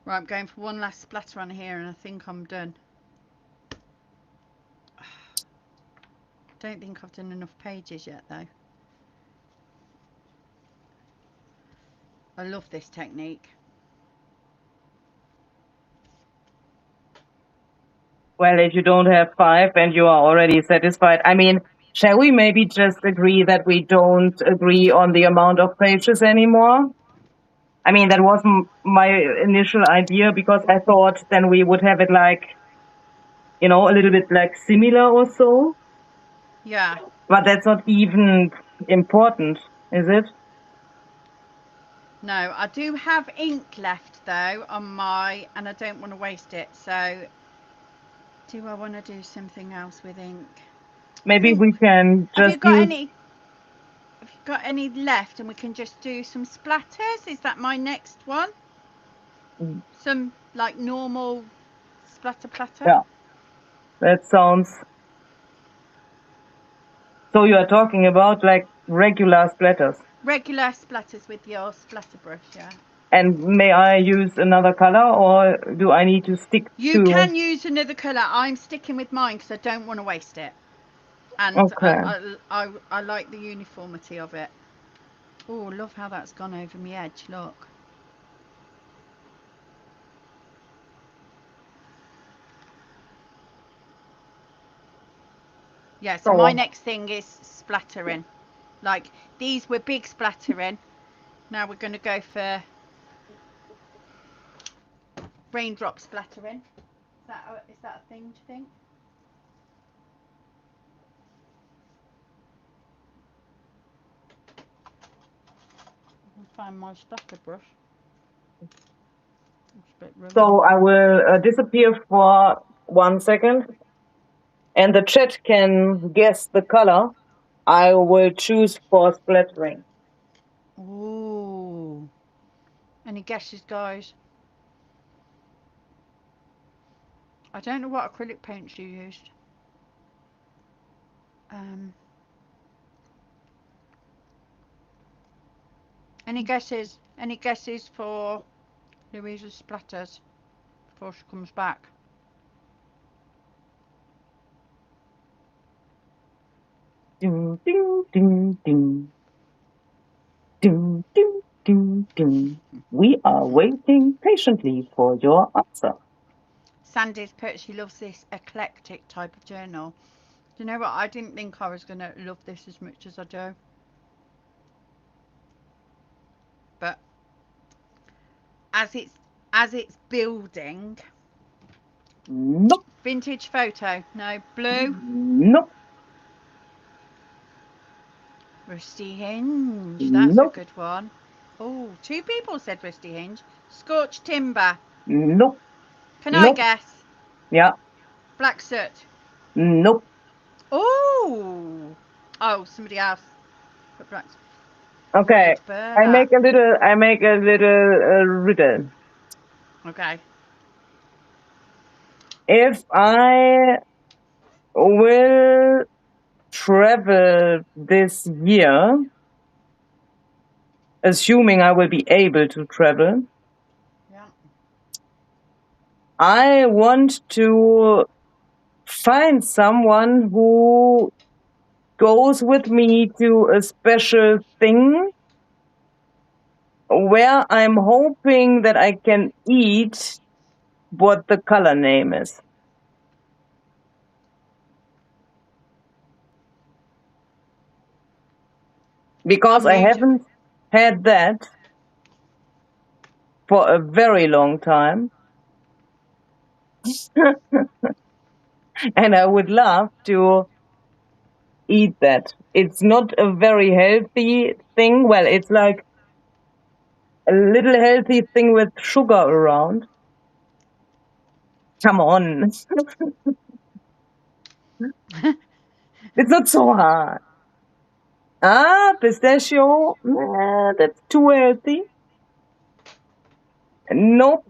Right, I'm going for one last splatter on here and I think I'm done. Don't think I've done enough pages yet though. I love this technique. Well, if you don't have 5 and you are already satisfied, I mean, shall we maybe just agree that we don't agree on the amount of pages anymore? I mean, that was my initial idea because I thought then we would have it like, you know, a little bit like similar or so. Yeah. But that's not even important, is it? No, I do have ink left though on my, and I don't want to waste it. So, do I want to do something else with ink? Maybe we can Have you just got use... any? Have you got any left, and we can just do some splatters? Is that my next one? Some like normal splatter platter? Yeah, that sounds... So you are talking about like regular splatters. Regular splatters with your splatter brush, yeah. And may I use another color or do I need to stick You to... can use another colour. I'm sticking with mine because I don't want to waste it. And Okay. I like the uniformity of it. Oh, love how that's gone over my edge, look. Yeah, so my next thing is splattering. Like, these were big splattering. Now we're going to go for raindrop splattering. Is that a thing, do you think? I'll find my splatter brush. So I will disappear for 1 second. And the chat can guess the color I will choose for splattering. Ooh. Any guesses, guys? I don't know what acrylic paints you used. Any guesses? Any guesses for Louisa's splatters before she comes back? Ding, ding, ding, ding. Ding, ding, ding, ding. We are waiting patiently for your answer. Sandy's put she loves this eclectic type of journal. Do you know what? I didn't think I was going to love this as much as I do. But as it's building. Nope. Vintage photo. No. Blue. Nope. Rusty Hinge. That's Nope. a good one. Oh, 2 people said Rusty Hinge. Scorched Timber. Nope. Can I guess? Yeah. Black Soot. Nope. Oh, somebody else put black. Okay. I make a little riddle. Okay. If I will travel this year, assuming I will be able to travel, Yeah. I want to find someone who goes with me to a special thing where I'm hoping that I can eat what the color name is. Because I haven't had that for a very long time. And I would love to eat that. It's not a very healthy thing. Well, it's like a little healthy thing with sugar around. Come on. It's not so hard. Ah, pistachio. Nah, that's too healthy. Nope.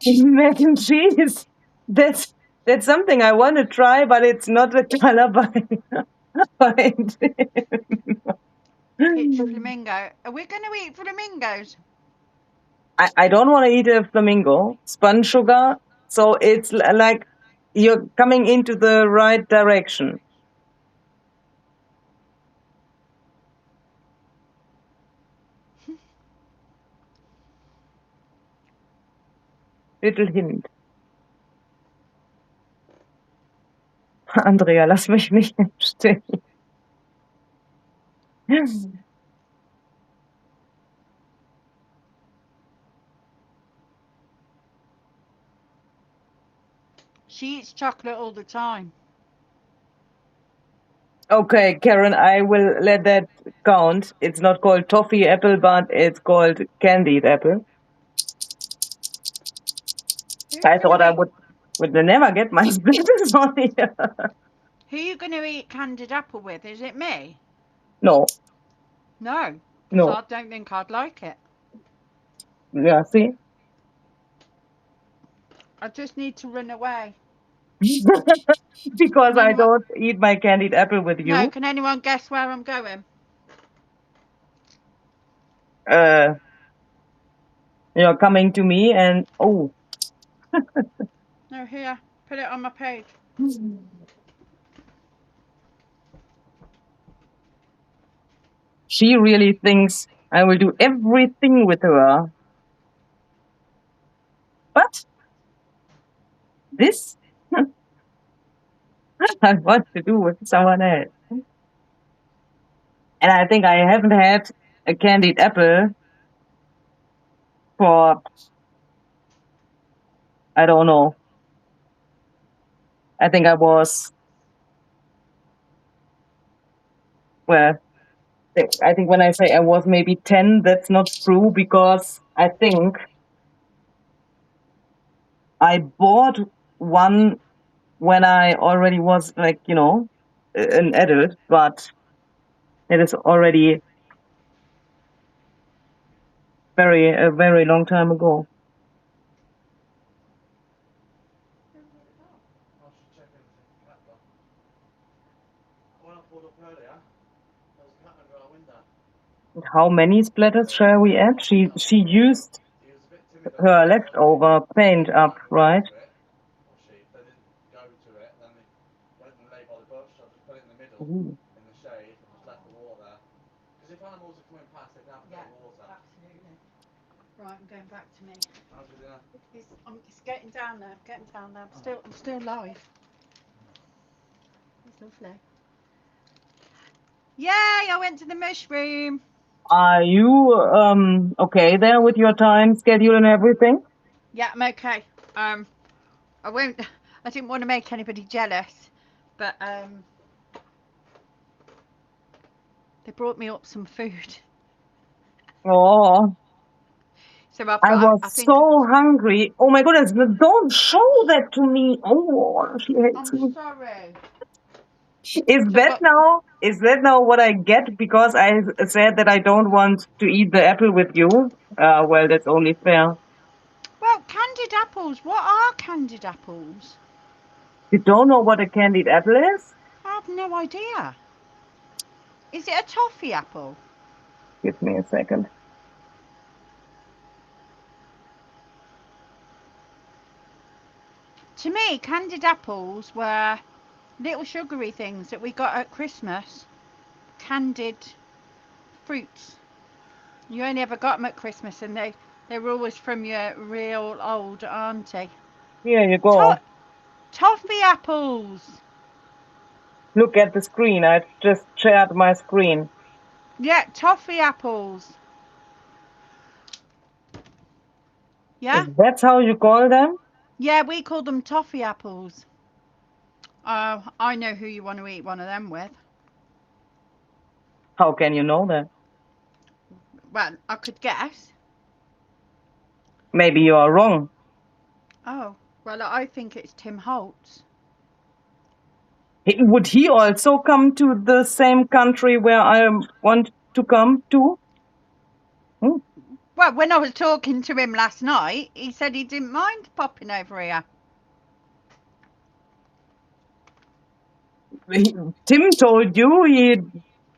Mac and cheese. That's something I want to try, but it's not the color behind it. It's flamingo. Are we going to eat flamingos? I don't want to eat a flamingo. Spun sugar. So it's like you're coming into the right direction. Little hint. Andrea, lass mich nicht im Stich. She eats chocolate all the time. Okay, Karen, I will let that count. It's not called toffee apple, but it's called candied apple. I thought I would never get my splitters on here. Who are you going to eat candied apple with? Is it me? No. No. No. So I don't think I'd like it. Yeah, see? I just need to run away. Because Can I anyone- don't eat my candied apple with you. No, can anyone guess where I'm going? You're coming to me and oh. No, here. Put it on my page. She really thinks I will do everything with her. But this I want to do with someone else. And I think I haven't had a candied apple for, I don't know. I think I was, well, I think when I say I was maybe 10, that's not true because I think I bought one when I already was like, you know, an adult, but it is already a very long time ago. How many splatters shall we add? She used her leftover paint up, right? Ooh. Right, I'm going back to me. It's getting down there. I'm still live. It's lovely. Yay! I went to the mushroom. Are you okay there with your time schedule and everything? Yeah, I'm okay. I won't. I didn't want to make anybody jealous, but they brought me up some food. Oh, So I've got, I was I think, so hungry. Oh my goodness, don't show that to me. Oh, she hates me. I'm sorry. Is that now what I get because I said that I don't want to eat the apple with you? Well, that's only fair. Well, candied apples. What are candied apples? You don't know what a candied apple is? I've have no idea. Is it a toffee apple? Give me a second. To me, candied apples were little sugary things that we got at Christmas. Candied fruits. You only ever got them at Christmas, and they were always from your real old auntie. Here you go. Toffee apples. Look at the screen. I just shared my screen. Yeah, toffee apples. Yeah? That's how you call them? Yeah, we call them toffee apples. I know who you want to eat one of them with. How can you know that? Well, I could guess. Maybe you are wrong. Oh, well, I think it's Tim Holtz. Would he also come to the same country where I want to come to? Hmm. Well, when I was talking to him last night, he said he didn't mind popping over here. Tim told you he...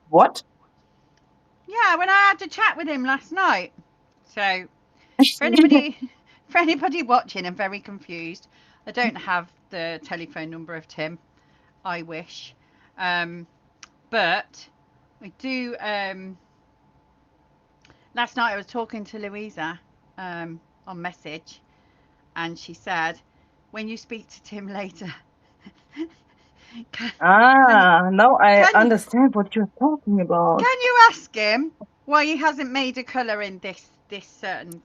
What? Yeah, when I had a chat with him last night. So, for anybody watching and very confused, I don't have the telephone number of Tim. I wish. But I do. Last night I was talking to Louisa on message, and she said, when you speak to Tim later, now I understand what you're talking about. Can you ask him why he hasn't made a colour in this certain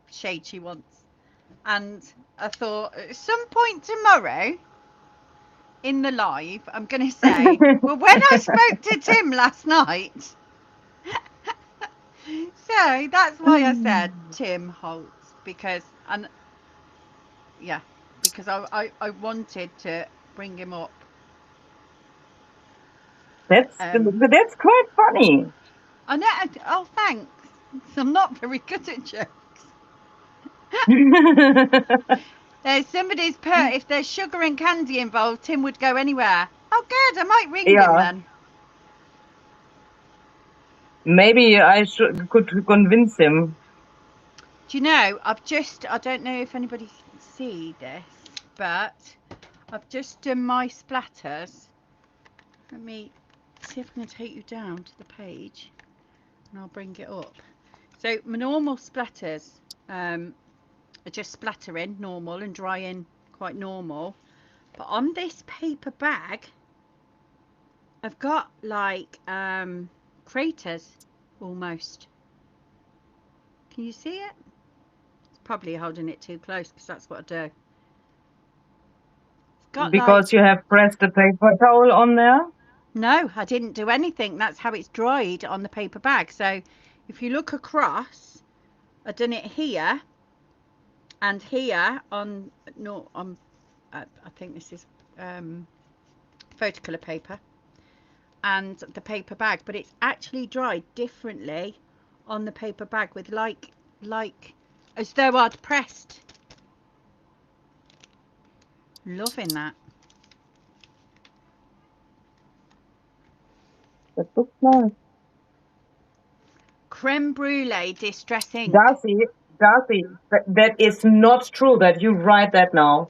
shade she wants? And I thought at some point tomorrow in the live, I'm going to say, well, when I spoke to Tim last night. So that's why I said Tim Holtz, because I wanted to bring him up. That's quite funny. I know. Oh, thanks. I'm not very good at jokes. Somebody's put, if there's sugar and candy involved, Tim would go anywhere. Oh, good. I might ring him then. Maybe I could convince him. Do you know, I don't know if anybody can see this, but I've just done my splatters. Let me see if I can take you down to the page and I'll bring it up. So my normal splatters are just splattering normal and drying quite normal. But on this paper bag, I've got like craters almost. Can you see it? It's probably holding it too close because that's what I do. It's got because you have pressed a paper towel on there? No, I didn't do anything. That's how it's dried on the paper bag. So if you look across, I've done it here and here on I think this is photocolor paper and the paper bag, but it's actually dried differently on the paper bag with like as though I'd pressed. Loving that. That looks nice. Creme brulee distress ink. Darcy, that is not true that you write that now.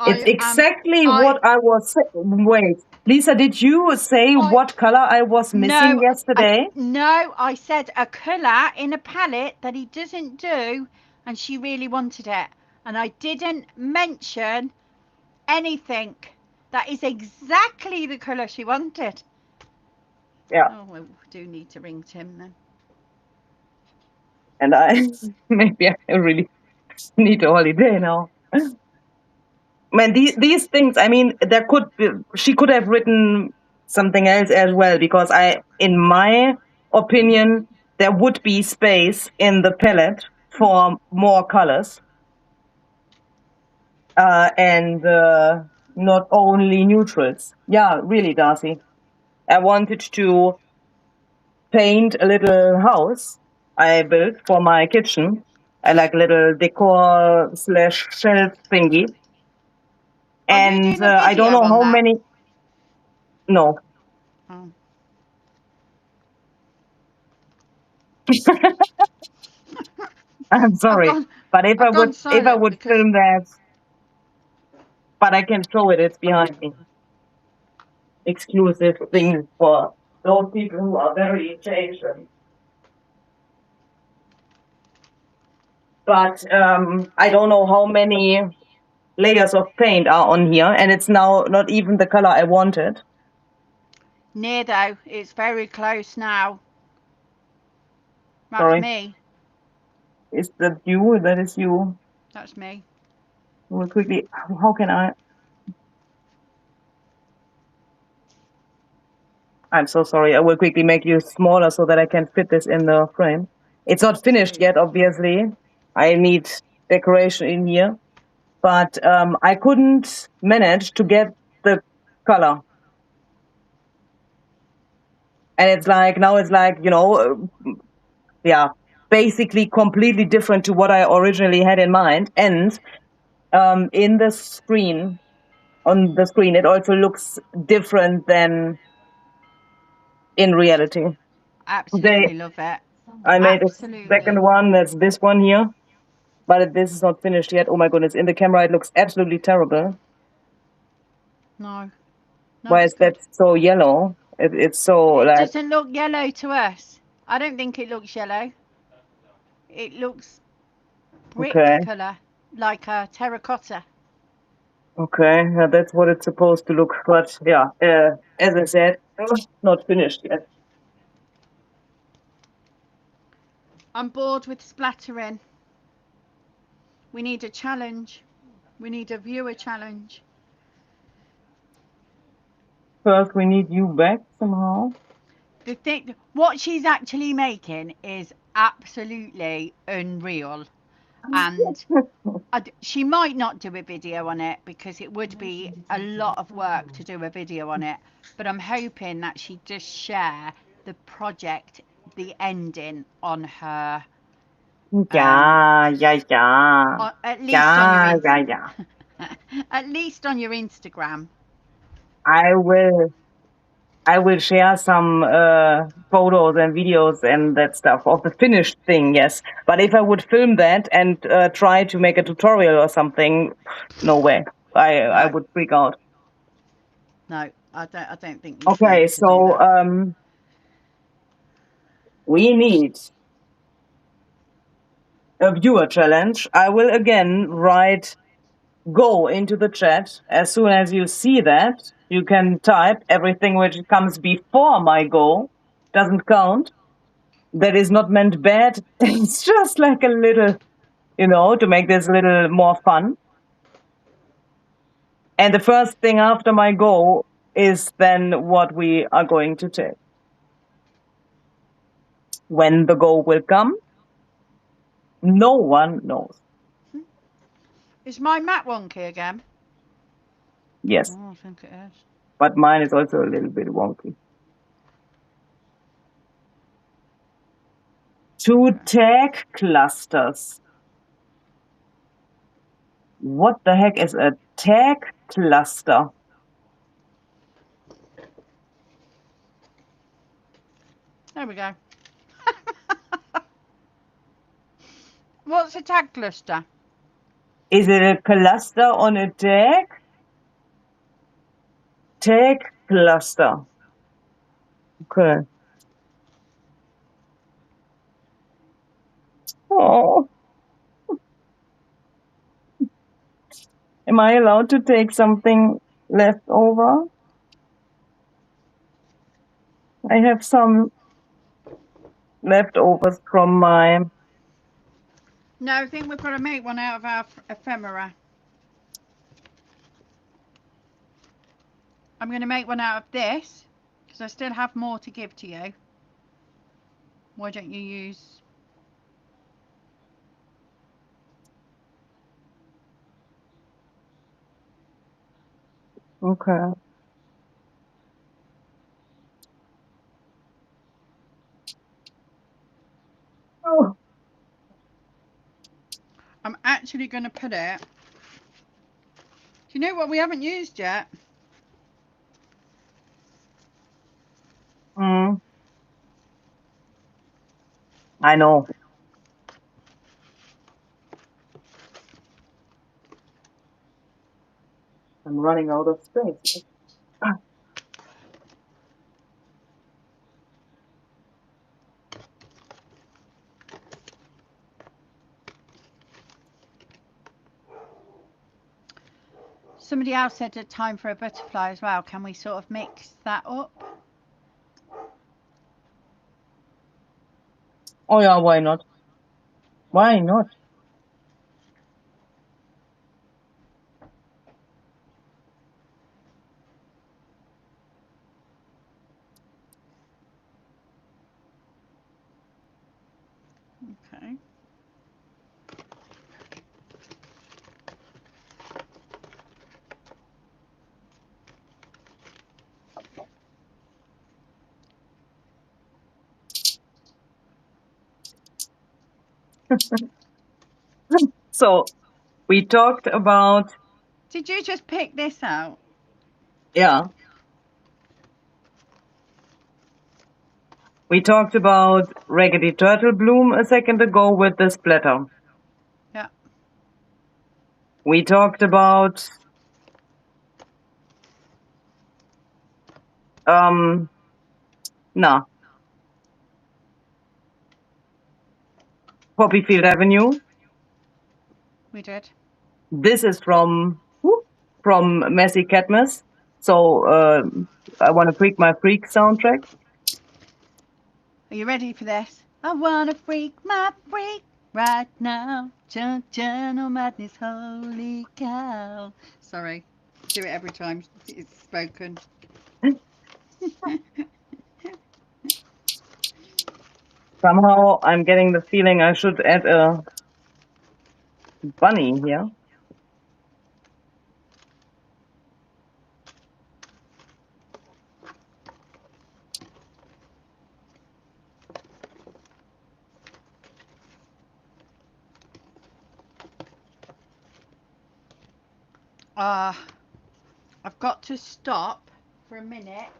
It's exactly what I was saying. Wait, Lisa, did you say what color I was missing yesterday? No, I said a colour in a palette that he doesn't do, and she really wanted it. And I didn't mention anything. That is exactly the colour she wanted. Yeah. Oh, we do need to ring Tim then. And maybe I really need a holiday now. Man, these things, I mean, she could have written something else as well, because in my opinion, there would be space in the palette for more colors. And not only neutrals. Yeah, really, Darcy. I wanted to paint a little house I built for my kitchen. I like little decor / shelf thingy. And I don't know how many. No, Oh. I'm sorry, but if I I've gone silent would because film that, but I can show it. It's behind me. Exclusive thing for those people who are very impatient. But I don't know how many layers of paint are on here, and it's now not even the color I wanted. near though, it's very close now. That's Sorry, me. is that you? That is you. That's me. We'll quickly. How can I? I'm so sorry. I will quickly make you smaller so that I can fit this in the frame. It's not finished Please. yet, obviously. I need decoration in here, but I couldn't manage to get the color. And it's like, now it's like, you know, yeah, basically completely different to what I originally had in mind. And in the screen, on the screen, it also looks different than in reality. Absolutely love it. I made a Absolutely. second one, that's this one here, but this is not finished yet. Oh my goodness, in the camera it looks absolutely terrible. No. No, Why it's is that good. so yellow? It's so It like, doesn't look yellow to us. I don't think it looks yellow. It looks brick okay, colour, like a terracotta. okay, yeah, that's what it's supposed to look, but yeah, as I said, not finished yet. I'm bored with splattering. We need a challenge. We need a viewer challenge. First, we need you back somehow. The thing, what she's actually making is absolutely unreal, and she might not do a video on it because it would be a lot of work to do a video on it, but I'm hoping that she just share the project, the ending on her Yeah, at least on your yeah. at least on your Instagram. I will share some photos and videos and that stuff of the finished thing, yes. But if I would film that and try to make a tutorial or something, no way. I No, would freak out. no, I don't think you should be Okay, able to do so that. we need a viewer challenge. I will again write go into the chat. As soon as you see that, you can type everything which comes before my go. Doesn't count. That is not meant bad. It's just like a little, you know, to make this a little more fun. And the first thing after my go is then what we are going to take. When the go will come, no one knows. Is my mat wonky again? Yes, Oh, I think it is. but mine is also a little bit wonky. Two tag clusters. What the heck is a tag cluster? There we go. What's a tag cluster? Is it a cluster on a tag? Tag cluster. Okay. Oh. Am I allowed to take something left over? I have some leftovers from my... No, I think we've got to make one out of our ephemera. I'm going to make one out of this because I still have more to give to you. Why don't you use... Okay. Oh. I'm actually going to put it... Do you know what we haven't used yet? I know. I'm running out of space. Somebody else said a time for a butterfly as well. Can we sort of mix that up? Oh yeah, why not? Why not? Okay. So we talked about, Did you just pick this out? yeah, we talked about Raggedy Turtle Bloom a second ago with the splatter. Yeah. We talked about Poppyfield Avenue. We did. This is from Messy Cadmus. So I want to freak my freak soundtrack. Are you ready for this? I wanna freak my freak right now. Gentle madness, holy cow. Sorry. Do it every time it's spoken. Somehow I'm getting the feeling I should add a bunny here. I've got to stop for a minute.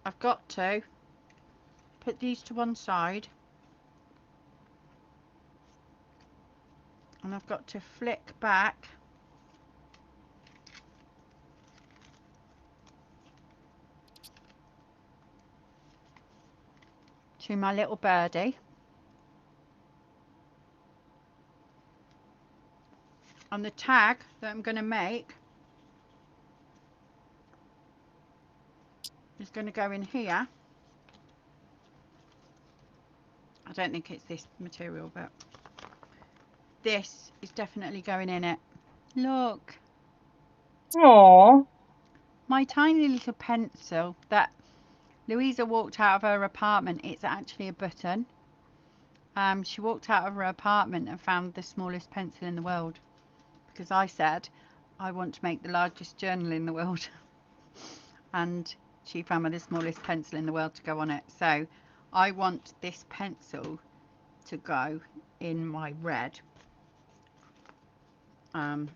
I've got to put these to one side. And I've got to flick back to my little birdie. And the tag that I'm going to make is going to go in here. I don't think it's this material, but this is definitely going in it. Look. Aww. My tiny little pencil that Louisa walked out of her apartment, it's actually a button. She walked out of her apartment and found the smallest pencil in the world because I said I want to make the largest journal in the world and she found me the smallest pencil in the world to go on it. So I want this pencil to go in my red. And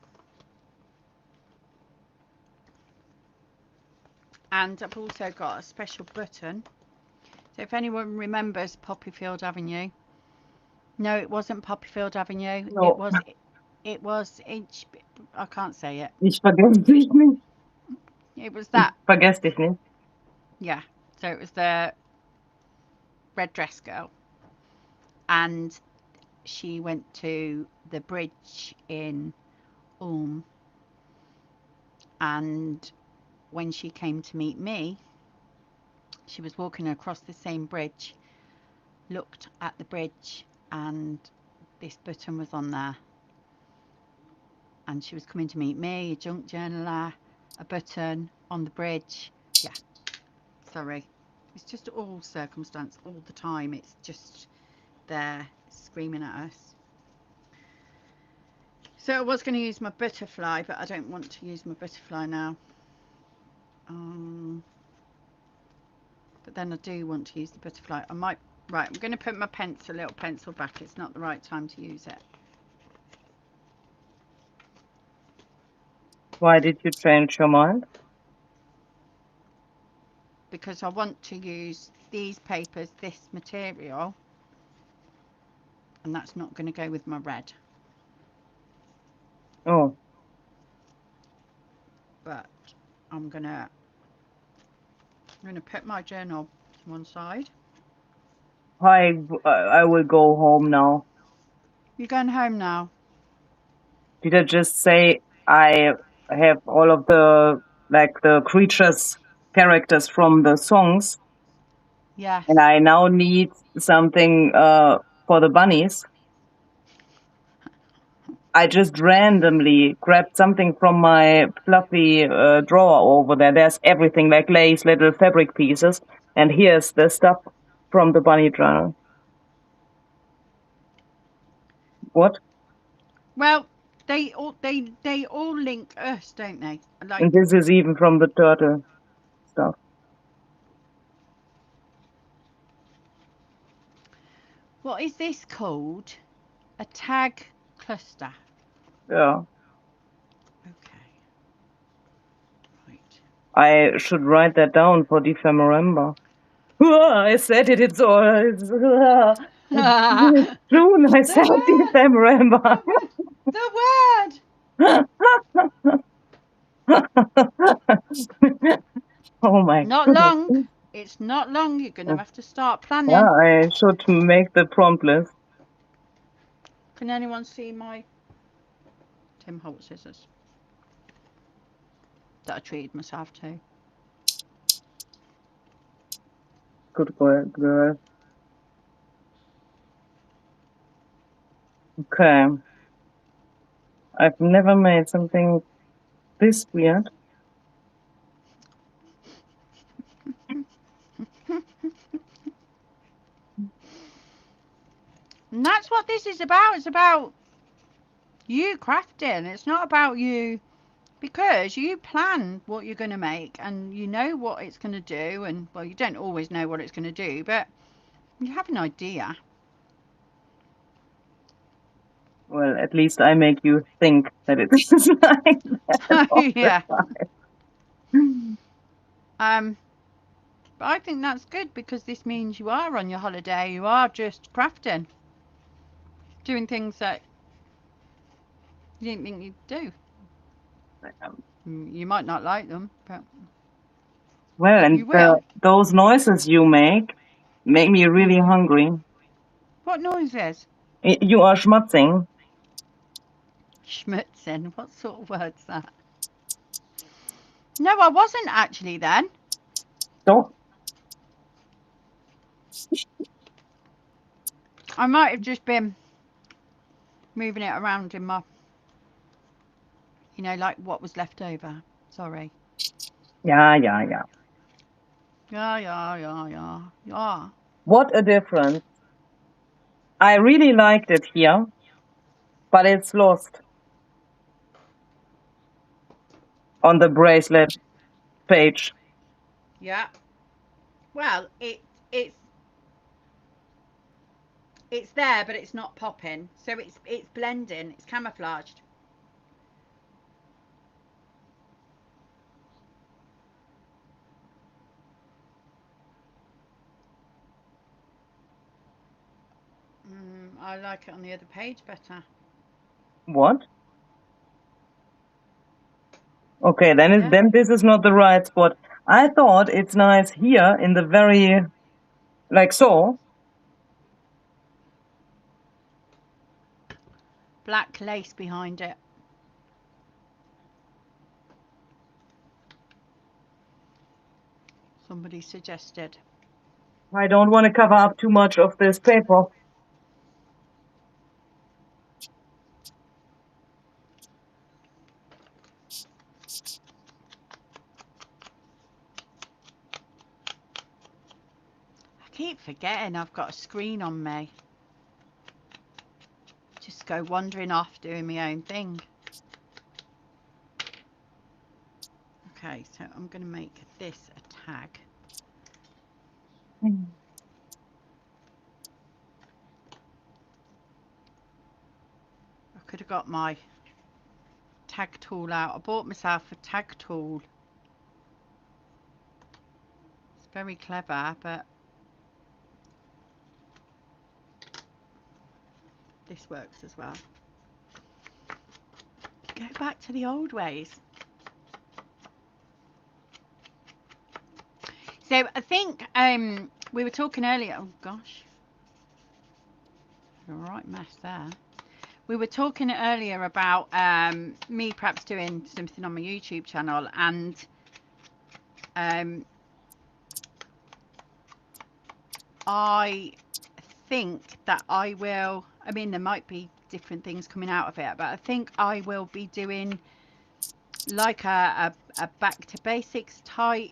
I've also got a special button. So if anyone remembers Poppyfield Avenue, no, it wasn't Poppyfield Avenue. No. It was I can't say it. Ich vergesse dich nicht. It was that. Vergesse dich nicht. Yeah. So it was the red dress girl, and she went to the bridge in Ulm, and when she came to meet me, she was walking across the same bridge, looked at the bridge, and this button was on there. And she was coming to meet me, a junk journaler, a button on the bridge. Yeah, sorry. It's just all circumstance all the time. It's just there screaming at us. So I was going to use my butterfly, but I don't want to use my butterfly now. But then I do want to use the butterfly. I might, right, I'm going to put my little pencil back. It's not the right time to use it. Why did you change your mind? Because I want to use these papers, this material, and that's not going to go with my red. Oh, But I'm gonna put my journal to one side. I will go home now. You're going home now? Did I just say I have all of the creatures characters from the songs, Yes. and I now need something for the bunnies? I just randomly grabbed something from my fluffy drawer over there. There's everything like lace, little fabric pieces, and here's the stuff from the bunny journal. What? Well, they all link us, don't they? Like, And this is even from the turtle stuff. what is this called? A tag cluster. Yeah. Okay. Right. I should write that down for December. I said it. It's all. It's June. I said December. The word. Oh my Not goodness. long. It's not long. You're gonna have to start planning. Yeah, I should make the prompt list. Can anyone see my Tim Holt scissors that I treated myself to? Good girl. Okay. I've never made something this weird. And that's what this is about. It's about you crafting. It's not about you, because you plan what you're going to make and you know what it's going to do. And, well, you don't always know what it's going to do, but you have an idea. Well, at least I make you think that it is like that all the Yeah. time. But I think that's good, because this means you are on your holiday. You are just crafting, doing things that you didn't think you'd do. You might not like them, but Well, and you will. those noises you make me really hungry. What noises? You are schmutzing. Schmutzing. What sort of word's that? No, I wasn't actually then. So, I might have just been moving it around in my, like what was left over. Sorry. yeah. Yeah. What a difference. I really liked it here, but it's lost on the bracelet page. Yeah. Well, it's there, but it's not popping. So it's blending. It's camouflaged. I like it on the other page better. What? Okay, then this is not the right spot. I thought it's nice here in the very, like so. Black lace behind it. Somebody suggested. I don't want to cover up too much of this paper. I keep forgetting I've got a screen on me. Just go wandering off doing my own thing. Okay, so I'm going to make this a tag. I could have got my tag tool out. I bought myself a tag tool. It's very clever, but this works as well. Go back to the old ways. So I think we were talking earlier. Oh gosh, a right mess there. We were talking earlier about me perhaps doing something on my YouTube channel, and I think that I will, I mean, there might be different things coming out of it, but I think I will be doing like a back to basics type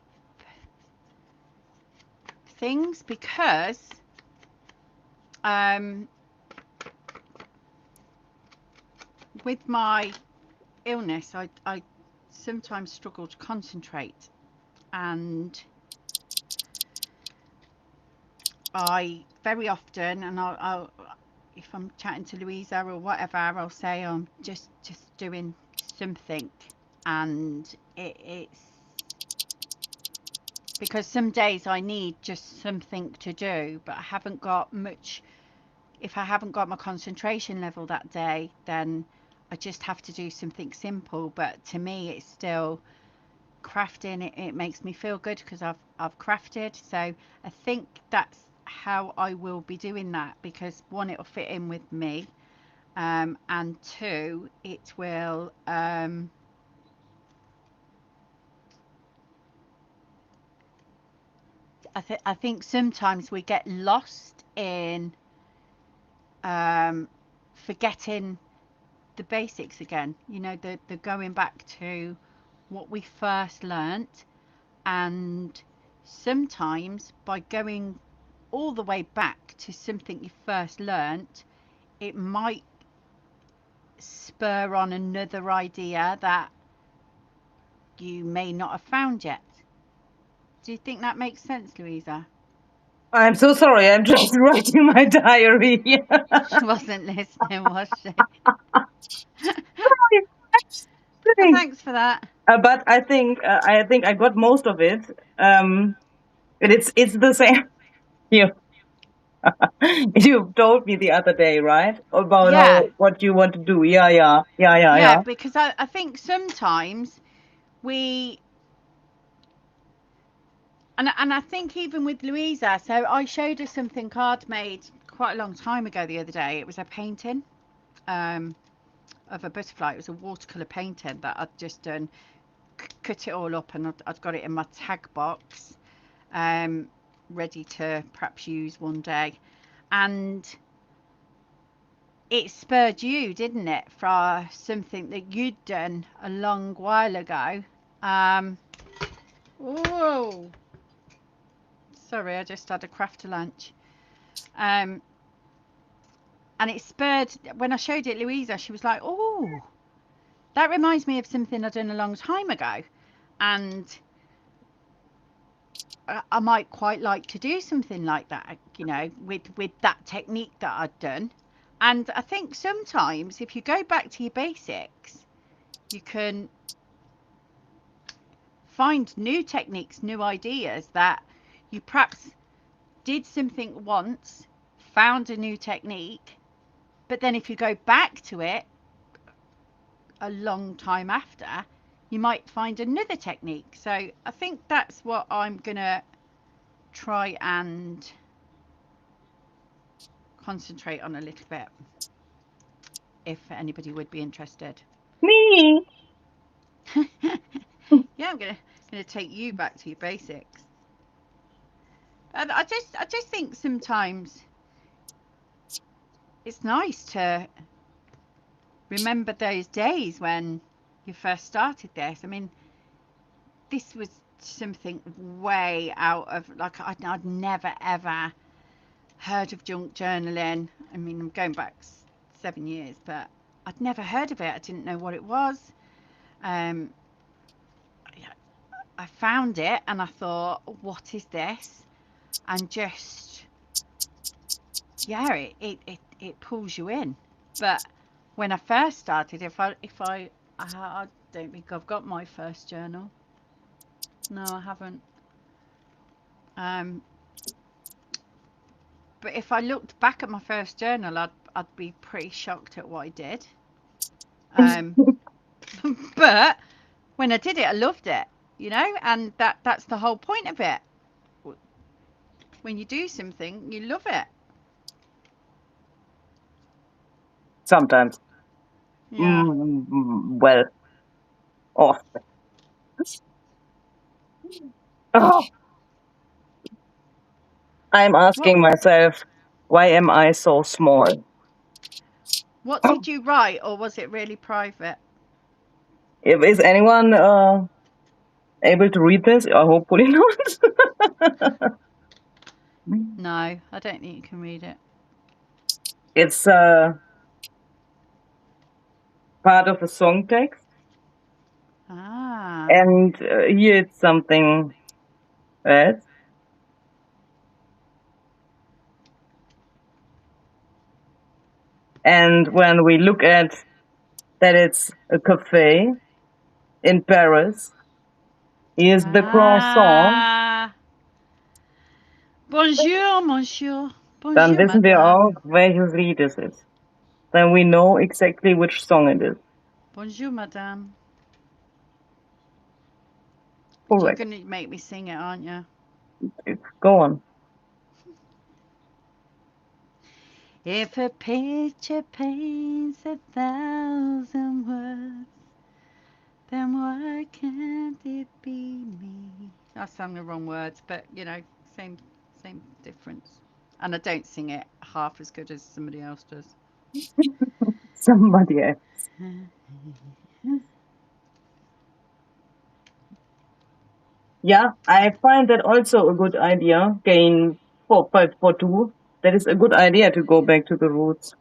things, because with my illness I sometimes struggle to concentrate, and I very often, and I'll if I'm chatting to Louisa or whatever, I'll say I'm just doing something, and it's because some days I need just something to do, but I haven't got much. If I haven't got my concentration level that day, then I just have to do something simple. But to me, it's still crafting. It makes me feel good because I've crafted. So I think that's how I will be doing that, because one, it'll fit in with me, and two, it will I think sometimes we get lost in forgetting the basics again, you know, the going back to what we first learnt. And sometimes by going all the way back to something you first learnt, it might spur on another idea that you may not have found yet. Do you think that makes sense, Louisa? I'm so sorry. I'm just writing my diary. She wasn't listening, was she? Oh, thanks for that. But I think I got most of it. It's the same. You told me the other day, right? About Yeah. what you want to do. Yeah. Because I think sometimes we, and I think even with Louisa, so I showed her something I'd made quite a long time ago the other day. It was a painting of a butterfly. It was a watercolour painting that I'd just done, cut it all up, and I'd got it in my tag box, ready to perhaps use one day. And it spurred you, didn't it, for something that you'd done a long while ago. Whoa, sorry, I just had a craft lunch. And it spurred, when I showed it Louisa, she was like, oh, that reminds me of something I'd done a long time ago, and I might quite like to do something like that, you know, with that technique that I'd done. And I think sometimes if you go back to your basics, you can find new techniques, new ideas that you perhaps did something once, found a new technique, but then if you go back to it a long time after, you might find another technique. So I think that's what I'm gonna try and concentrate on a little bit, if anybody would be interested. Me. Yeah, I'm gonna take you back to your basics. And I just think sometimes it's nice to remember those days when you first started this. I mean, this was something way out of, like, I'd never ever heard of junk journaling. I mean, I'm going back 7 years, but I'd never heard of it. I didn't know what it was. I found it and I thought, what is this? And just, yeah, it pulls you in. But when I first started, if I I don't think I've got my first journal. No, I haven't. But if I looked back at my first journal, I'd be pretty shocked at what I did. But when I did it, I loved it, you know, and that's the whole point of it. When you do something, you love it. Sometimes. Yeah. Well, oh. Oh, I'm asking myself, why am I so small? What did you write, or was it really private? Is anyone able to read this? Hopefully not. No, I don't think you can read it. It's part of a song text. Ah. And here it's something else. And when we look at that it's a cafe in Paris, here's the croissant. Bonjour, monsieur. Dann Bonjour, wissen wir madame. auch, welches Lied es ist. Then we know exactly which song it is. Bonjour, madame. Correct. You're going to make me sing it, aren't you? Go on. If a picture paints 1,000 words, then why can't it be me? I sang the wrong words, but you know, same difference. And I don't sing it half as good as somebody else does. Somebody else. Yeah, I find that also a good idea. Gain 4.42. That is a good idea to go back to the roots.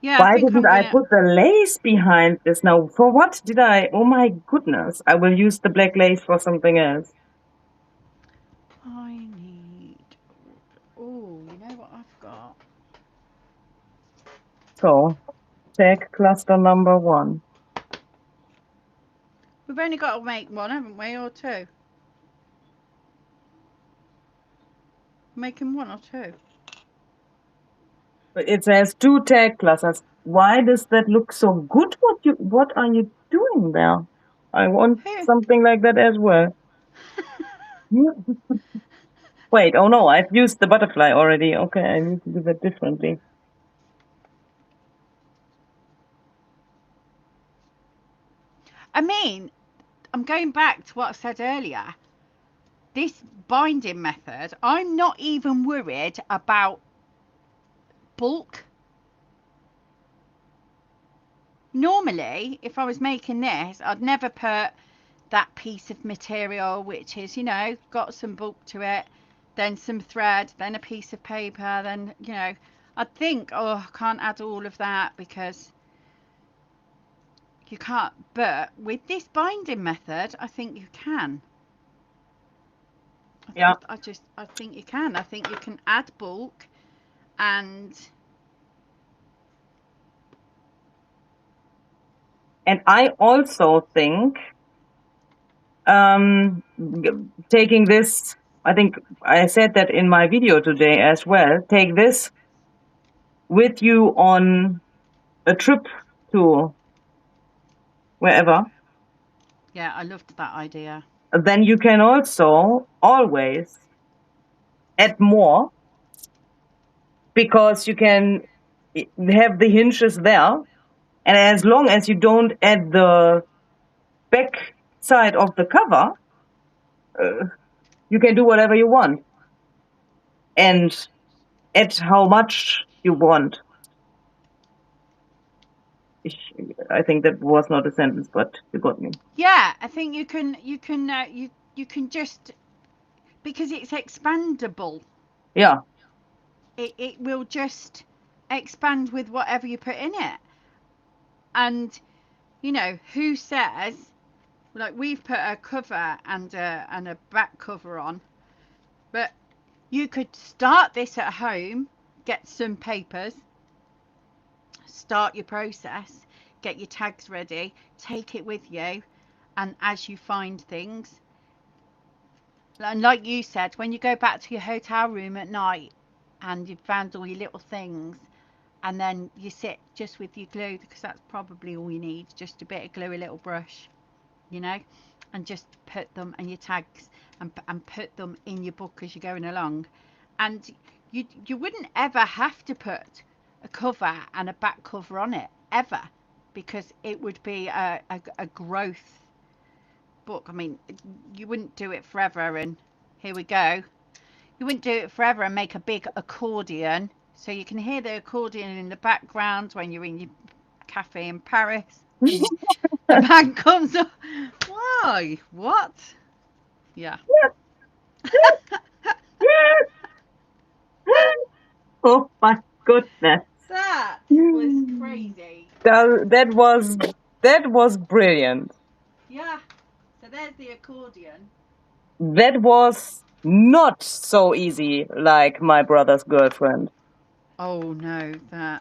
Yeah, Why I think didn't I'm I gonna. put the lace behind this now? For what did I? Oh my goodness. I will use the black lace for something else. I need. Oh, you know what I've got? So, tag cluster number 1. We've only got to make one, haven't we, or two? Making one or two. It says 2 tag clusters. Why does that look so good? What are you doing there? I want something like that as well. Wait, oh no, I've used the butterfly already. Okay, I need to do that differently. I mean, I'm going back to what I said earlier. This binding method, I'm not even worried about bulk. Normally, if I was making this, I'd never put that piece of material which is, you know, got some bulk to it, then some thread, then a piece of paper, then, you know, I'd think, oh, I can't add all of that because you can't. But with this binding method, I think you can. Yeah. I think you can. I think you can add bulk and I also think taking this, I think I said that in my video today as well, take this with you on a trip to wherever. yeah, I loved that idea. Then you can also always add more because you can have the hinges there. And as long as you don't add the back side of the cover, you can do whatever you want and add how much you want. I think that was not a sentence, but you got me. Yeah, I think you can just, because it's expandable. Yeah. It will just expand with whatever you put in it. And you know, who says, like, we've put a cover and a back cover on, but you could start this at home, get some papers, start your process, get your tags ready, take it with you, and as you find things, and like you said, when you go back to your hotel room at night and you've found all your little things, and then you sit just with your glue, because that's probably all you need, just a bit of glue, a little brush, you know, and just put them and your tags and put them in your book as you're going along. And you wouldn't ever have to put a cover and a back cover on it, ever, because it would be a growth book. I mean, you wouldn't do it forever, and here we go. You wouldn't do it forever and make a big accordion, so you can hear the accordion in the background when you're in your cafe in Paris. The band comes up. Why? What? Yeah. Oh my goodness. That was crazy. That was brilliant. Yeah. So there's the accordion. That was not so easy like my brother's girlfriend. Oh no, no.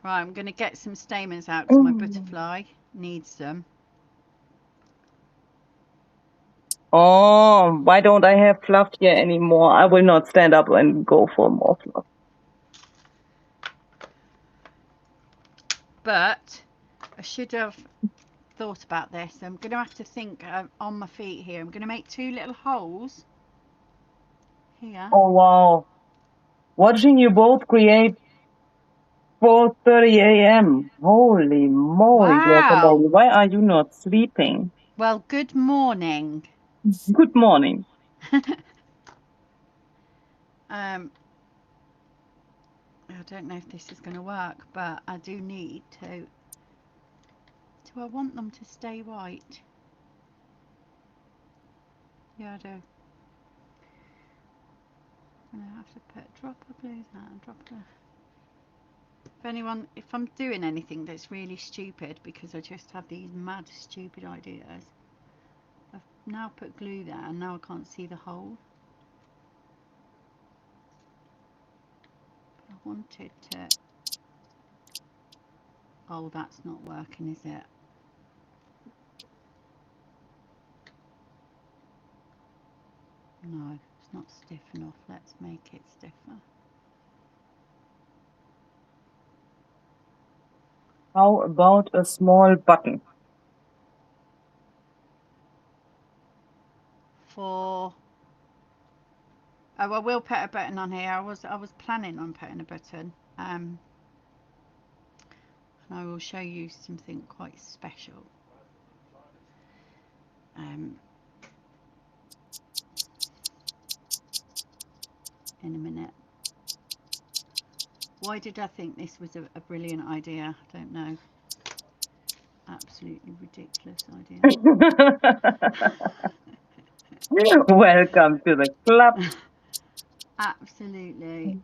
Right, I'm going to get some stamens out because my butterfly needs them. Oh, why don't I have fluff here anymore? I will not stand up and go for more fluff. But I should have thought about this. I'm going to have to think on my feet here. I'm going to make 2 little holes here. Oh wow. Watching you both create 4:30 a.m. Holy moly, Wow. guacamole. Why are you not sleeping? Well, good morning. Good morning. I don't know if this is going to work, but I do need to. Do I want them to stay white? Yeah, I do. I'm going to have to put a drop of glue down, drop of... If I'm doing anything that's really stupid, because I just have these mad stupid ideas, I've now put glue there and now I can't see the hole. I wanted to... Oh, that's not working, is it? No, it's not stiff enough. Let's make it stiffer. How about a small button? For... Oh, I will put a button on here. I was planning on putting a button. And I will show you something quite special. In a minute. Why did I think this was a brilliant idea? I don't know. Absolutely ridiculous idea. Welcome to the club. Absolutely.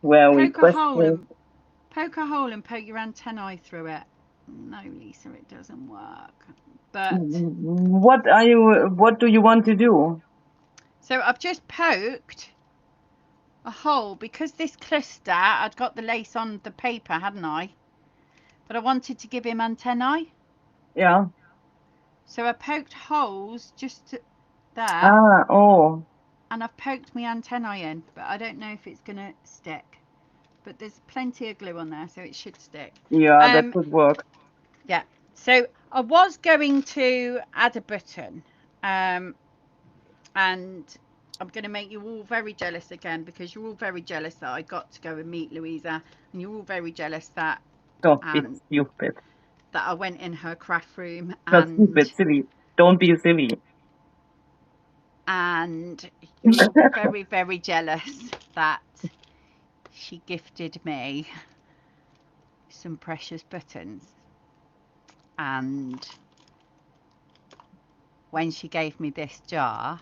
Where we Poke a hole and poke your antennae through it. No, Lisa, it doesn't work. But what do you want to do? so I've just poked a hole because this cluster, I'd got the lace on the paper, hadn't I? But I wanted to give him antennae. Yeah. So I poked holes just there. Ah, oh. And I've poked my antennae in, but I don't know if it's going to stick. But there's plenty of glue on there, so it should stick. Yeah, that could work. Yeah. So I was going to add a button. And I'm going to make you all very jealous again, because you're all very jealous that I got to go and meet Louisa. And you're all very jealous that... Don't be stupid. That I went in her craft room. Not stupid, silly. Don't be silly. And you're all very, very jealous that she gifted me some precious buttons. And when she gave me this jar,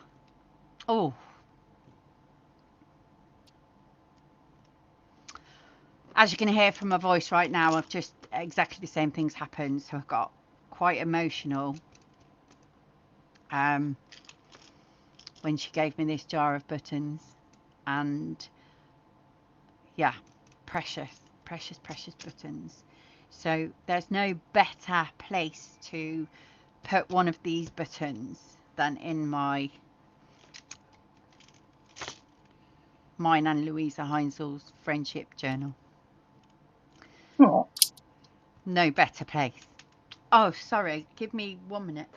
as you can hear from my voice right now, I've just exactly the same things happened, so I've got quite emotional when she gave me this jar of buttons. And yeah, precious, precious, precious buttons. So there's no better place to put one of these buttons than in mine and Louisa Heinzel's friendship journal. Oh. No better place. Oh, sorry. Give me 1 minute.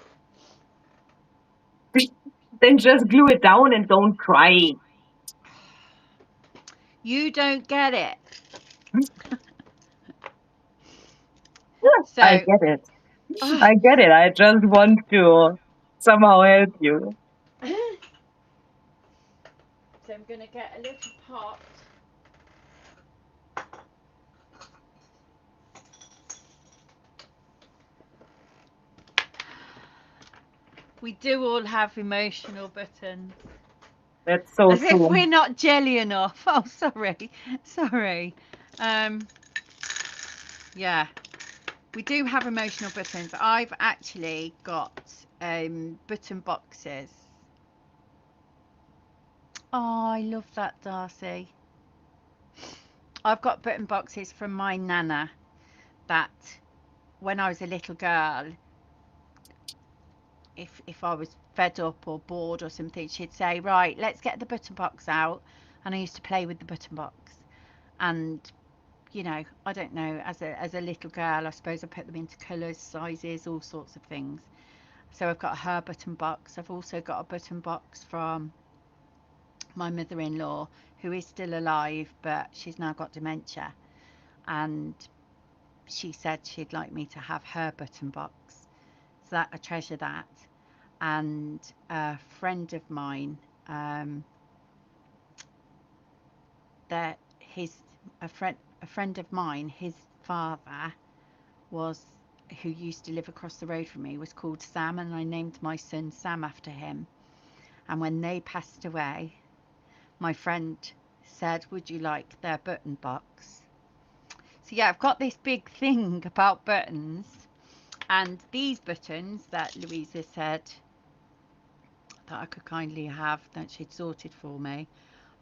Then just glue it down and don't cry. You don't get it. So, I get it. oh, I get it. I just want to somehow help you. so I'm going to get a little pot. We do all have emotional buttons. That's so As if true. we're not jelly enough. Oh, sorry. Sorry. Yeah. We do have emotional buttons. I've actually got button boxes. Oh, I love that, Darcy. I've got button boxes from my nana that when I was a little girl, if I was fed up or bored or something, she'd say, right, let's get the button box out. And I used to play with the button box. And, you know, I don't know, as a little girl, I suppose I put them into colours, sizes, all sorts of things. So I've got her button box. I've also got a button box from my mother-in-law, who is still alive, but she's now got dementia. And she said she'd like me to have her button box. So that I treasure that. And a friend of mine, a friend of mine, his father who used to live across the road from me, was called Sam, and I named my son Sam after him. And when they passed away, my friend said, would you like their button box? So yeah, I've got this big thing about buttons, and these buttons that Louisa said that I could kindly have, that she'd sorted for me,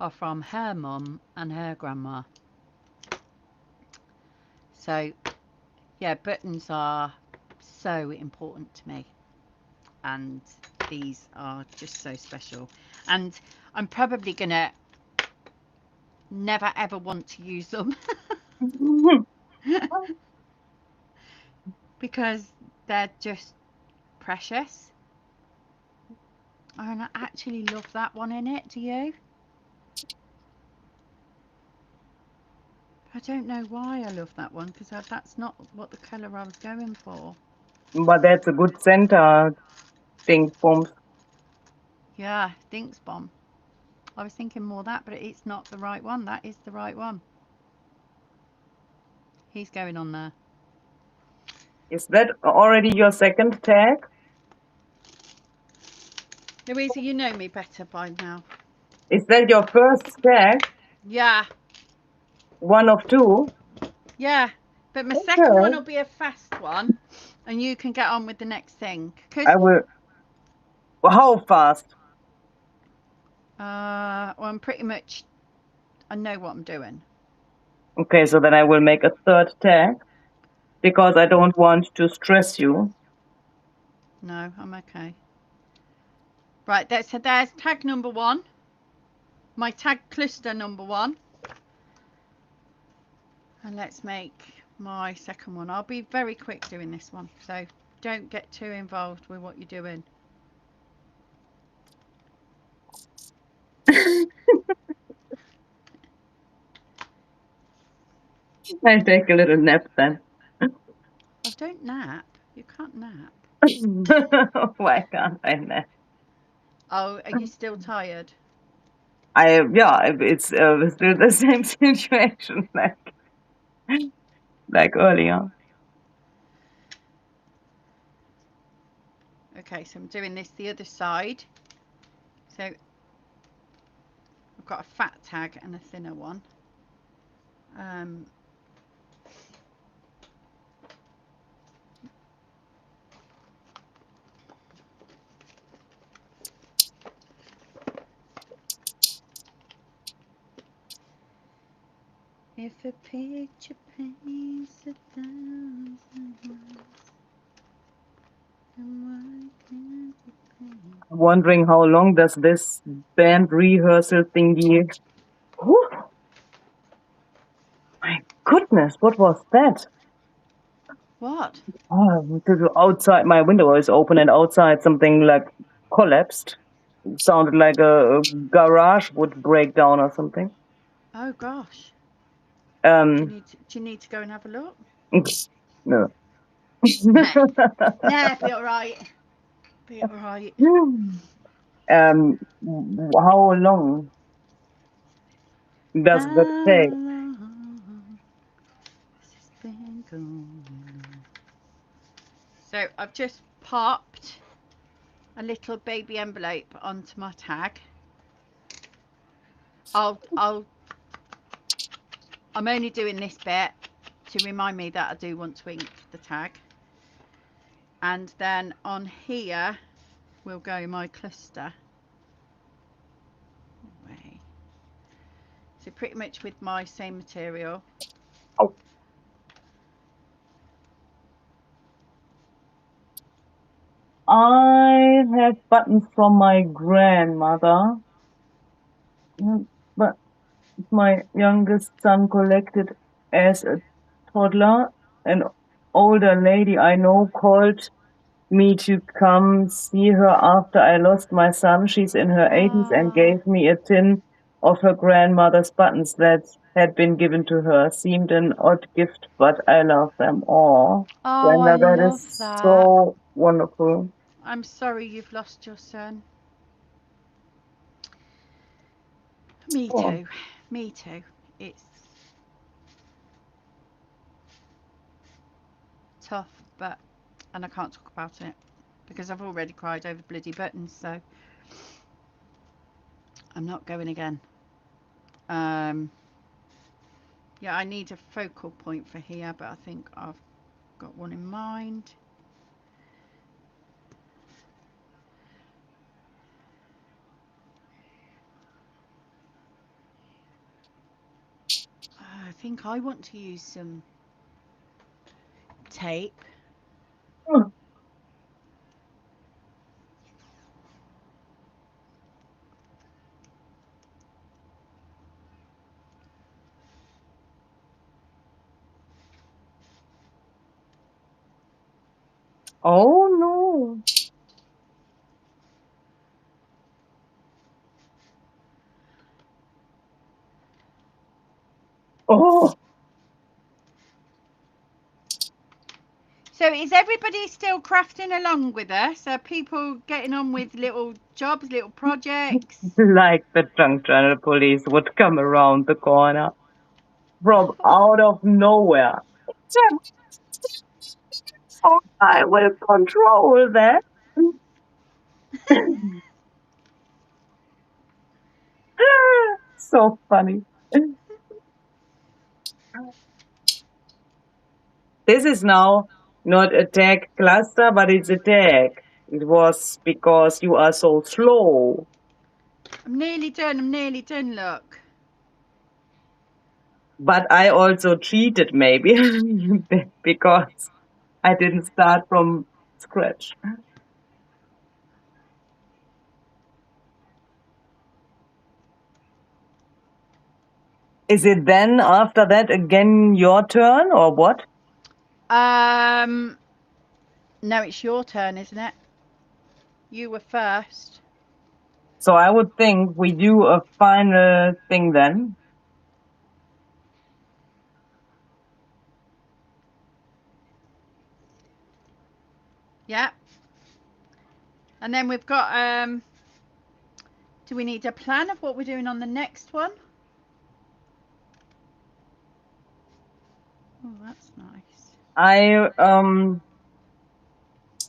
are from her mum and her grandma. So yeah, buttons are so important to me, and these are just so special. And I'm probably gonna never ever want to use them because they're just precious. And I actually love that one in it. Do you? I don't know why I love that one, because that's not what the colour I was going for. But that's a good center thing, Pumps. Yeah, Dinks Bomb. I was thinking more that, but it's not the right one. That is the right one. He's going on there. Is that already your second tag? Louisa, you know me better by now. Is that your first tag? Yeah. One of two? Yeah. But my Okay. second one will be a fast one, and you can get on with the next thing. I will. Well, how fast? Well, I'm pretty much, I know what I'm doing. Okay, so then I will make a third tag because I don't want to stress you. No, I'm okay. Right, so there's tag number 1. My tag cluster number 1. And let's make my second one. I'll be very quick doing this one, so don't get too involved with what you're doing. I'll take a little nap then. Oh, don't nap. You can't nap. Why can't I nap? Oh, are you still tired? It's still the same situation like earlier. Okay, so I'm doing this the other side. So I've got a fat tag and a thinner one. If If a picture paints 1,000 words, then why can't it paint? I'm wondering how long does this band rehearsal thingy. Whew. My goodness, what was that? What? Oh, outside, my window is open, and outside something like collapsed. It sounded like a garage would break down or something. Oh gosh. Do Um, you need to go and have a look? no. Nah, be alright. Be alright. How long does that take? How long has this been going on? So I've just popped a little baby envelope onto my tag. I'm only doing this bit to remind me that I do want to ink the tag. And then on here will go my cluster. Away. So pretty much with my same material. Oh. I have buttons from my grandmother, but my youngest son collected as a toddler. An older lady I know called me to come see her after I lost my son. She's in her 80s and gave me a tin of her grandmother's buttons that had been given to her. Seemed an odd gift, but I love them all. Oh, Brenda, I that love is that. so wonderful. I'm sorry you've lost your son. Me Oh. too. Me too. It's tough, and I can't talk about it because I've already cried over bloody buttons, so I'm not going again. Yeah, I need a focal point for here, but I think I've got one in mind. I think I want to use some tape. Oh no. Oh. So is everybody still crafting along with us? Are people getting on with little jobs, little projects? Like the junk journal police would come around the corner from out of nowhere. So I will control that. So funny. This is now not a tag cluster, but it's a tag. It was because you are so slow. I'm nearly done, look. But I also cheated maybe because I didn't start from scratch. Is it then after that again your turn or what? No, it's your turn, isn't it? You were first. So I would think we do a final thing then. Yeah. And then we've got, do we need a plan of what we're doing on the next one? Oh, that's nice. I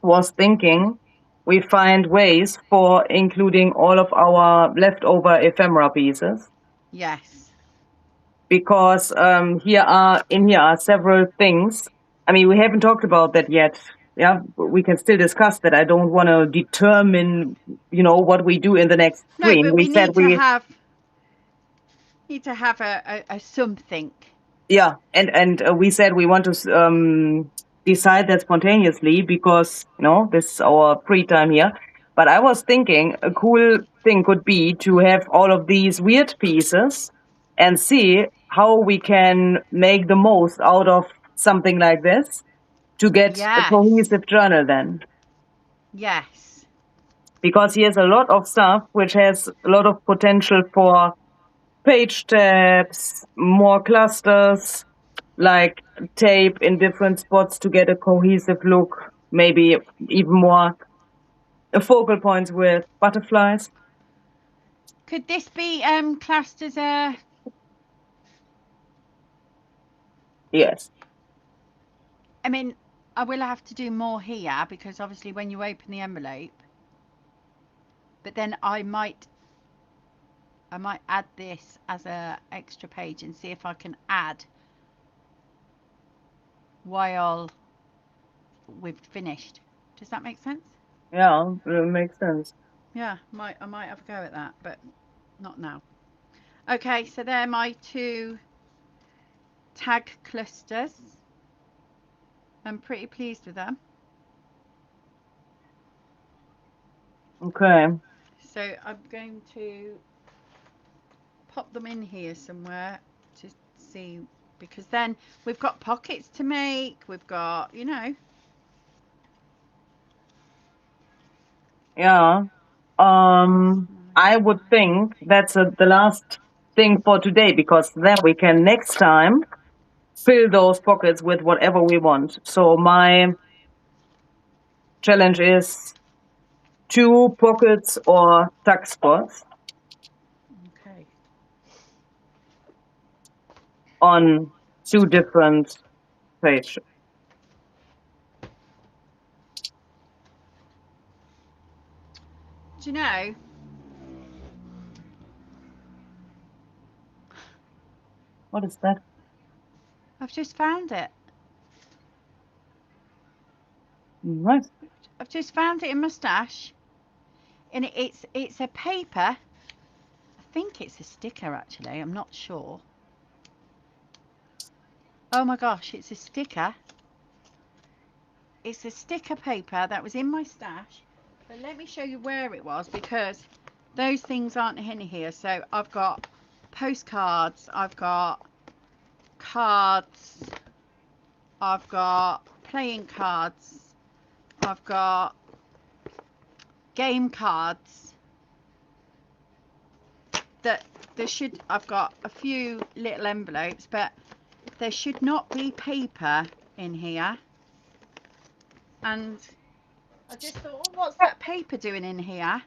was thinking we find ways for including all of our leftover ephemera pieces. Yes. Because here are several things. I mean, we haven't talked about that yet. Yeah, we can still discuss that. I don't want to determine, what we do in the next No, stream. but We we said need to have a something. Yeah, and we said we want to decide that spontaneously because this is our free time here. But I was thinking a cool thing could be to have all of these weird pieces and see how we can make the most out of something like this to get a Yes. cohesive journal then. Yes. Because here's a lot of stuff which has a lot of potential for page tabs, more clusters, like tape in different spots to get a cohesive look, maybe even more focal points with butterflies. Could this be classed as a... Yes. I mean, I will have to do more here because obviously when you open the envelope, but then I might add this as a extra page and see if I can add while we've finished. Does that make sense? Yeah, it makes sense. Yeah, I might have a go at that, but not now. Okay, so they're my two tag clusters. I'm pretty pleased with them. Okay. So I'm going to pop them in here somewhere to see, because then we've got pockets to make, we've got, Yeah. I would think that's the last thing for today because then we can next time fill those pockets with whatever we want. So my challenge is 2 pockets or tuck spots Okay. on 2 different pages. Do you know, What is that? I've just found it. Right. I've just found it in my stash. And it's a paper. I think it's a sticker actually, I'm not sure. Oh my gosh, it's a sticker. It's a sticker paper that was in my stash. But let me show you where it was because those things aren't in here. So I've got postcards, I've got cards, I've got playing cards, I've got game cards. I've got a few little envelopes, but there should not be paper in here. And I just thought, oh, what's that paper doing in here?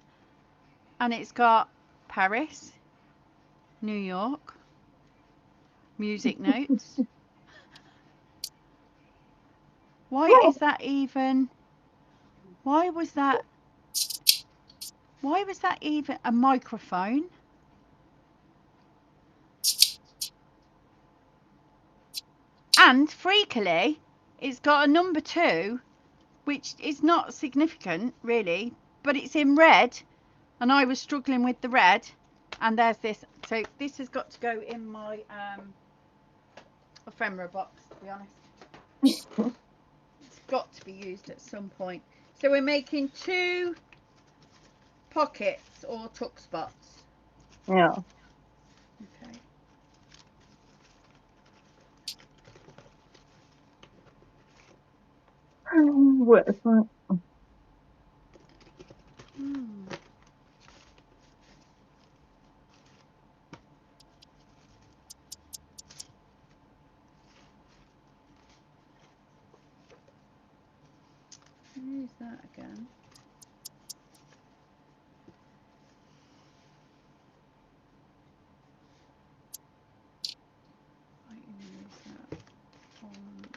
And it's got Paris, New York, music notes. Why is that even? Why was that even a microphone? And freakily, it's got a number 2, which is not significant really, but it's in red, and I was struggling with the red. And there's this. So this has got to go in my ephemera box, to be honest. It's got to be used at some point. So we're making 2 pockets or tuck spots. Yeah. Okay. Where is my... Who's that again? I can use that on that.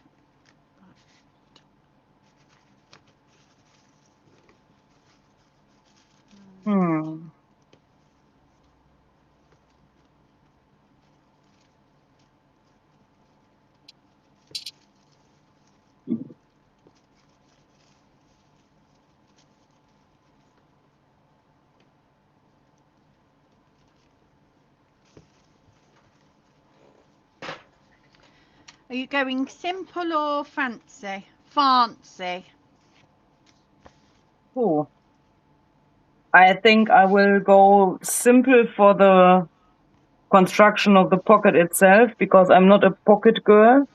Hmm. Are you going simple or fancy? Fancy. Oh, I think I will go simple for the construction of the pocket itself because I'm not a pocket girl.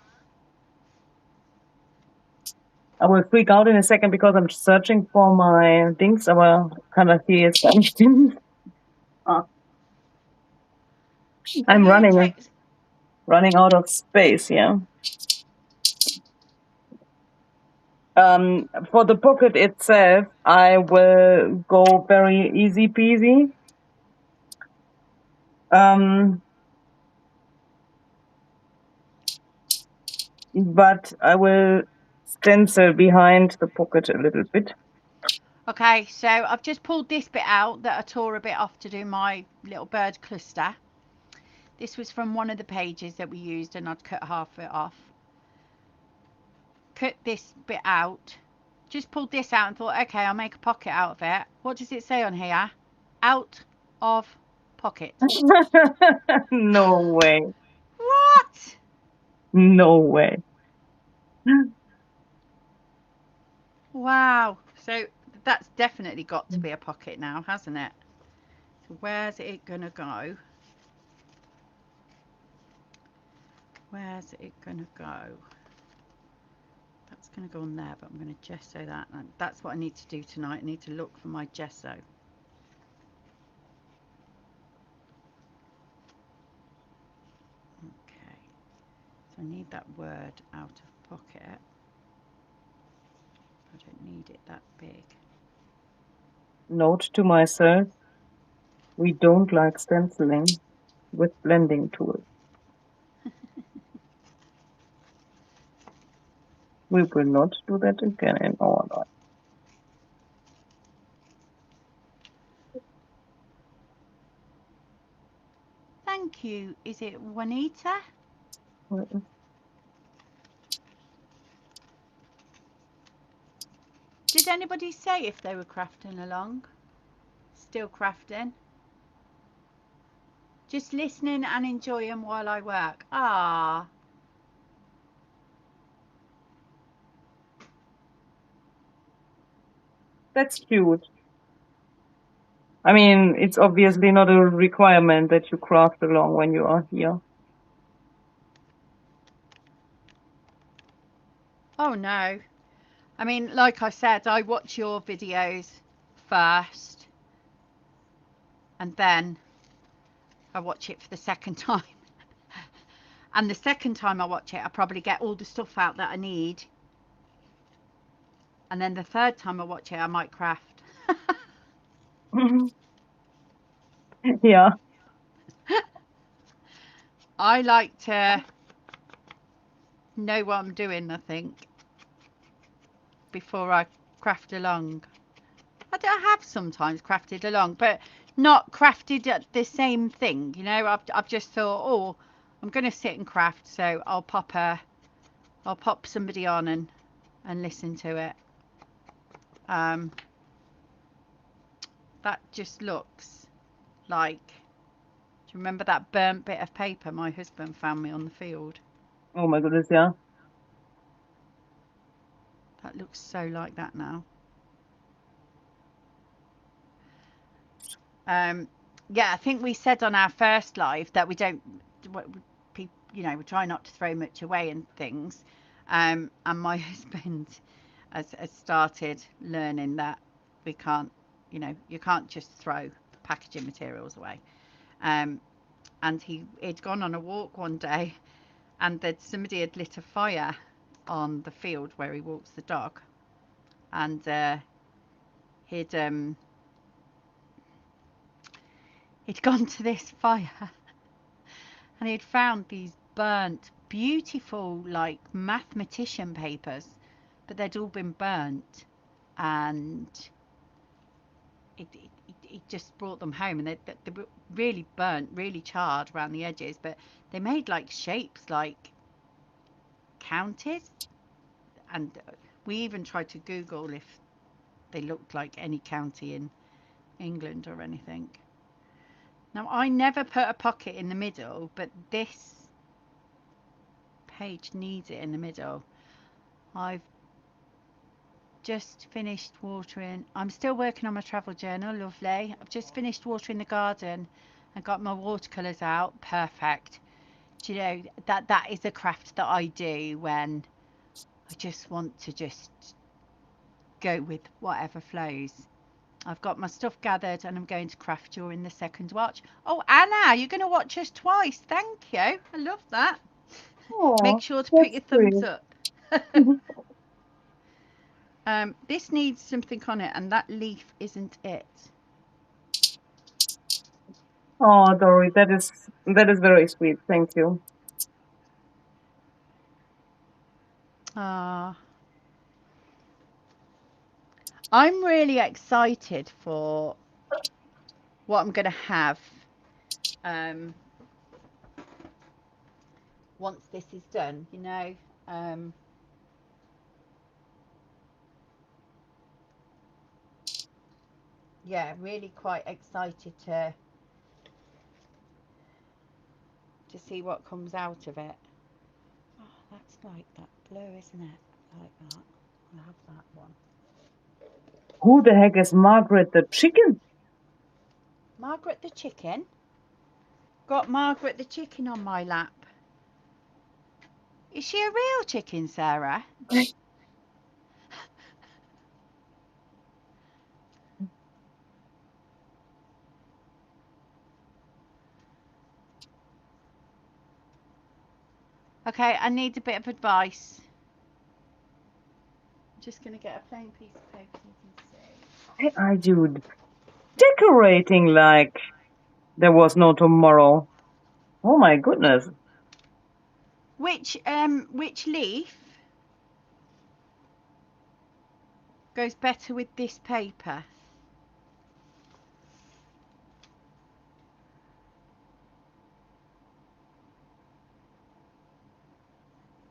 I will freak out in a second because I'm searching for my things, aber kann das hier jetzt gar nicht stimmen? Ah, I'm running out of space, yeah. For the pocket itself, I will go very easy peasy. But I will stencil behind the pocket a little bit. Okay, so I've just pulled this bit out that I tore a bit off to do my little bird cluster. This was from one of the pages that we used and I'd cut half it off. Cut this bit out. Just pulled this out and thought, okay, I'll make a pocket out of it. What does it say on here? Out of pocket. No way. What? No way. Wow. So that's definitely got to be a pocket now, hasn't it? So where's it gonna go? Where's it gonna go? That's gonna go on there, but I'm gonna gesso that. And that's what I need to do tonight. I need to look for my gesso. Okay. So I need that word out of pocket. I don't need it that big. Note to myself, we don't like stenciling with blending tools. We will not do that again in our life. Thank you. Is it Juanita? Did anybody say if they were crafting along? Still crafting? Just listening and enjoying while I work. Ah. That's cute. I mean, it's obviously not a requirement that you craft along when you are here. Oh no. I mean, like I said, I watch your videos first and then I watch it for the second time. And the second time I watch it, I probably get all the stuff out that I need. And then the third time I watch it, I might craft. Yeah. I like to know what I'm doing, I think, before I craft along. I have sometimes crafted along, but not crafted at the same thing. You know, I've just thought, oh, I'm going to sit and craft, so I'll pop somebody on and listen to it. That just looks like. Do you remember that burnt bit of paper my husband found me on the field? Oh my goodness, yeah. That looks so like that now. Yeah, I think we said on our first live that we don't, you know, we try not to throw much away and things. And my husband has started learning that we can't, you know, you can't just throw packaging materials away. And he'd gone on a walk one day and that somebody had lit a fire on the field where he walks the dog. And he'd gone to this fire and he'd found these burnt, beautiful, like mathematician papers, but they'd all been burnt, and it just brought them home, and they were really burnt, really charred around the edges, but they made like shapes like counties, and we even tried to Google if they looked like any county in England or anything. Now, I never put a pocket in the middle, but this page needs it in the middle. I've just finished watering. I'm still working on my travel journal. Lovely. I've just finished watering the garden and got my watercolours out. Perfect. Do you know, that is a craft that I do when I just want to just go with whatever flows. I've got my stuff gathered and I'm going to craft during the second watch. Oh, Anna, you're going to watch us twice. Thank you. I love that. Make Oh, sure to put that's your thumbs sweet. up. This needs something on it, and that leaf isn't it. Oh, Dory, that is very sweet. Thank you. Ah, I'm really excited for what I'm going to have once this is done, you know. Yeah, really quite excited to see what comes out of it. Oh, that's like that blue, isn't it? Like that. I'll have that one. Who the heck is Margaret the chicken? Margaret the chicken. Got Margaret the chicken on my lap. Is she a real chicken, Sarah? Okay, I need a bit of advice. I'm just going to get a plain piece of paper so you can see. Why are you decorating like there was no tomorrow? Oh my goodness. Which leaf goes better with this paper?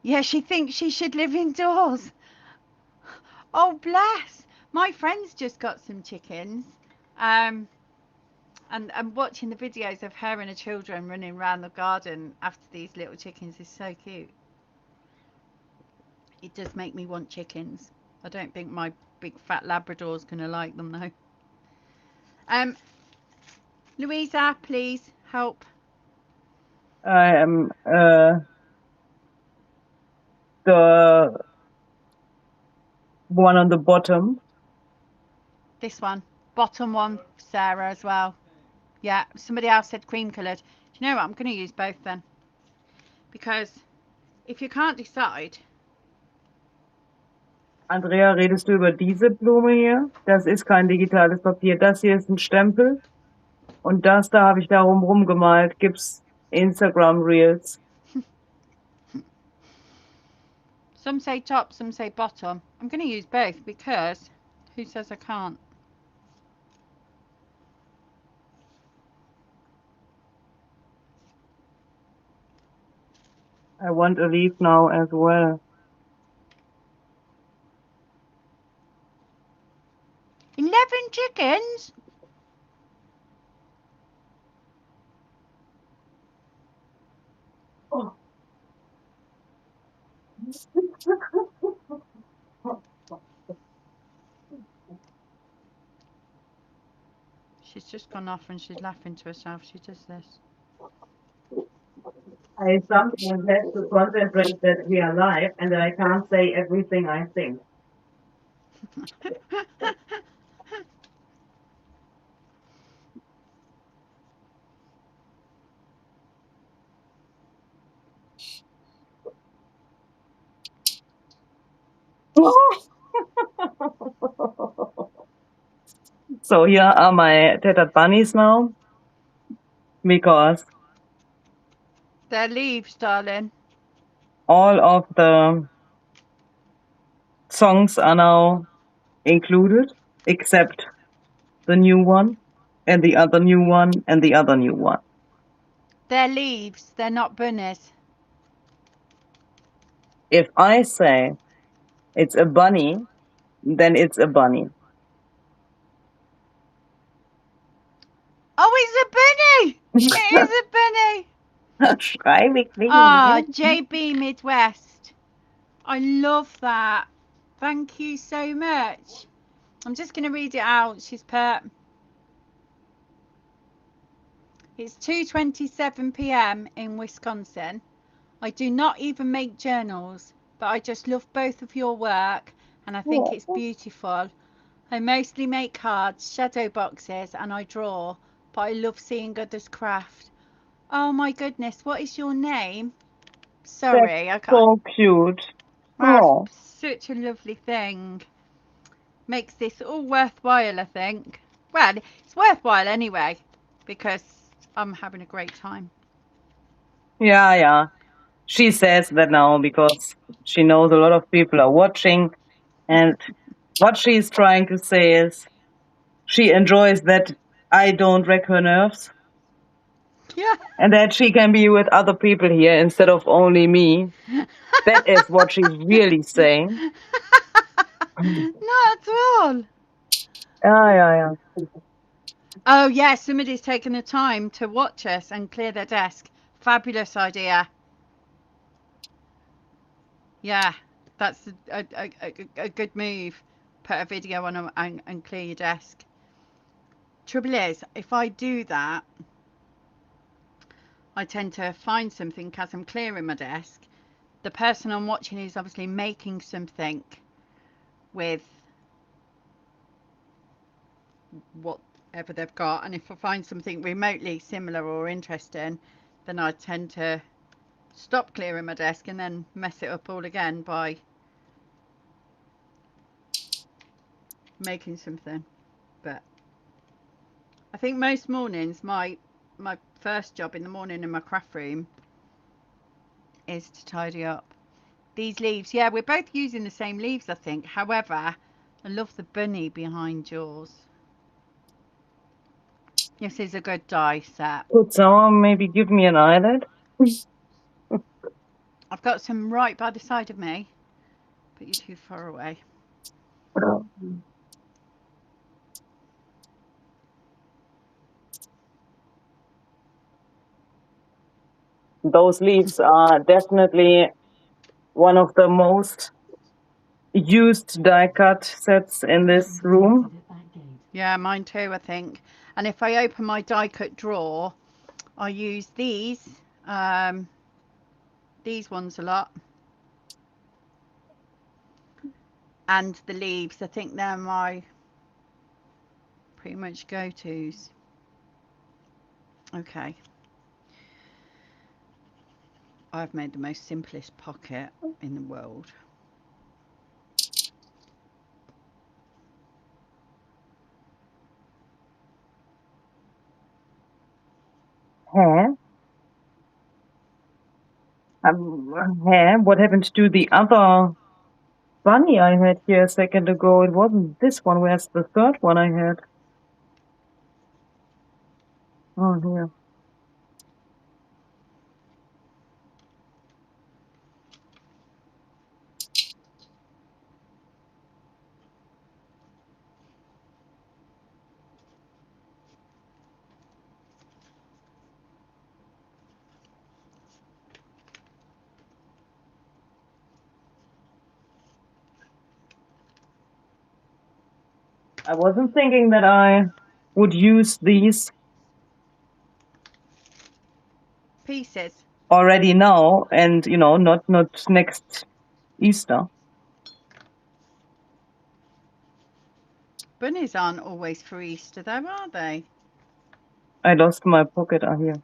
Yeah, she thinks she should live indoors. Oh, bless. My friend's just got some chickens. And I'm watching the videos of her and her children running around the garden after these little chickens is so cute. It does make me want chickens. I don't think my big fat Labrador's going to like them though. Louisa, please help. I am the one on the bottom. This one. Bottom one, Sarah, as well. Yeah, somebody else said cream coloured. Do you know what? I'm going to use both then. Because if you can't decide... Andrea, redest du über diese Blume hier? Das ist kein digitales Papier. Das hier ist ein Stempel. Und das da habe ich darum rumgemalt. Gibt's Instagram Reels. Some say top, some say bottom. I'm going to use both because who says I can't? I want a leaf now as well. 11 chickens? Oh. She's just gone off and she's laughing to herself. She does this. I sometimes have to concentrate that we are live and that I can't say everything I think. So here are my tattered bunnies now. Because They're leaves, darling. all of the songs are now included, except the new one, and the other new one, and the other new one. They're leaves. They're not bunnies. If I say it's a bunny, then it's a bunny. Oh, it's a bunny! It is a bunny! Schreibig Ah, wegen. JB Midwest. I love that. Thank you so much. I'm just going to read it out. She's put, it's 2:27 p.m. in Wisconsin. I do not even make journals, but I just love both of your work and I think it's beautiful. I mostly make cards, shadow boxes, and I draw, but I love seeing others craft. Oh my goodness, what is your name? That's Sorry, I can't. so cute. That's Oh, such a lovely thing. Makes this all worthwhile, I think. Well, it's worthwhile anyway, because I'm having a great time. yeah, yeah. She says that now because she knows a lot of people are watching, and what she's trying to say is she enjoys that I don't wreck her nerves Yeah. and that she can be with other people here instead of only me. That is what she's really saying. Not at all. Yeah. Oh, yeah, somebody's taken the time to watch us and clear their desk. Fabulous idea. Yeah, that's a good move. Put a video on and clear your desk. Trouble is, if I do that, I tend to find something as I'm clearing my desk. The person I'm watching is obviously making something with whatever they've got, and if I find something remotely similar or interesting, then I tend to stop clearing my desk and then mess it up all again by making something. But I think most mornings my first job in the morning in my craft room is to tidy up. These leaves, yeah, we're both using the same leaves, I think. However, I love the bunny behind yours. This is a good die set. Could someone maybe give me an eyelid? I've got some right by the side of me, but you're too far away. Those leaves are definitely one of the most used die cut sets in this room. Exited that gate. Yeah, mine too, I think. And if I open my die cut drawer, I use these ones a lot. And the leaves, I think they're my pretty much go-tos. Okay. I've made the most simplest pocket in the world. Huh? What happened to the other bunny I had here a second ago? It wasn't this one. Where's the third one I had? Oh, here. I wasn't thinking that I would use these Pieces. already now and, not next Easter. Bunnies aren't always for Easter though, are they? I lost my pocket here.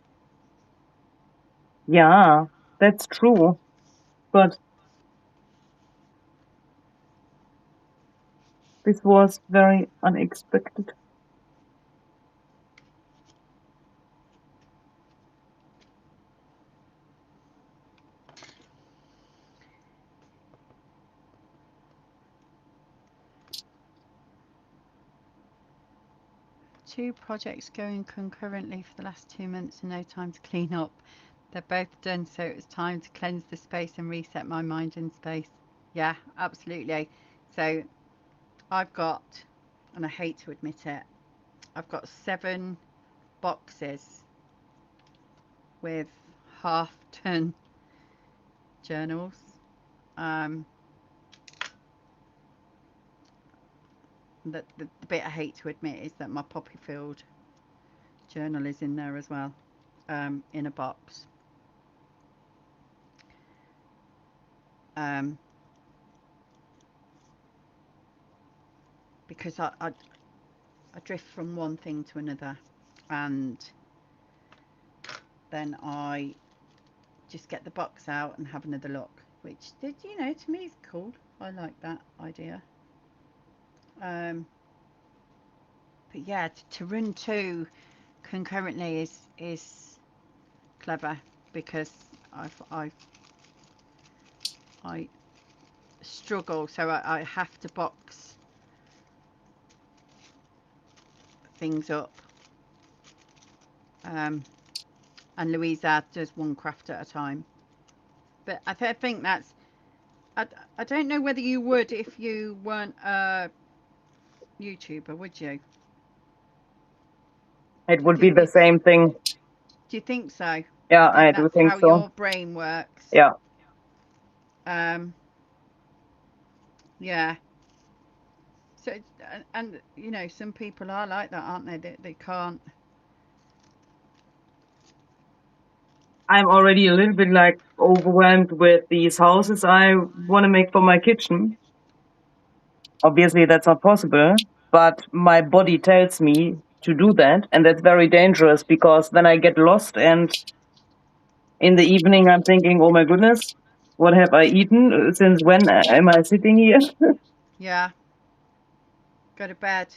Yeah, that's true. But this was very unexpected. Two projects going concurrently for the last 2 months and no time to clean up. They're both done, so it was time to cleanse the space and reset my mind and space. Yeah, absolutely. So I've got, and I hate to admit it, I've got 7 boxes with half-ton journals. The bit I hate to admit is that my Poppyfield journal is in there as well, in a box. Because I drift from one thing to another, and then I just get the box out and have another look, which, you know, to me is cool. I like that idea. But yeah, to run two concurrently is clever, because I struggle, so I have to box things up. And Louisa does one craft at a time. But I think that's, I don't know whether you would if you weren't a YouTuber, would you? It would be the same thing. Do you think so? Yeah, You I think do that's think how so. your brain works? Yeah. Yeah. So, and you know, some people are like that, aren't they? They can't. I'm already a little bit like overwhelmed with these houses I want to make for my kitchen. Obviously, that's not possible, but my body tells me to do that, and that's very dangerous, because then I get lost, and in the evening I'm thinking, oh my goodness, what have I eaten? Since when am I sitting here? Yeah. Go to bed.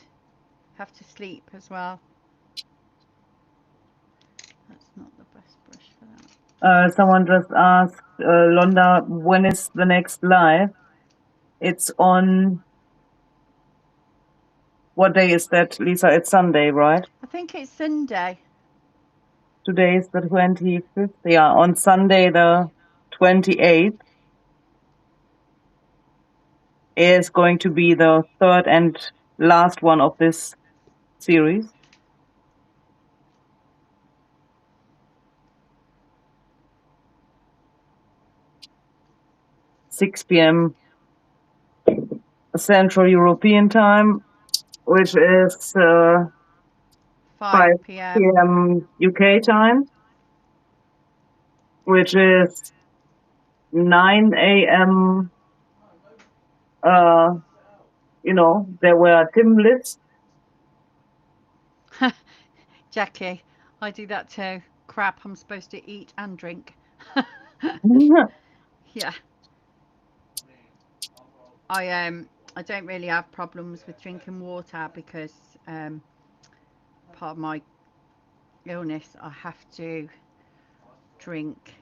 Have to sleep as well. That's not the best brush for that. Someone just asked, Londa, when is the next live? It's on... What day is that, Lisa? It's Sunday, right? I think it's Sunday. Today is the 25th. Yeah, on Sunday the 28th is going to be the third and last one of this series. 6 p.m. Central European Time, which is 5 p.m. p.m. UK time, which is 9 a.m. You know, there were Tim lists. Jackie, I do that too. Crap, I'm supposed to eat and drink. Yeah. I don't really have problems with drinking water, because part of my illness, I have to drink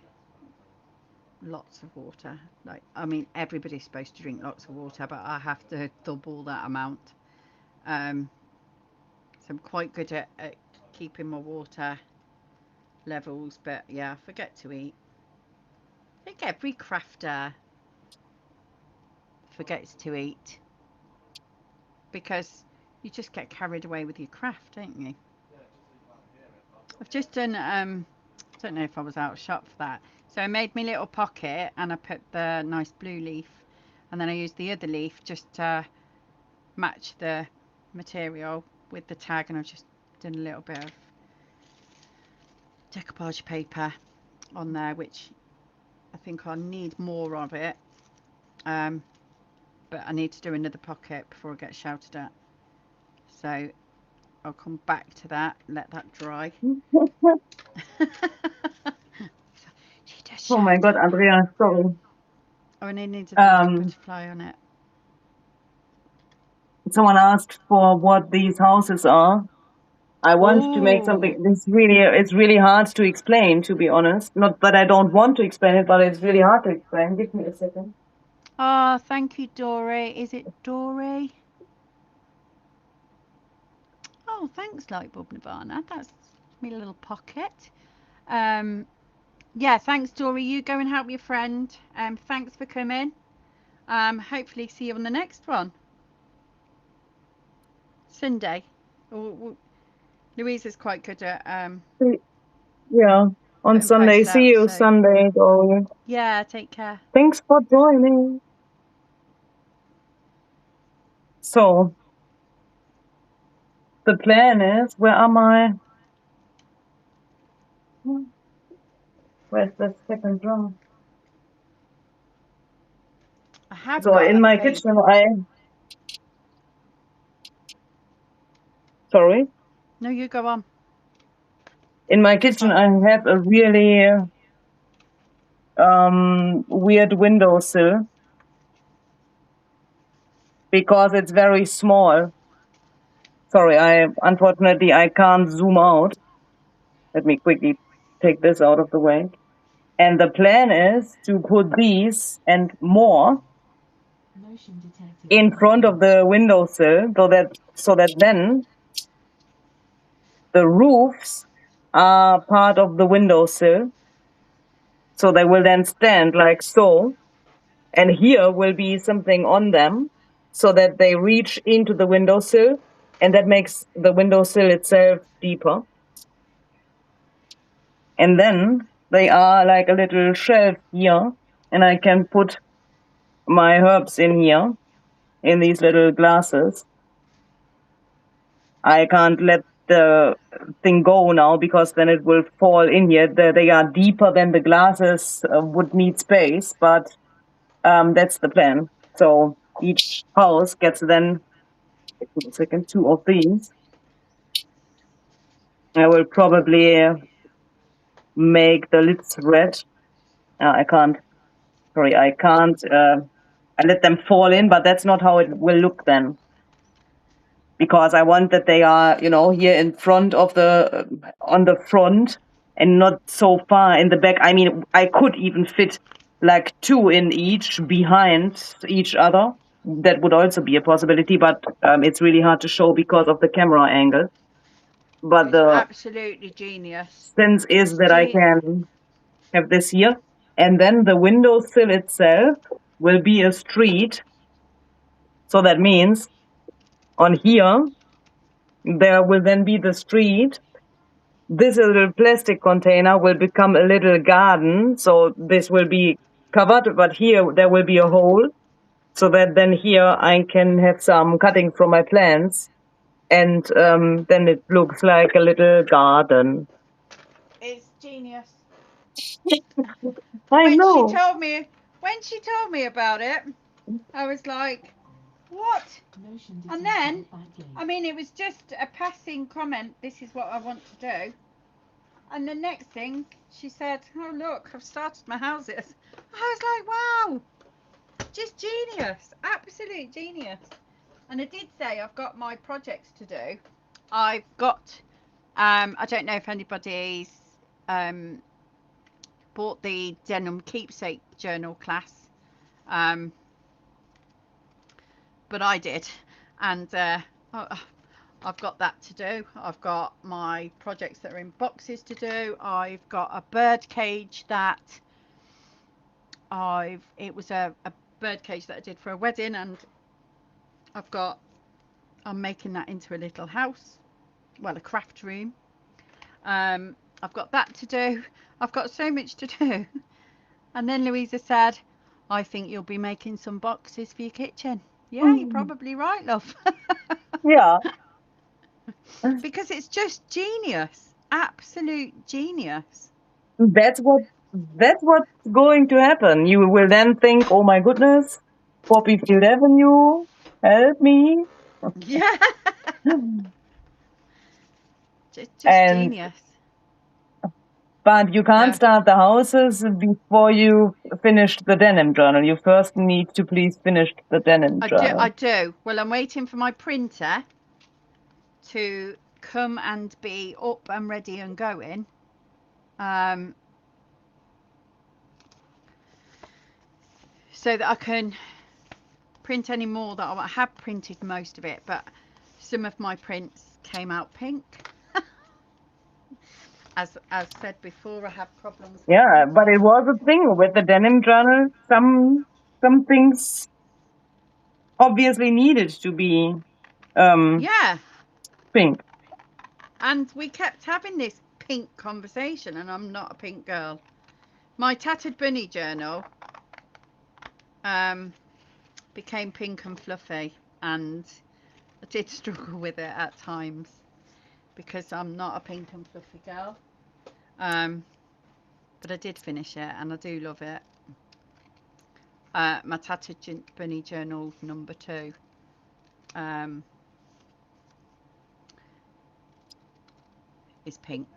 lots of water. Like, I mean, everybody's supposed to drink lots of water, but I have to double that amount. So I'm quite good at keeping my water levels, but yeah, I forget to eat. I think every crafter forgets to eat, because you just get carried away with your craft, don't you? I've just done, I don't know if I was out of shot for that. So I made my little pocket, and I put the nice blue leaf, and then I used the other leaf just to match the material with the tag, and I've just done a little bit of decoupage paper on there, which I think I need more of it, but I need to do another pocket before I get shouted at, so I'll come back to that, let that dry. Oh my God, Andrea, sorry. Oh, and it needs a little butterfly on it. Someone asked for what these houses are. I want to make something. It's really hard to explain, to be honest. Not that I don't want to explain it, but it's really hard to explain. Give me a second. Oh, thank you, Dory. Is it Dory? Oh, thanks, Lightbulb Nirvana. That's my little pocket. Yeah, thanks, Dory. You go and help your friend. Thanks for coming. Hopefully see you on the next one. Sunday. Louisa's quite good at Yeah. put on in Sunday. posts See out. you So Sunday, Gloria. yeah, take care. Thanks for joining. So the plan is, where am I? Where's the second drum? I have So got in a my faint. kitchen, sorry. No, you go on. In my It's kitchen, fine. I have a really weird windowsill because it's very small. Sorry, unfortunately I can't zoom out. Let me quickly take this out of the way. And the plan is to put these and more Motion detected in at front that of the windowsill so that then the roofs are part of the windowsill. So they will then stand like so. And here will be something on them so that they reach into the windowsill, and that makes the windowsill itself deeper. And then they are like a little shelf here, and I can put my herbs in here, in these little glasses. I can't let the thing go now because then it will fall in here. They are deeper than the glasses would need space, but that's the plan. So each house gets then, wait a second, 2 of these. I will probably make the lids red. I can't. Sorry, I can't. I let them fall in, but that's not how it will look then. Because I want that they are, here in front of on the front and not so far in the back. I mean, I could even fit like 2 in each behind each other. That would also be a possibility, but it's really hard to show because of the camera angle. But It's the absolutely genius. sense is that I can have this here. And then the windowsill itself will be a street. So that means on here, there will then be the street. This little plastic container will become a little garden. So this will be covered, but here there will be a hole. So that then here I can have some cutting from my plants. And then it looks like a little garden. It's genius. I When know. she told me about it, I was like, what? motion And detected then, at that gate. I mean, it was just a passing comment, this is what I want to do. And the next thing, she said, oh, look, I've started my houses. I was like, wow, just genius, absolute genius. And I did say I've got my projects to do. I've got, I don't know if anybody's bought the Denim Keepsake Journal class, but I did. And I've got that to do. I've got my projects that are in boxes to do. I've got a bird cage that it was a bird cage that I did for a wedding, and I'm making that into a little house, well, a craft room. I've got that to do. I've got so much to do. And then Louisa said, I think you'll be making some boxes for your kitchen. Yeah, you're probably right, love. Yeah. Because it's just genius, absolute genius. That's what's going to happen. You will then think, oh my goodness, Poppyfield Avenue, help me. Yeah. just And genius. but you can't So start the houses before you finished the denim journal. You first need to please finish the denim journal. I do. Well, I'm waiting for my printer to come and be up and ready and going. So that I can print any more. That I have printed most of it, but some of my prints came out pink. As said before, I have problems. Yeah, but it was a thing with the denim journal. Some things obviously needed to be Yeah. pink. And we kept having this pink conversation, and I'm not a pink girl. My tattered bunny journal became pink and fluffy, and I did struggle with it at times because I'm not a pink and fluffy girl. But I did finish it, and I do love it. My tattered bunny journal number 2. Is pink,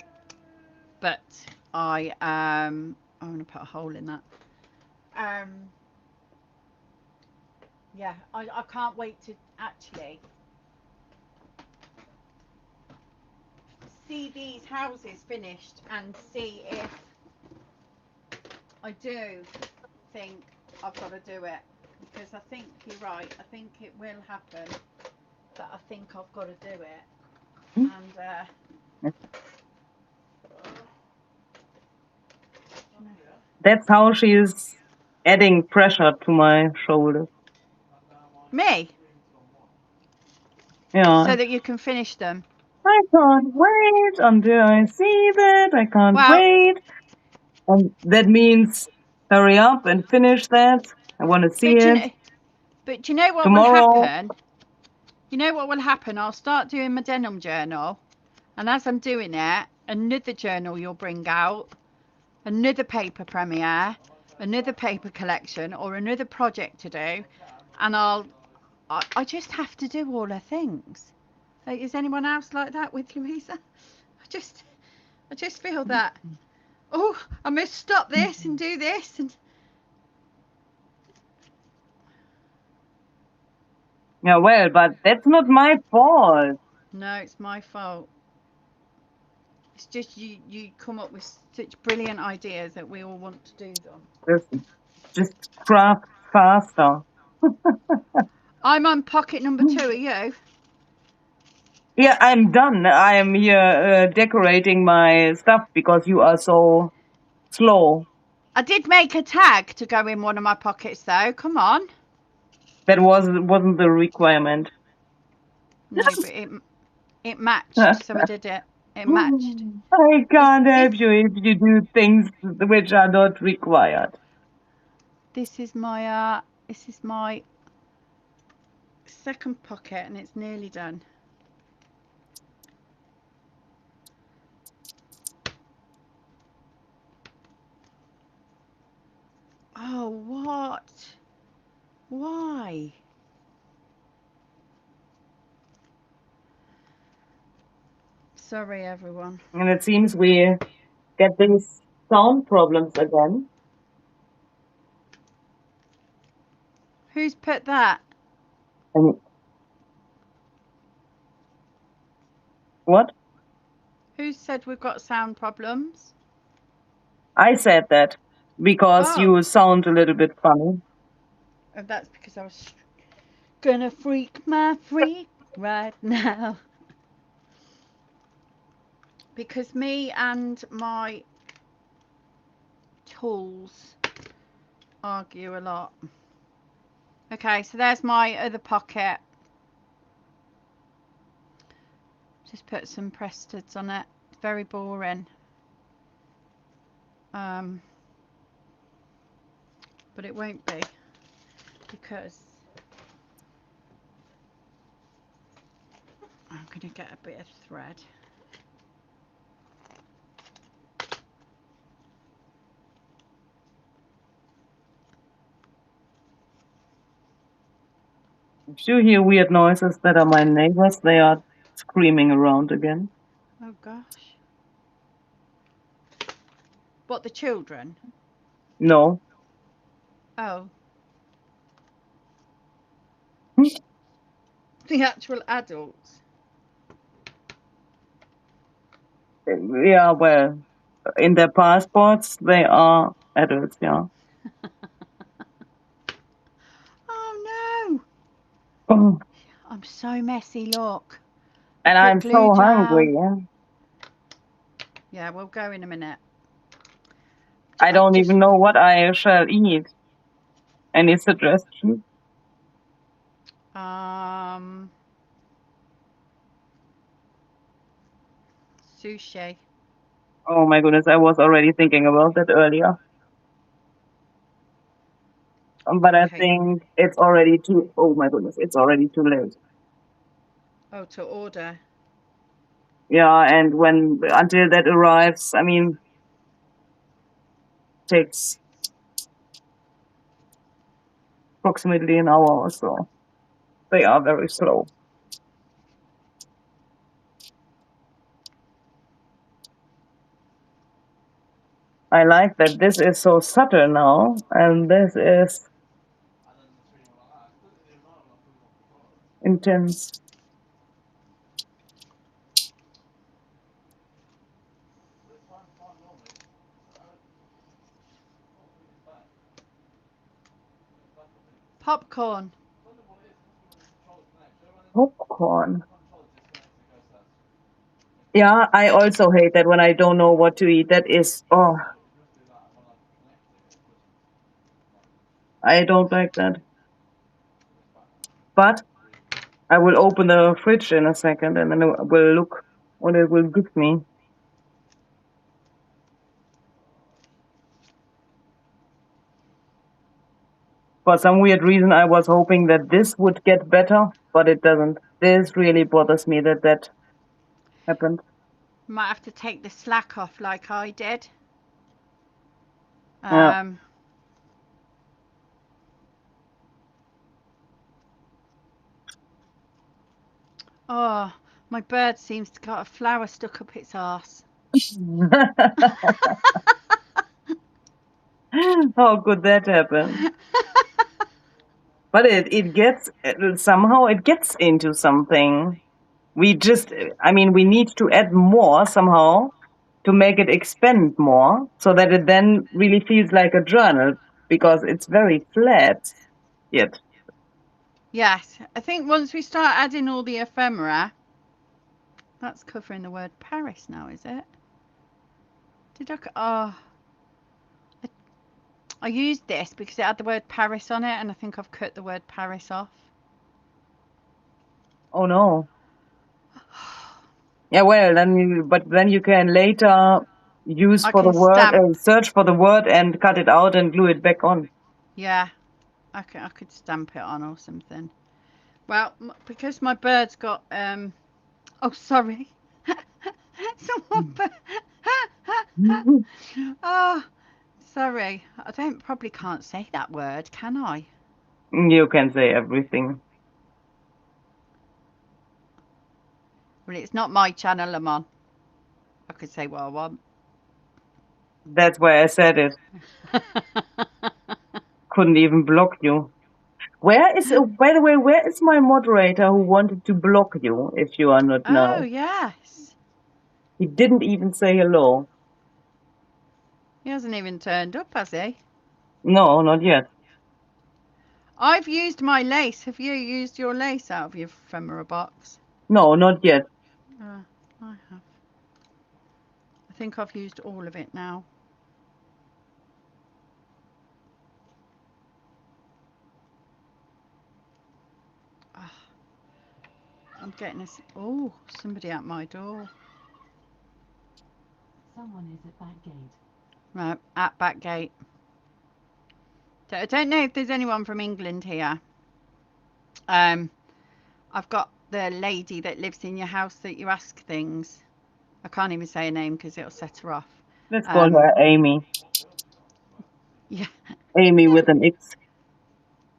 but I'm gonna put a hole in that. Yeah, I can't wait to actually see these houses finished and see if I do think I've got to do it, because I think you're right. I think it will happen, but I think I've got to do it. And That's how she is adding pressure to my shoulder. me, Yeah. so that you can finish them. I can't wait until I see that. I can't Well, wait. And that means hurry up and finish that. I want to see it but you know what tomorrow. will happen? You know what will happen? I'll start doing my denim journal, and as I'm doing it, another journal you'll bring out, another paper premiere, another paper collection, or another project to do, and I just have to do all the things. Is anyone else like that with Louisa? I just feel that, oh, I must stop this and do this, and Yeah, well, but that's not my fault. no, it's my fault. It's just you come up with such brilliant ideas that we all want to do them. Just craft faster. I'm on pocket number 2. Are you? Yeah, I'm done. I am here decorating my stuff because you are so slow. I did make a tag to go in one of my pockets, though. Come on. That wasn't the requirement. No, but it matched, so I did it. It matched. I can't help you if you do things which are not required. This is my second pocket, and it's nearly done. Oh, what? Why? Sorry, everyone. And it seems we get these sound problems again. Who's put that? What? Who said we've got sound problems? I said that because you sound a little bit funny. And that's because I was gonna freak my freak right now. Because me and my tools argue a lot. Okay, so there's my other pocket. Just put some Presteds on it. It's very boring. But it won't be, because I'm going to get a bit of thread. If you hear weird noises that are my neighbors, they are screaming around again. Oh gosh. What, the children? No. Oh. The actual adults? Yeah, well, in their passports, they are adults, yeah. Oh no! Oh. I'm so messy, look. And I'm so hungry, yeah. Yeah, we'll go in a minute. I don't even know what I shall eat. Any suggestions? Sushi. Oh my goodness, I was already thinking about that earlier. But I Okay. think it's already too, oh my goodness, it's already too late. Oh, to order. Yeah, and until that arrives, I mean, takes approximately an hour or so. They are very slow. I like that this is so subtle now, and this is intense. Popcorn. Popcorn. Yeah, I also hate that when I don't know what to eat. That is, oh, I don't like that. But I will open the fridge in a second and then I will look what it will give me. For some weird reason, I was hoping that this would get better, but it doesn't. This really bothers me that happened. Might have to take the slack off like I did. Yeah. Oh, my bird seems to got a flower stuck up its arse. How could that happen? But it gets, somehow it gets into something. We need to add more somehow to make it expand more so that it then really feels like a journal because it's very flat yet. Yes, I think once we start adding all the ephemera, that's covering the word Paris now, is it? Did I used this because it had the word Paris on it, and I think I've cut the word Paris off. Oh no. Yeah, well, then you can later use I for the can word, stamp. search for the word and cut it out and glue it back on. Yeah, I could stamp it on or something. Well, because my bird's got oh, sorry. Someone oh, sorry. I probably can't say that word, can I? You can say everything. Well, it's not my channel I'm on. I could say what I want. That's why I said it. Couldn't even block you. By the way, where is my moderator who wanted to block you if you are not Oh, now? yes. He didn't even say hello. He hasn't even turned up, has he? No, not yet. I've used my lace. Have you used your lace out of your ephemera box? No, not yet. I have. I think I've used all of it now. Oh, I'm getting this. Oh, somebody at my door. Someone is at back gate. Right, at back gate. So I don't know if there's anyone from England here. I've got the lady that lives in your house that you ask things. I can't even say her name because it'll set her off. Let's call her Amy. Yeah. Amy with an X.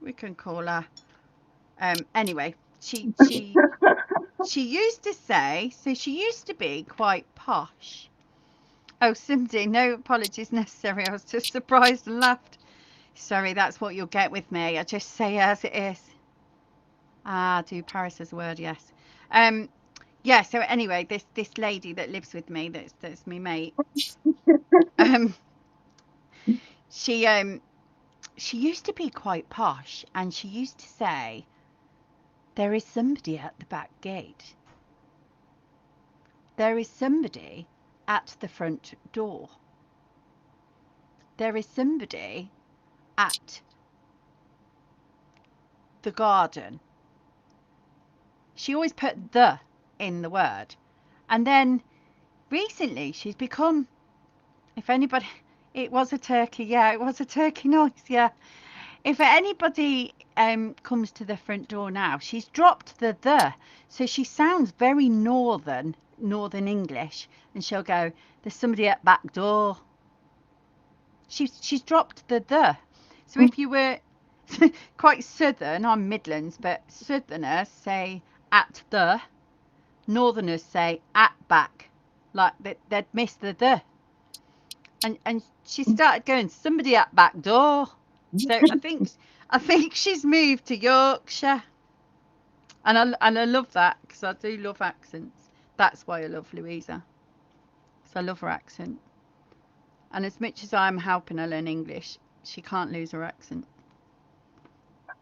We can call her. Anyway, she used to say, so she used to be quite posh. Oh, Cindy, no apologies necessary. I was just surprised and laughed. Sorry, that's what you'll get with me. I just say as it is. Do Paris as a word, yes. Yeah, so anyway, this lady that lives with me, that's me mate. She used to be quite posh, and she used to say, "There is somebody at the back gate. There is somebody at the front door. There is somebody at the garden." She always put the in the word. And then recently she's become If anybody, it was a turkey. Yeah, it was a turkey noise. Yeah. If anybody comes to the front door now, she's dropped the, so she sounds very northern English, and she'll go, "There's somebody at back door." She's dropped the. So if you were quite southern, I'm Midlands, but southerners say at the, northerners say at back, like they'd miss the. And she started going, "Somebody at back door." So I think she's moved to Yorkshire, and I love that because I do love accents. That's why I love Louisa, because I love her accent. And as much as I'm helping her learn English, she can't lose her accent.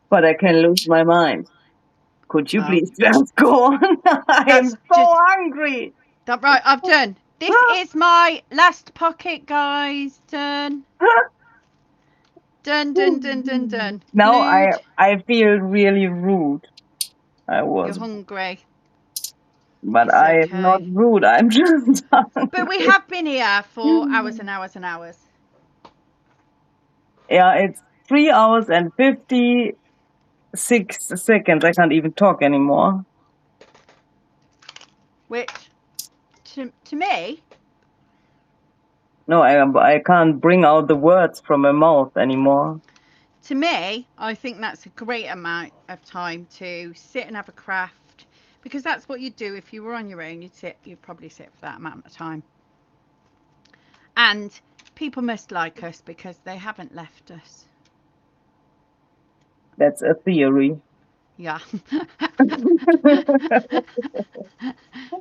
But I can lose my mind. Could you Oh, please just go on? I am that's so just hungry. right. I've done. This is my last pocket, guys. Done. Done. Now Glued. I feel really rude. I You're was, hungry. but It's I am not okay. rude. I'm just But we hungry. have been here for hours and hours and hours. Yeah, it's 3 hours and 56 seconds. I can't even talk anymore. Which, to me, No, I can't bring out the words from my mouth anymore. I think that's a great amount of time to sit and have a craft, because that's what you'd do if you were on your own. You'd probably sit for that amount of time. And people must like us because they haven't left us. That's a theory. Yeah.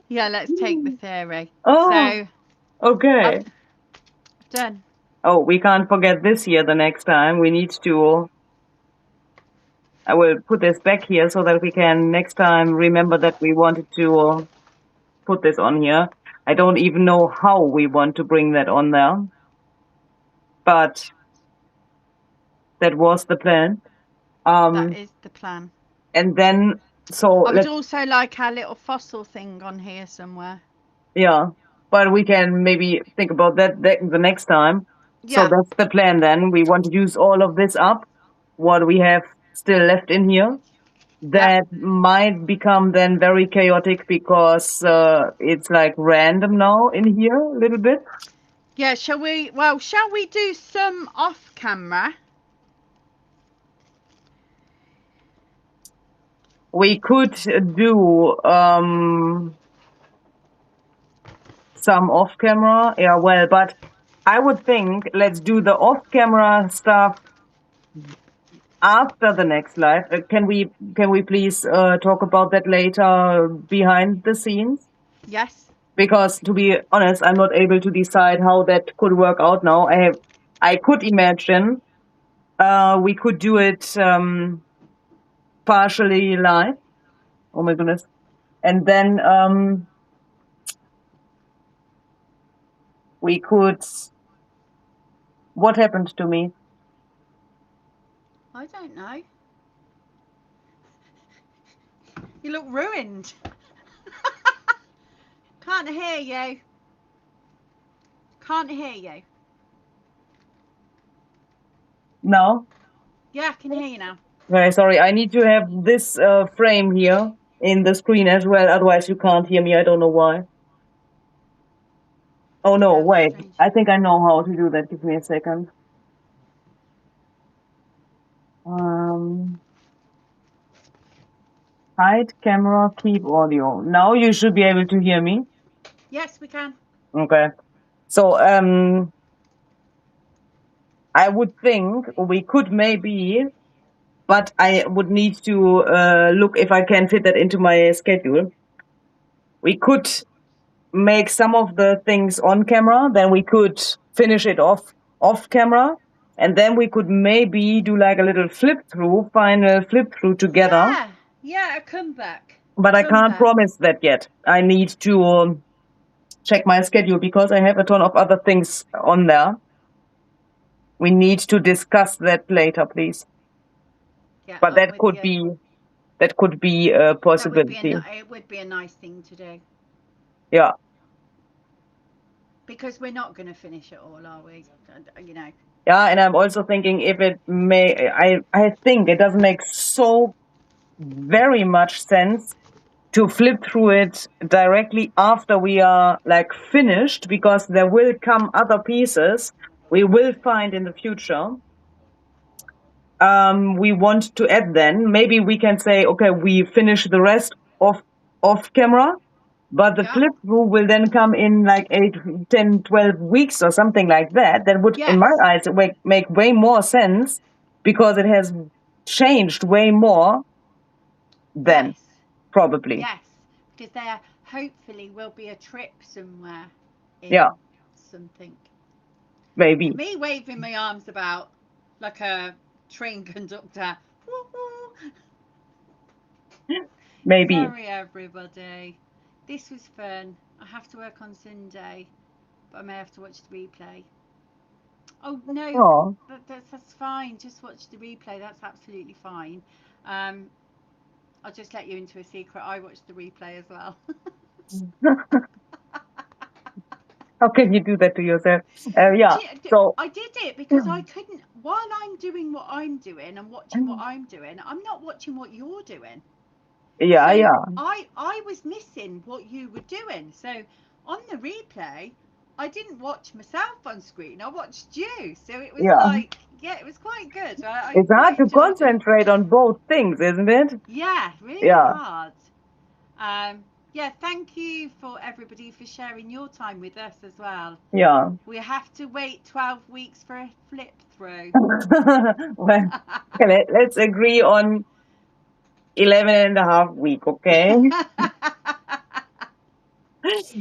Yeah, let's take the theory. Oh, So okay. I've done. Oh, we can't forget this here the next time. We need to. I will put this back here so that we can next time remember that we wanted to put this on here. I don't even know how we want to bring that on there, but that was the plan. That is the plan. And then, so I would also like our little fossil thing on here somewhere. yeah, but we can maybe think about that the next time. So Yeah. that's the plan then. We want to use all of this up, what we have still left in here. That might become then very chaotic because it's like random now in here a little bit. Yeah, shall we do some off camera? We could do some off camera, yeah, well, but I would think let's do the off camera stuff after the next live. Can we please talk about that later behind the scenes? Yes. Because to be honest, I'm not able to decide how that could work out now. I could imagine we could do it partially live. Oh my goodness. And then we could. What happened to me? I don't know. You look ruined. Can't hear you. Can't hear you. No? Yeah, I can hear you now. Very sorry. I need to have this frame here in the screen as well. Otherwise, you can't hear me. I don't know why. Oh no, Yeah, wait. strange. I think I know how to do that. Give me a second. Hide camera, keep audio. Now you should be able to hear me. Yes, we can. Okay. So I would think we could maybe, but I would need to look if I can fit that into my schedule. We could make some of the things on camera, then we could finish it off camera, and then we could maybe do like a little final flip through together. Yeah, a comeback. But I can't promise that yet. I need to check my schedule because I have a ton of other things on there. We need to discuss that later, please. Yeah, but that could be a possibility. It would be a nice thing to do. Yeah. Because we're not going to finish it all, are we? You know. Yeah, and I'm also thinking if it may, I think it doesn't make so very much sense to flip through it directly after we are like finished, because there will come other pieces we will find in the future. We want to add then. Maybe we can say, okay, we finish the rest off camera, but the Yeah. flip through will then come in like 8, 10, 12 weeks or something like that. That would, in my Yes. eyes, make way more sense, because it has changed way more than Yes. probably. Yes. Because there hopefully will be a trip somewhere in Yeah. something. Maybe. Me waving my arms about like a train conductor. Maybe. Sorry, everybody. This was fun. I have to work on Sunday, but I may have to watch the replay. Oh no, Oh. that's fine. Just watch the replay. That's absolutely fine. I'll just let you into a secret. I watched the replay as well. How can you do that to yourself? Yeah. So I did it because I couldn't. While I'm doing what I'm doing and watching what I'm doing, I'm not watching what you're doing. yeah, So yeah. I was missing what you were doing. So on the replay, I didn't watch myself on screen. I watched you. So it was Yeah. like, yeah, it was quite good. I It's hard quite to enjoyed it. concentrate on both things, isn't it? Yeah, really Yeah. hard. Yeah, thank you for everybody for sharing your time with us as well. Yeah. We have to wait 12 weeks for a flip through. Well, okay, let's agree on 11 and a half week, okay?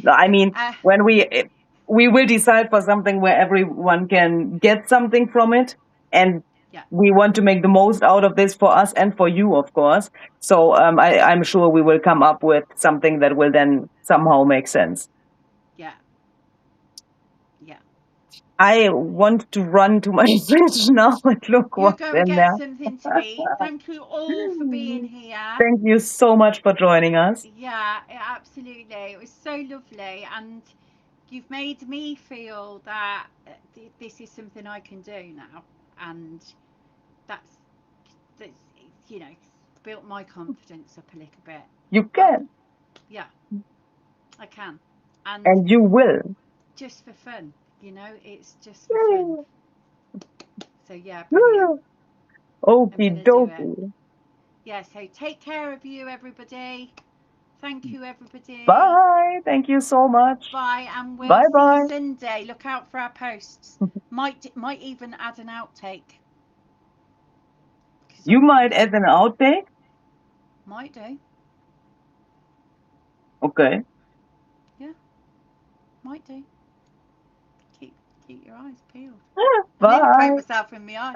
No, I mean, when we will decide for something where everyone can get something from it, and Yeah. we want to make the most out of this for us and for you, of course. So I'm sure we will come up with something that will then somehow make sense. Yeah. Yeah. I want to run to my fridge now and look You what's go and in get there. something to eat. Thank you all for being here. Thank you so much for joining us. Yeah, absolutely. It was so lovely, and you've made me feel that this is something I can do now, and that's you know, built my confidence up a little bit. You can. Yeah, I can, And you will. just for fun, you know, it's just for fun. So yeah, brilliant. Okie dokie. Yeah, so take care of you, everybody. Thank you, everybody. Bye. Thank you so much. Bye, and we'll Bye see bye. you Sunday. Look out for our posts. Might even add an outtake. You might add an outtake? Might do. Okay. Yeah, might do. Keep your eyes peeled. Bye. I nearly poked myself in the eye.